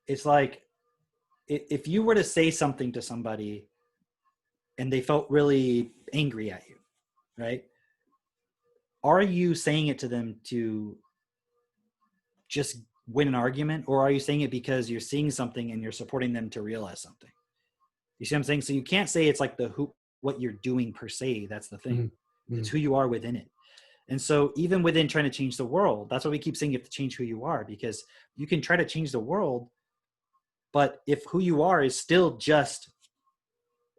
it's like if you were to say something to somebody and they felt really angry at you, right? Are you saying it to them to just win an argument, or are you saying it because you're seeing something and you're supporting them to realize something? You see what I'm saying? So you can't say it's like what you're doing per se. That's the thing. Mm-hmm. It's who you are within it. And so even within trying to change the world, that's why we keep saying you have to change who you are, because you can try to change the world, but if who you are is still just,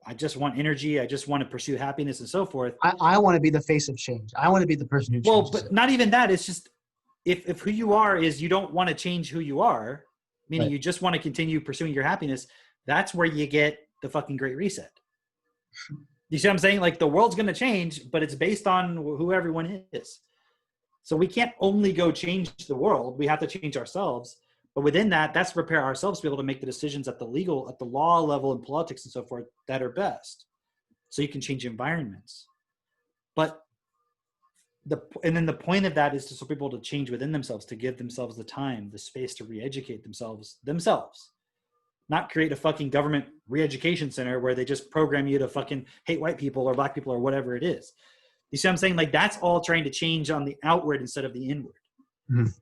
I just want energy, I just want to pursue happiness and so forth. I want to be the face of change. I want to be the person who Well, changes but it. not even that. It's just if who you are is you don't want to change who you are, meaning Right. you just want to continue pursuing your happiness, that's where you get the fucking great reset. You see what I'm saying? Like the world's going to change, but it's based on who everyone is. So we can't only go change the world. We have to change ourselves. But within that, that's prepare ourselves to be able to make the decisions at the law level and politics and so forth that are best. So you can change environments. But then the point of that is so people to change within themselves, to give themselves the time, the space to re-educate themselves, not create a fucking government re-education center where they just program you to fucking hate white people or black people or whatever it is. You see what I'm saying? Like that's all trying to change on the outward instead of the inward. Mm.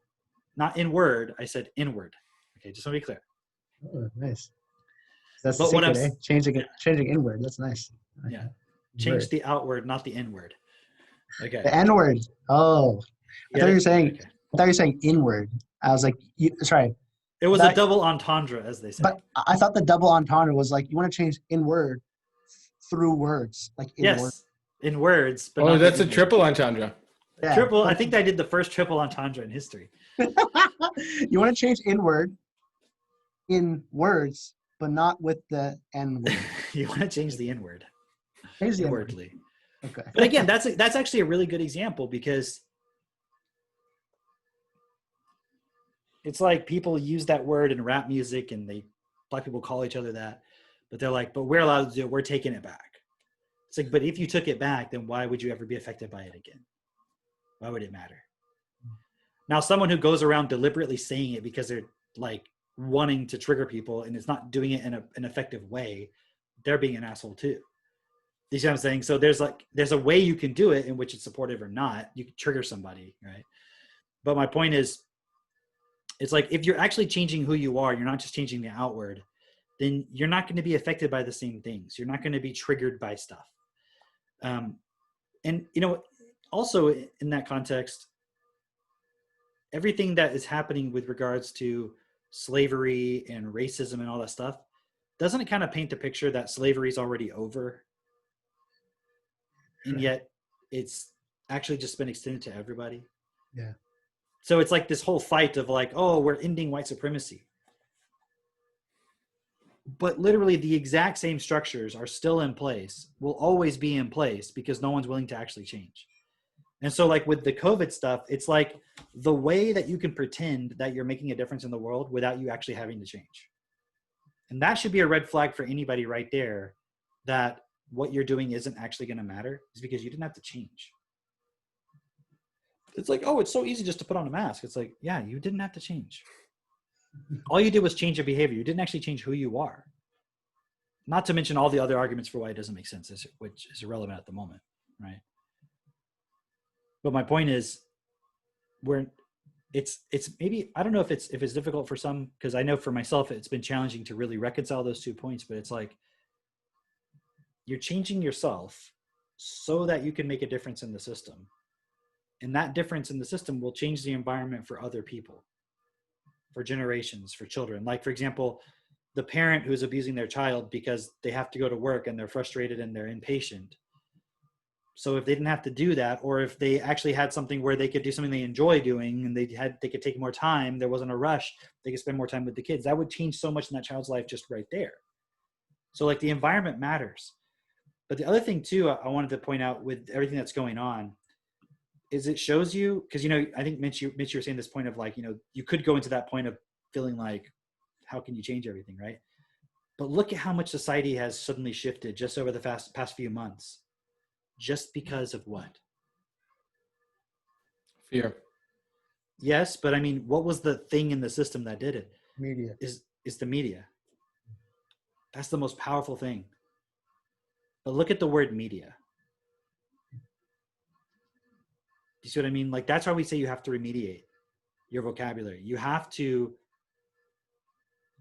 Not inward, I said inward. Okay, just want to be clear. Oh, nice. That's But the secret, eh? Changing inward. That's nice. Yeah. Change the outward, not the inward. Okay. The N word. Oh, I thought you were saying. Okay. I thought you were saying inward. I was like, sorry. It was a double entendre, as they say. But I thought the double entendre was like you want to change inward through words, like inward. Yes, in words. But Oh, that's a triple entendre. Yeah, triple. I think I did the first triple entendre in history. You want to change inward in words, but not with the N word. You want to change the inward. Change the inwardly. Okay. But again, that's actually a really good example, because it's like people use that word in rap music and black people call each other that, but they're like, but we're allowed to do it. We're taking it back. It's like, but if you took it back, then why would you ever be affected by it again? Why would it matter? Now, someone who goes around deliberately saying it because they're like wanting to trigger people and it's not doing it in an effective way, they're being an asshole too. You see what I'm saying? So there's a way you can do it in which it's supportive or not. You can trigger somebody, right? But my point is, it's like if you're actually changing who you are, you're not just changing the outward, then you're not going to be affected by the same things. You're not going to be triggered by stuff. And, also in that context, everything that is happening with regards to slavery and racism and all that stuff, doesn't it kind of paint the picture that slavery is already over? And yet it's actually just been extended to everybody. Yeah. So it's like this whole fight of like, oh, we're ending white supremacy. But literally the exact same structures are still in place, will always be in place, because no one's willing to actually change. And so like with the COVID stuff, it's like the way that you can pretend that you're making a difference in the world without you actually having to change. And that should be a red flag for anybody right there, that what you're doing isn't actually going to matter, is because you didn't have to change. It's like, oh, it's so easy just to put on a mask. It's like, yeah, you didn't have to change. All you did was change your behavior. You didn't actually change who you are. Not to mention all the other arguments for why it doesn't make sense, which is irrelevant at the moment, right? But my point is, it's maybe, I don't know if it's difficult for some, because I know for myself it's been challenging to really reconcile those 2 points. But it's like you're changing yourself so that you can make a difference in the system, and that difference in the system will change the environment for other people, for generations, for children. Like, for example, the parent who's abusing their child because they have to go to work and they're frustrated and they're impatient, So if they didn't have to do that, or if they actually had something where they could do something they enjoy doing and they could take more time, there wasn't a rush, they could spend more time with the kids. That would change so much in that child's life just right there. So like the environment matters. But the other thing too, I wanted to point out with everything that's going on is it shows you, because, you know, I think Mitch, you were saying this point of like, you know, you could go into that point of feeling like, how can you change everything, right? But look at how much society has suddenly shifted just over the past few months. Just because of what? Fear. Yes, but I mean, what was the thing in the system that did it? Media. Is the media. That's the most powerful thing. But look at the word media. Do you see what I mean? Like, that's why we say you have to remediate your vocabulary. You have to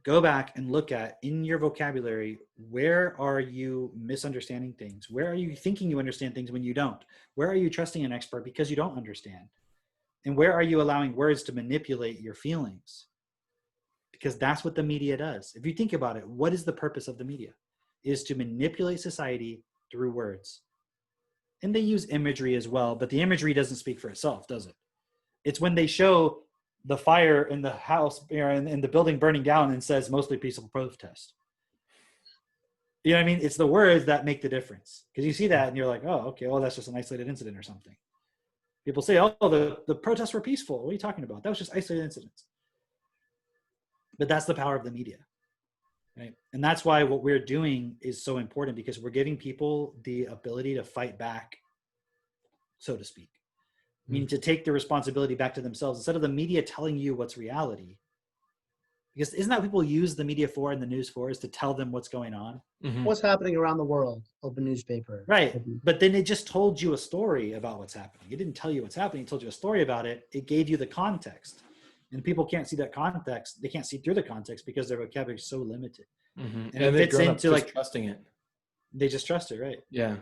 go back and look at, in your vocabulary, where are you misunderstanding things? Where are you thinking you understand things when you don't? Where are you trusting an expert because you don't understand? And where are you allowing words to manipulate your feelings? Because that's what the media does. If you think about it, what is the purpose of the media? It is to manipulate society through words. And they use imagery as well, but the imagery doesn't speak for itself, does it? It's when they show the fire in the house, in the building burning down, and says mostly peaceful protest. You know what I mean? It's the words that make the difference. Because you see that and you're like, oh, okay, well, that's just an isolated incident or something. People say, oh, the protests were peaceful. What are you talking about? That was just isolated incidents. But that's the power of the media, right? And that's why what we're doing is so important, because we're giving people the ability to fight back, so to speak. Meaning to take the responsibility back to themselves instead of the media telling you what's reality. Because isn't that what people use the media for and the news for, is to tell them what's going on? Mm-hmm. What's happening around the world? Open newspaper. Right. But then it just told you a story about what's happening. It didn't tell you what's happening. It told you a story about it. It gave you the context. And people can't see that context. They can't see through the context because their vocabulary is so limited. Mm-hmm. And it fits into like trusting it. They just trust it, right? Yeah.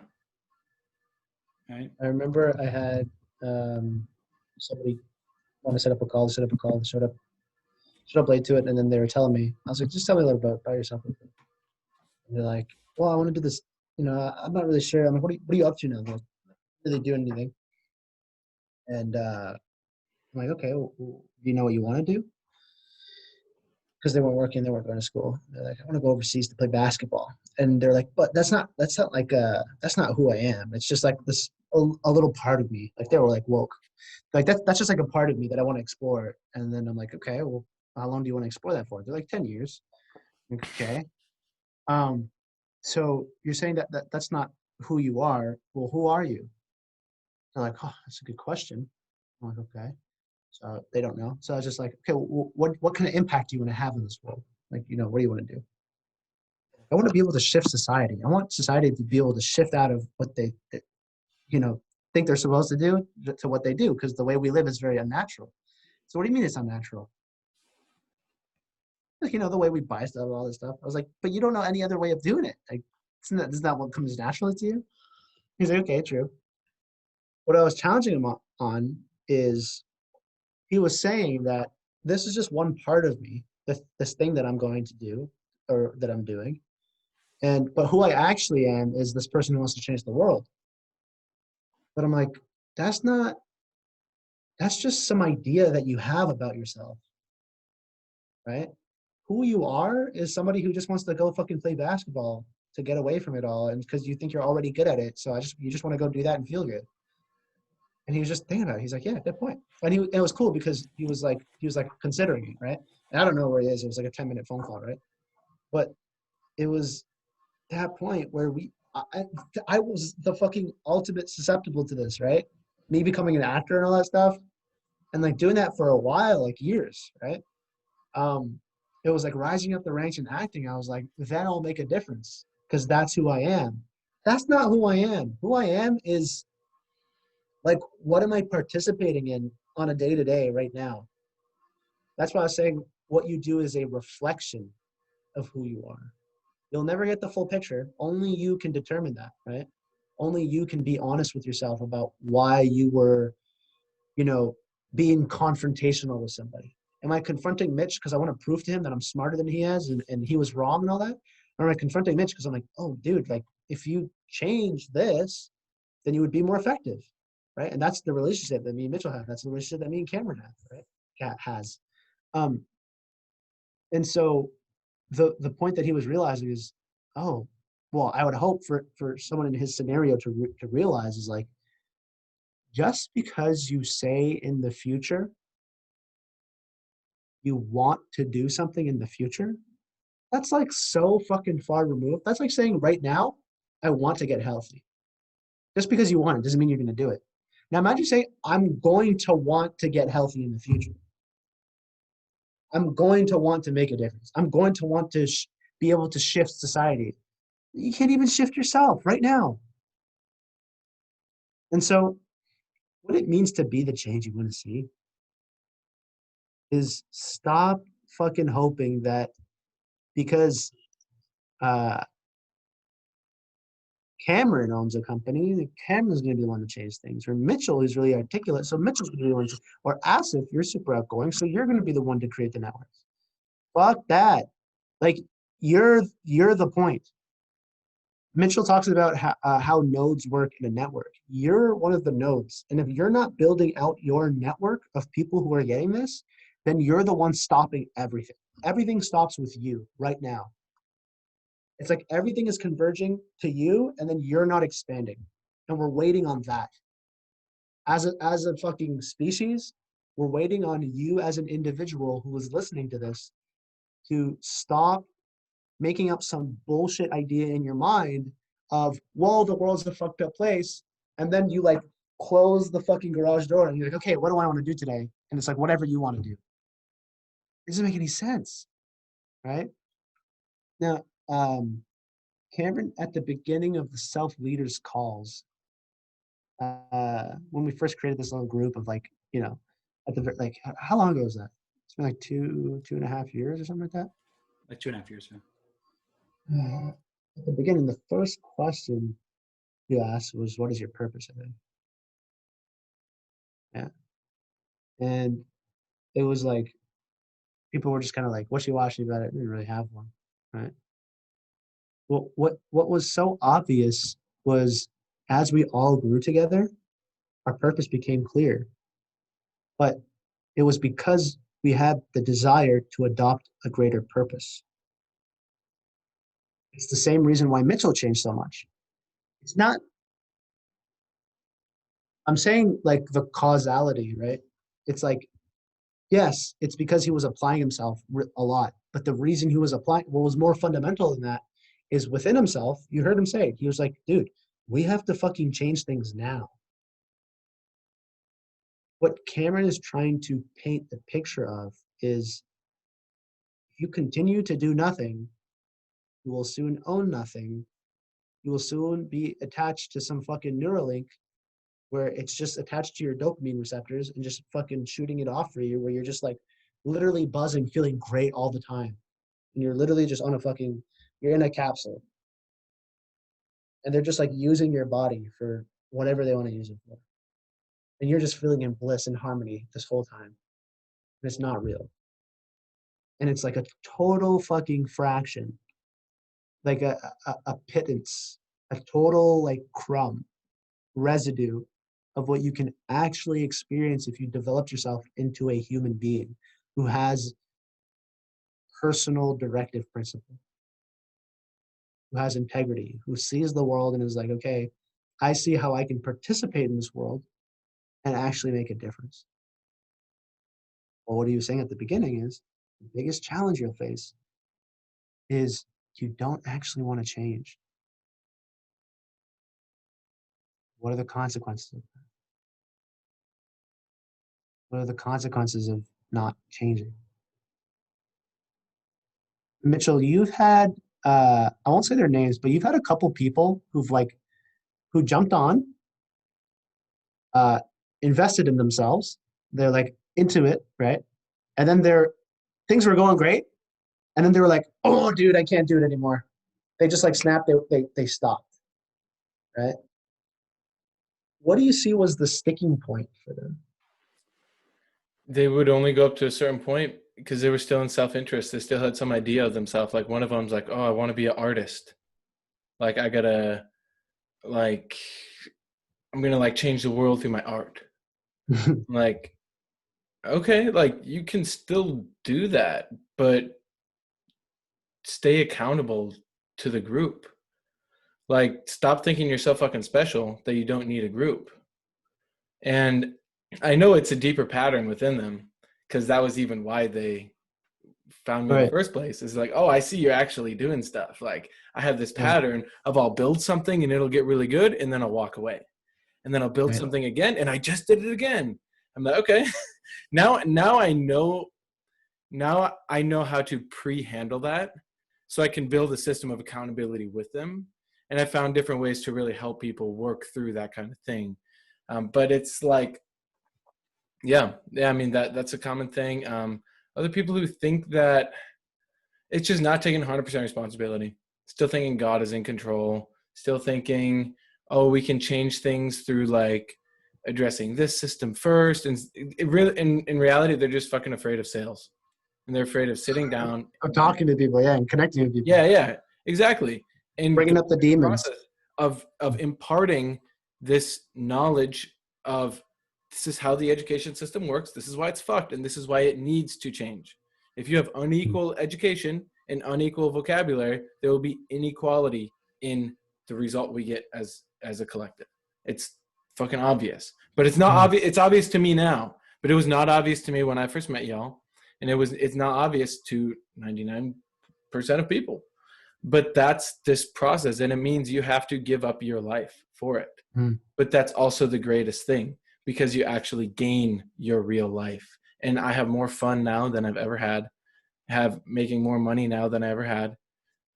Right. I remember I had somebody want to set up a call, showed up late to it, and then they were telling me, I was like, just tell me a little bit about yourself. And they're like, well, I want to do this, you know, I'm not really sure. I'm like, what are you up to now? They're like, not really doing anything. And I'm like, okay, well, do you know what you want to do? Because they weren't working, they weren't going to school. They're like, I want to go overseas to play basketball. And they're like, but that's not who I am. It's just like this, a little part of me. Like they were like woke. Like that's just like a part of me that I want to explore. And then I'm like, okay, well, how long do you want to explore that for? They're like 10 years. I'm like, okay. So you're saying that that's not who you are. Well, who are you? They're like, oh, that's a good question. I'm like, okay. So they don't know. So I was just like, okay, what kind of impact do you want to have in this world? Like, you know, what do you want to do? I want to be able to shift society. I want society to be able to shift out of what they you know, think they're supposed to do to what they do, because the way we live is very unnatural. So what do you mean it's unnatural? Like, you know, the way we buy stuff, all this stuff. I was like, but you don't know any other way of doing it. Like, isn't that what comes naturally to you? He's like, okay, true. What I was challenging him on is he was saying that this is just one part of me, this thing that I'm going to do or that I'm doing. But who I actually am is this person who wants to change the world. But I'm like, that's just some idea that you have about yourself, right? Who you are is somebody who just wants to go fucking play basketball to get away from it all, and because you think you're already good at it, so you just want to go do that and feel good. And he was just thinking about it. He's like, yeah, good point. And it was cool because he was like considering it, right? And I don't know where he is. It was like a 10-minute phone call, right? But it was that point where I was the fucking ultimate susceptible to this, right? Me becoming an actor and all that stuff, and like doing that for a while, like years, right? It was like rising up the ranks in acting. I was like, then I'll make a difference because that's who I am. That's not who I am. Who I am is like, what am I participating in on a day-to-day right now? That's why I was saying what you do is a reflection of who you are. You'll never get the full picture. Only you can determine that, right? Only you can be honest with yourself about why you were, you know, being confrontational with somebody. Am I confronting Mitch because I want to prove to him that I'm smarter than he is and he was wrong and all that? Or am I confronting Mitch because I'm like, oh, dude, like if you change this, then you would be more effective, right? And that's the relationship that me and Mitchell have. That's the relationship that me and Cameron have, right? Cat has. Um, and so the point that he was realizing is, oh, well, I would hope for someone in his scenario to realize is like, just because you say in the future you want to do something in the future, that's like so fucking far removed. That's like saying right now, I want to get healthy. Just because you want it doesn't mean you're going to do it. Now imagine saying, I'm going to want to get healthy in the future. I'm going to want to make a difference. I'm going to want to be able to shift society. You can't even shift yourself right now. And so what it means to be the change you want to see is stop fucking hoping that because uh, Cameron owns a company, Cameron's going to be the one to change things. Or Mitchell is really articulate, so Mitchell's going to be the one to, or Asif, you're super outgoing, so you're going to be the one to create the networks. Fuck that. Like, you're the point. Mitchell talks about how nodes work in a network. You're one of the nodes. And if you're not building out your network of people who are getting this, then you're the one stopping everything. Everything stops with you right now. It's like everything is converging to you, and then you're not expanding. And we're waiting on that. As a fucking species, we're waiting on you as an individual who is listening to this to stop making up some bullshit idea in your mind of, well, the world's a fucked up place. And then you like close the fucking garage door and you're like, okay, what do I want to do today? And it's like, whatever you want to do. It doesn't make any sense, right? Now, Cameron, at the beginning of the self-leaders calls, when we first created this little group of like, at the like, how long ago was that? It's been like 2.5 years or something like that. Like 2.5 years, yeah. At the beginning, the first question you asked was, what is your purpose in it? Yeah. And it was like, people were just kind of like wishy-washy about it. We didn't really have one, right? Well, what was so obvious was as we all grew together, our purpose became clear. But it was because we had the desire to adopt a greater purpose. It's the same reason why Mitchell changed so much. It's not, I'm saying like the causality, right? It's like, yes, it's because he was applying himself a lot. But the reason he was applying, what was more fundamental than that is within himself. You heard him say it. He was like, dude, we have to fucking change things now. What Cameron is trying to paint the picture of is if you continue to do nothing, you will soon own nothing. You will soon be attached to some fucking Neuralink where it's just attached to your dopamine receptors and just fucking shooting it off for you, where you're just like literally buzzing, feeling great all the time. And you're literally just on a fucking, you're in a capsule. And they're just like using your body for whatever they want to use it for. And you're just feeling in bliss and harmony this whole time. And it's not real. And it's like a total fucking fraction, like a pittance, a total like crumb, residue of what you can actually experience if you developed yourself into a human being who has personal directive principle, who has integrity, who sees the world and is like, okay, I see how I can participate in this world and actually make a difference. Well, what he was saying at the beginning is the biggest challenge you'll face is you don't actually want to change. What are the consequences of that? What are the consequences of not changing? Mitchell, you've had, I won't say their names, but you've had a couple people who jumped on, uh, invested in themselves. They're like into it, right? And then things were going great. And then they were like, oh, dude, I can't do it anymore. They just like snapped, they stopped, right? What do you see was the sticking point for them? They would only go up to a certain point because they were still in self-interest. They still had some idea of themselves. Like one of them's like, oh, I want to be an artist. Like I gotta like I'm going to like change the world through my art. Like, okay, like you can still do that, but stay accountable to the group. Like, stop thinking you're so fucking special that you don't need a group. And I know it's a deeper pattern within them, because that was even why they found me in the Right. first place. Is like, oh, I see you're actually doing stuff. Like, I have this Right. pattern of I'll build something and it'll get really good, and then I'll walk away. And then I'll build Right. something again, and I just did it again. I'm like, okay, now I know how to pre-handle that, so I can build a system of accountability with them. And I found different ways to really help people work through that kind of thing. But it's like, yeah, I mean, that's a common thing. Other people who think that it's just not taking 100% responsibility, still thinking God is in control, still thinking, oh, we can change things through like addressing this system first. And it really, in reality, they're just fucking afraid of sales, and they're afraid of sitting down. I'm talking to people, yeah, and connecting with people. Yeah, exactly. And Bringing up the demons. process of imparting this knowledge of, this is how the education system works, this is why it's fucked, and this is why it needs to change. If you have unequal education and unequal vocabulary, there will be inequality in the result we get as a collective. It's fucking obvious. But it's not obvious. It's obvious to me now, but it was not obvious to me when I first met y'all. And it's not obvious to 99% of people. But that's this process, and it means you have to give up your life for it. But that's also the greatest thing, because you actually gain your real life. And I have more fun now than I've ever had, have making more money now than I ever had,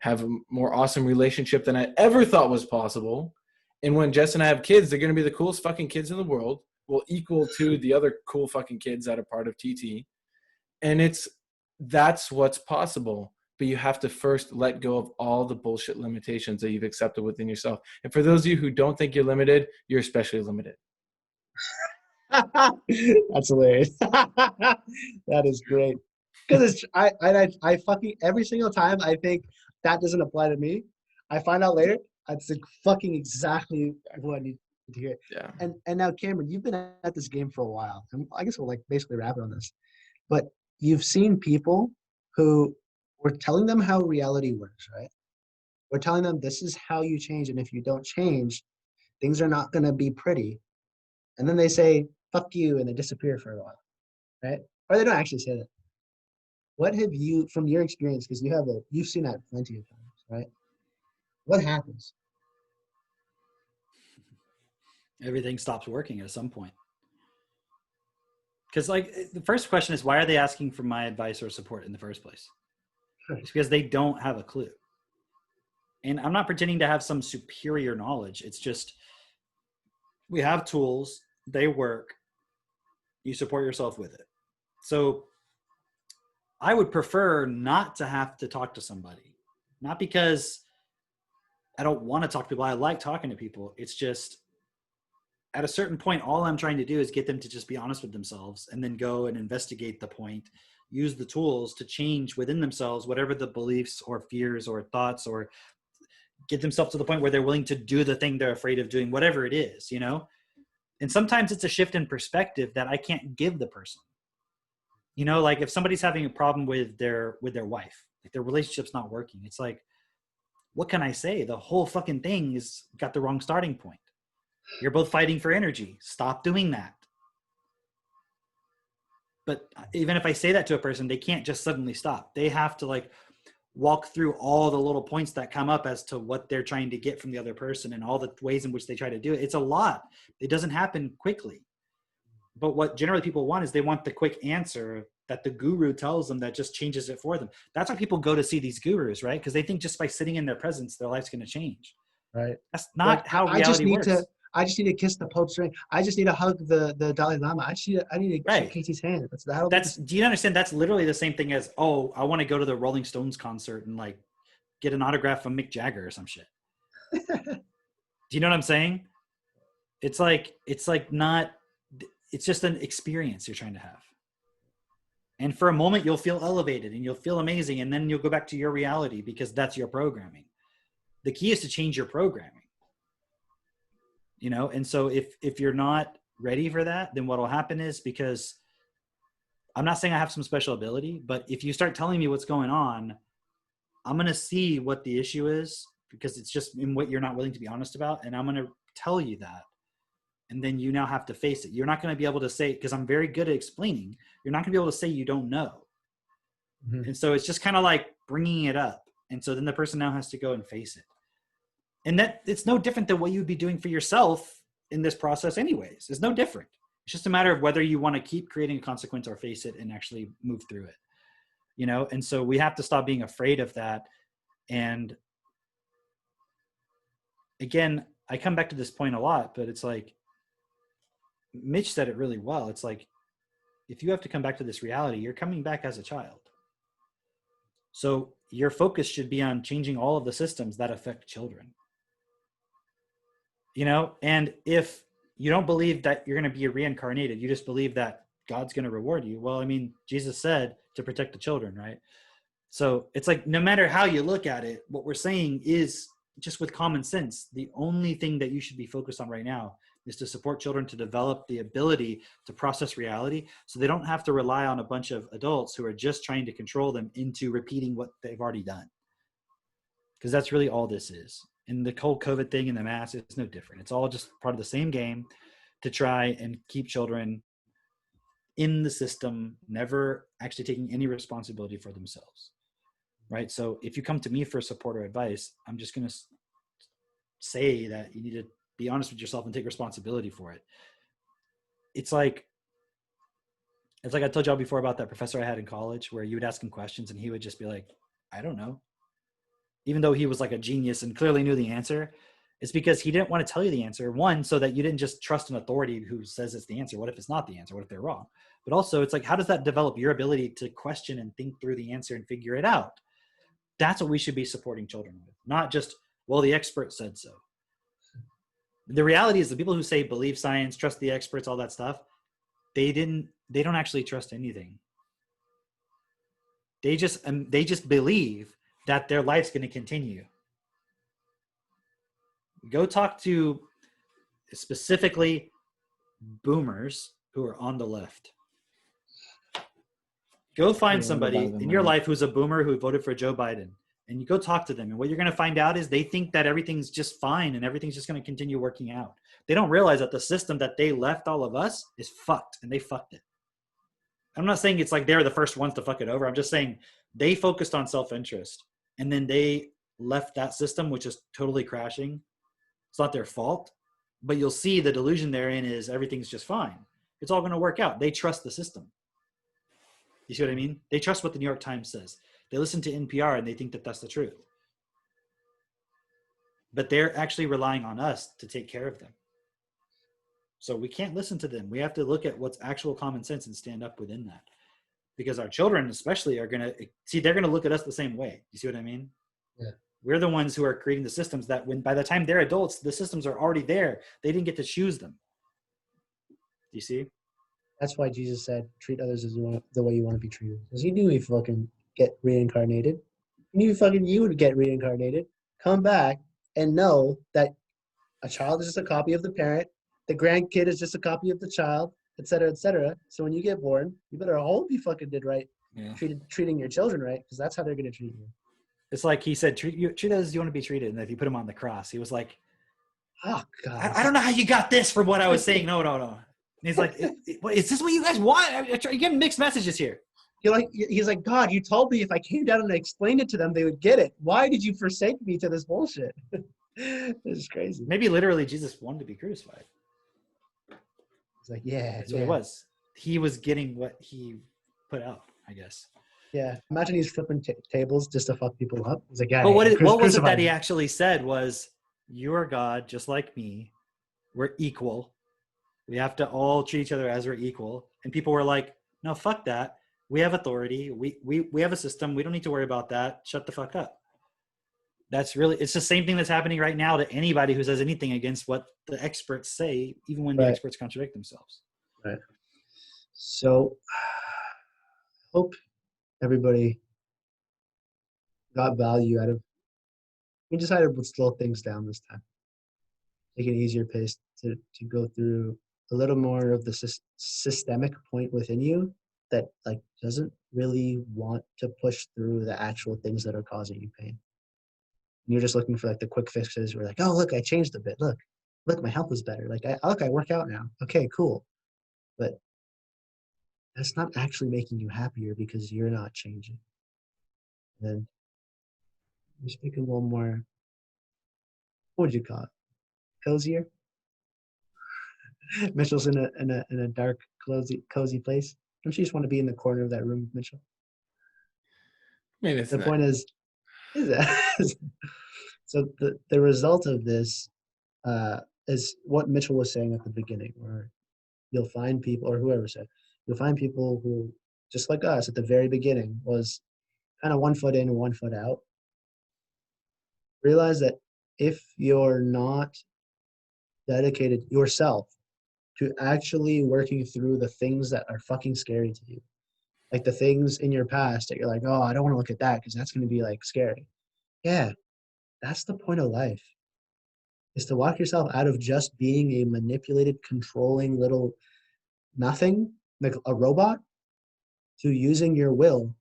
have a more awesome relationship than I ever thought was possible. And when Jess and I have kids, they're going to be the coolest fucking kids in the world, will equal to the other cool fucking kids that are part of TT. And that's what's possible. But you have to first let go of all the bullshit limitations that you've accepted within yourself. And for those of you who don't think you're limited, you're especially limited. That's hilarious. That is great. Because I fucking every single time I think that doesn't apply to me, I find out later it's like fucking exactly what I need to hear. Yeah. And now, Cameron, you've been at this game for a while, and I guess we'll like basically wrap it on this. But you've seen people who we're telling them how reality works, right? We're telling them this is how you change, and if you don't change, things are not going to be pretty. And then they say, fuck you, and they disappear for a while, right? Or they don't actually say that. What have you, from your experience, because you've seen that plenty of times, right? What happens? Everything stops working at some point. Because like the first question is, why are they asking for my advice or support in the first place? It's because they don't have a clue. And I'm not pretending to have some superior knowledge. It's just, we have tools, they work, you support yourself with it. So I would prefer not to have to talk to somebody, not because I don't want to talk to people. I like talking to people. It's just at a certain point, all I'm trying to do is get them to just be honest with themselves and then go and investigate the point, use the tools to change within themselves, whatever the beliefs or fears or thoughts, or get themselves to the point where they're willing to do the thing they're afraid of doing, whatever it is, you know? And sometimes it's a shift in perspective that I can't give the person. You know, like if somebody's having a problem with their wife, like their relationship's not working, it's like, what can I say? The whole fucking thing is got the wrong starting point. You're both fighting for energy. Stop doing that. But even if I say that to a person, they can't just suddenly stop. They have to like walk through all the little points that come up as to what they're trying to get from the other person and all the ways in which they try to do it. It's a lot. It doesn't happen quickly. But what generally people want is they want the quick answer that the guru tells them that just changes it for them. That's why people go to see these gurus, right? Because they think just by sitting in their presence, their life's going to change. Right. That's not like, how reality works. I just need to kiss the Pope's ring. I just need to hug the Dalai Lama. I need to shake Casey's hand. Do you understand? That's literally the same thing as, oh, I want to go to the Rolling Stones concert and like get an autograph from Mick Jagger or some shit. Do you know what I'm saying? It's just an experience you're trying to have. And for a moment, you'll feel elevated and you'll feel amazing. And then you'll go back to your reality because that's your programming. The key is to change your programming. you know? And so if you're not ready for that, then what'll happen is, because I'm not saying I have some special ability, but if you start telling me what's going on, I'm going to see what the issue is, because it's just in what you're not willing to be honest about. And I'm going to tell you that. And then you now have to face it. You're not going to be able to say, because I'm very good at explaining, you're not going to be able to say you don't know. Mhm. And so it's just kind of like bringing it up. And so then the person now has to go and face it. And that it's no different than what you'd be doing for yourself in this process anyways. It's no different. It's just a matter of whether you want to keep creating a consequence or face it and actually move through it, you know? And so we have to stop being afraid of that. And again, I come back to this point a lot, but it's like, Mitch said it really well. It's like, if you have to come back to this reality, you're coming back as a child. So your focus should be on changing all of the systems that affect children. You know, and if you don't believe that you're going to be reincarnated, you just believe that God's going to reward you. Well, I mean, Jesus said to protect the children, right? So it's like, no matter how you look at it, what we're saying is, just with common sense, the only thing that you should be focused on right now is to support children to develop the ability to process reality, so they don't have to rely on a bunch of adults who are just trying to control them into repeating what they've already done. Because that's really all this is. And the whole COVID thing and the mask, it's no different. It's all just part of the same game to try and keep children in the system, never actually taking any responsibility for themselves. Right? So if you come to me for support or advice, I'm just going to say that you need to be honest with yourself and take responsibility for it. It's like I told y'all before about that professor I had in college, where you would ask him questions and he would just be like, I don't know. Even though he was like a genius and clearly knew the answer. It's because he didn't want to tell you the answer. One, so that you didn't just trust an authority who says it's the answer. What if it's not the answer? What if they're wrong? But also, it's like, how does that develop your ability to question and think through the answer and figure it out? That's what we should be supporting children with, not just, well, the expert said so. The reality is, the people who say believe science, trust the experts, all that stuff, they don't actually trust anything. They just believe that their life's going to continue. Go talk to specifically boomers who are on the left. Go find somebody in your life who's a boomer who voted for Joe Biden, and you go talk to them. And what you're going to find out is they think that everything's just fine and everything's just going to continue working out. They don't realize that the system that they left all of us is fucked, and they fucked it. I'm not saying it's like they're the first ones to fuck it over. I'm just saying they focused on self-interest, and then they left that system, which is totally crashing. It's not their fault, but you'll see the delusion therein is everything's just fine. It's all going to work out. They trust the system. You see what I mean? They trust what the New York Times says. They listen to NPR and they think that that's the truth. But they're actually relying on us to take care of them. So we can't listen to them. We have to look at what's actual common sense and stand up within that. Because our children especially are going to see, they're going to look at us the same way. You see what I mean? Yeah. We're the ones who are creating the systems that by the time they're adults, the systems are already there. They didn't get to choose them. Do you see? That's why Jesus said, treat others as the way you want to be treated. Because he knew he'd fucking get reincarnated. He knew fucking you would get reincarnated, come back, and know that a child is just a copy of the parent, the grandkid is just a copy of the child, et cetera, et cetera. So when you get born, you better hope you fucking did right, treating your children right, because that's how they're going to treat you. It's like he said, treat as you want to be treated. And if you put him on the cross, he was like, oh, God. I don't know how you got this from what I was saying. No. And he's like, is this what you guys want? You're getting mixed messages here. He's like, God, you told me if I came down and I explained it to them, they would get it. Why did you forsake me to this bullshit? This is crazy. Maybe literally Jesus wanted to be crucified. He's like, yeah. That's what it was. He was getting what he put out, I guess. Yeah. Imagine he's flipping tables just to fuck people up. He's like, yeah. But what was it that he actually said was, you are God just like me. We're equal. We have to all treat each other as we're equal. And people were like, no, fuck that. We have authority. We have a system. We don't need to worry about that. Shut the fuck up. It's the same thing that's happening right now to anybody who says anything against what the experts say, even when the experts contradict themselves. Right. So, hope everybody got value out of. We decided to slow things down this time, make it easier paced. to go through a little more of the systemic point within you that like doesn't really want to push through the actual things that are causing you pain. And you're just looking for like the quick fixes. We're like, oh look, I changed a bit. Look, my health is better. Like I work out now. Okay, cool. But that's not actually making you happier because you're not changing. And then just making one more, what would you call it? Cozier? Mitchell's in a dark, cozy place. Don't you just want to be in the corner of that room, Mitchell? I mean, it's The nice. point is that so the result of this is what Mitchell was saying at the beginning, where you'll find people, or whoever said, you'll find people who, just like us at the very beginning, was kind of 1 foot in and 1 foot out. Realize that if you're not dedicated yourself to actually working through the things that are fucking scary to you, like the things in your past that you're like, oh, I don't want to look at that because that's going to be like scary. Yeah, that's the point of life, is to walk yourself out of just being a manipulated, controlling little nothing, like a robot, to using your will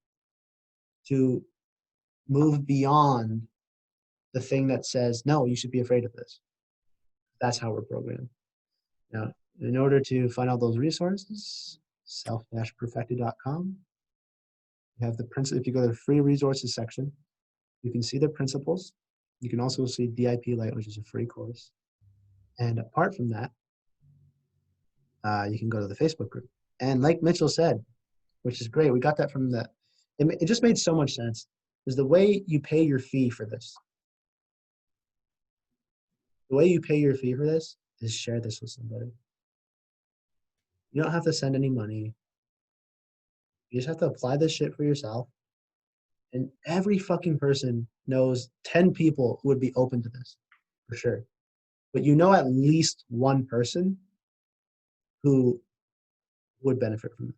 to move beyond the thing that says, no, you should be afraid of this. That's how we're programmed. Now, in order to find all those resources, self-perfected.com. You have the principle. If you go to the free resources section, you can see the principles. You can also see DIP Light, which is a free course. And apart from that, you can go to the Facebook group. And like Mitchell said, which is great, we got that from it just made so much sense, is the way you pay your fee for this. The way you pay your fee for this is share this with somebody. You don't have to send any money. You just have to apply this shit for yourself. And every fucking person knows 10 people who would be open to this, for sure. But you know at least one person who would benefit from it.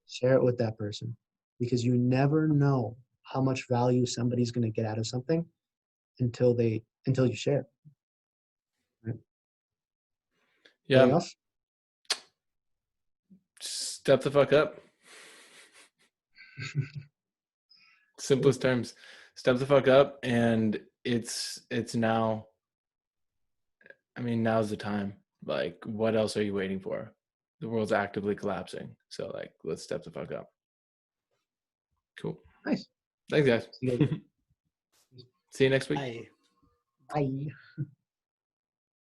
Share it with that person, because you never know how much value somebody's going to get out of something until you share it. Right? Yeah. Anything else? Step the fuck up. Simplest terms. Step the fuck up, and it's now. I mean, now's the time. Like, what else are you waiting for? The world's actively collapsing. So, like, let's step the fuck up. Cool. Nice. Thanks, guys. See you guys. See you next week. Bye. Bye.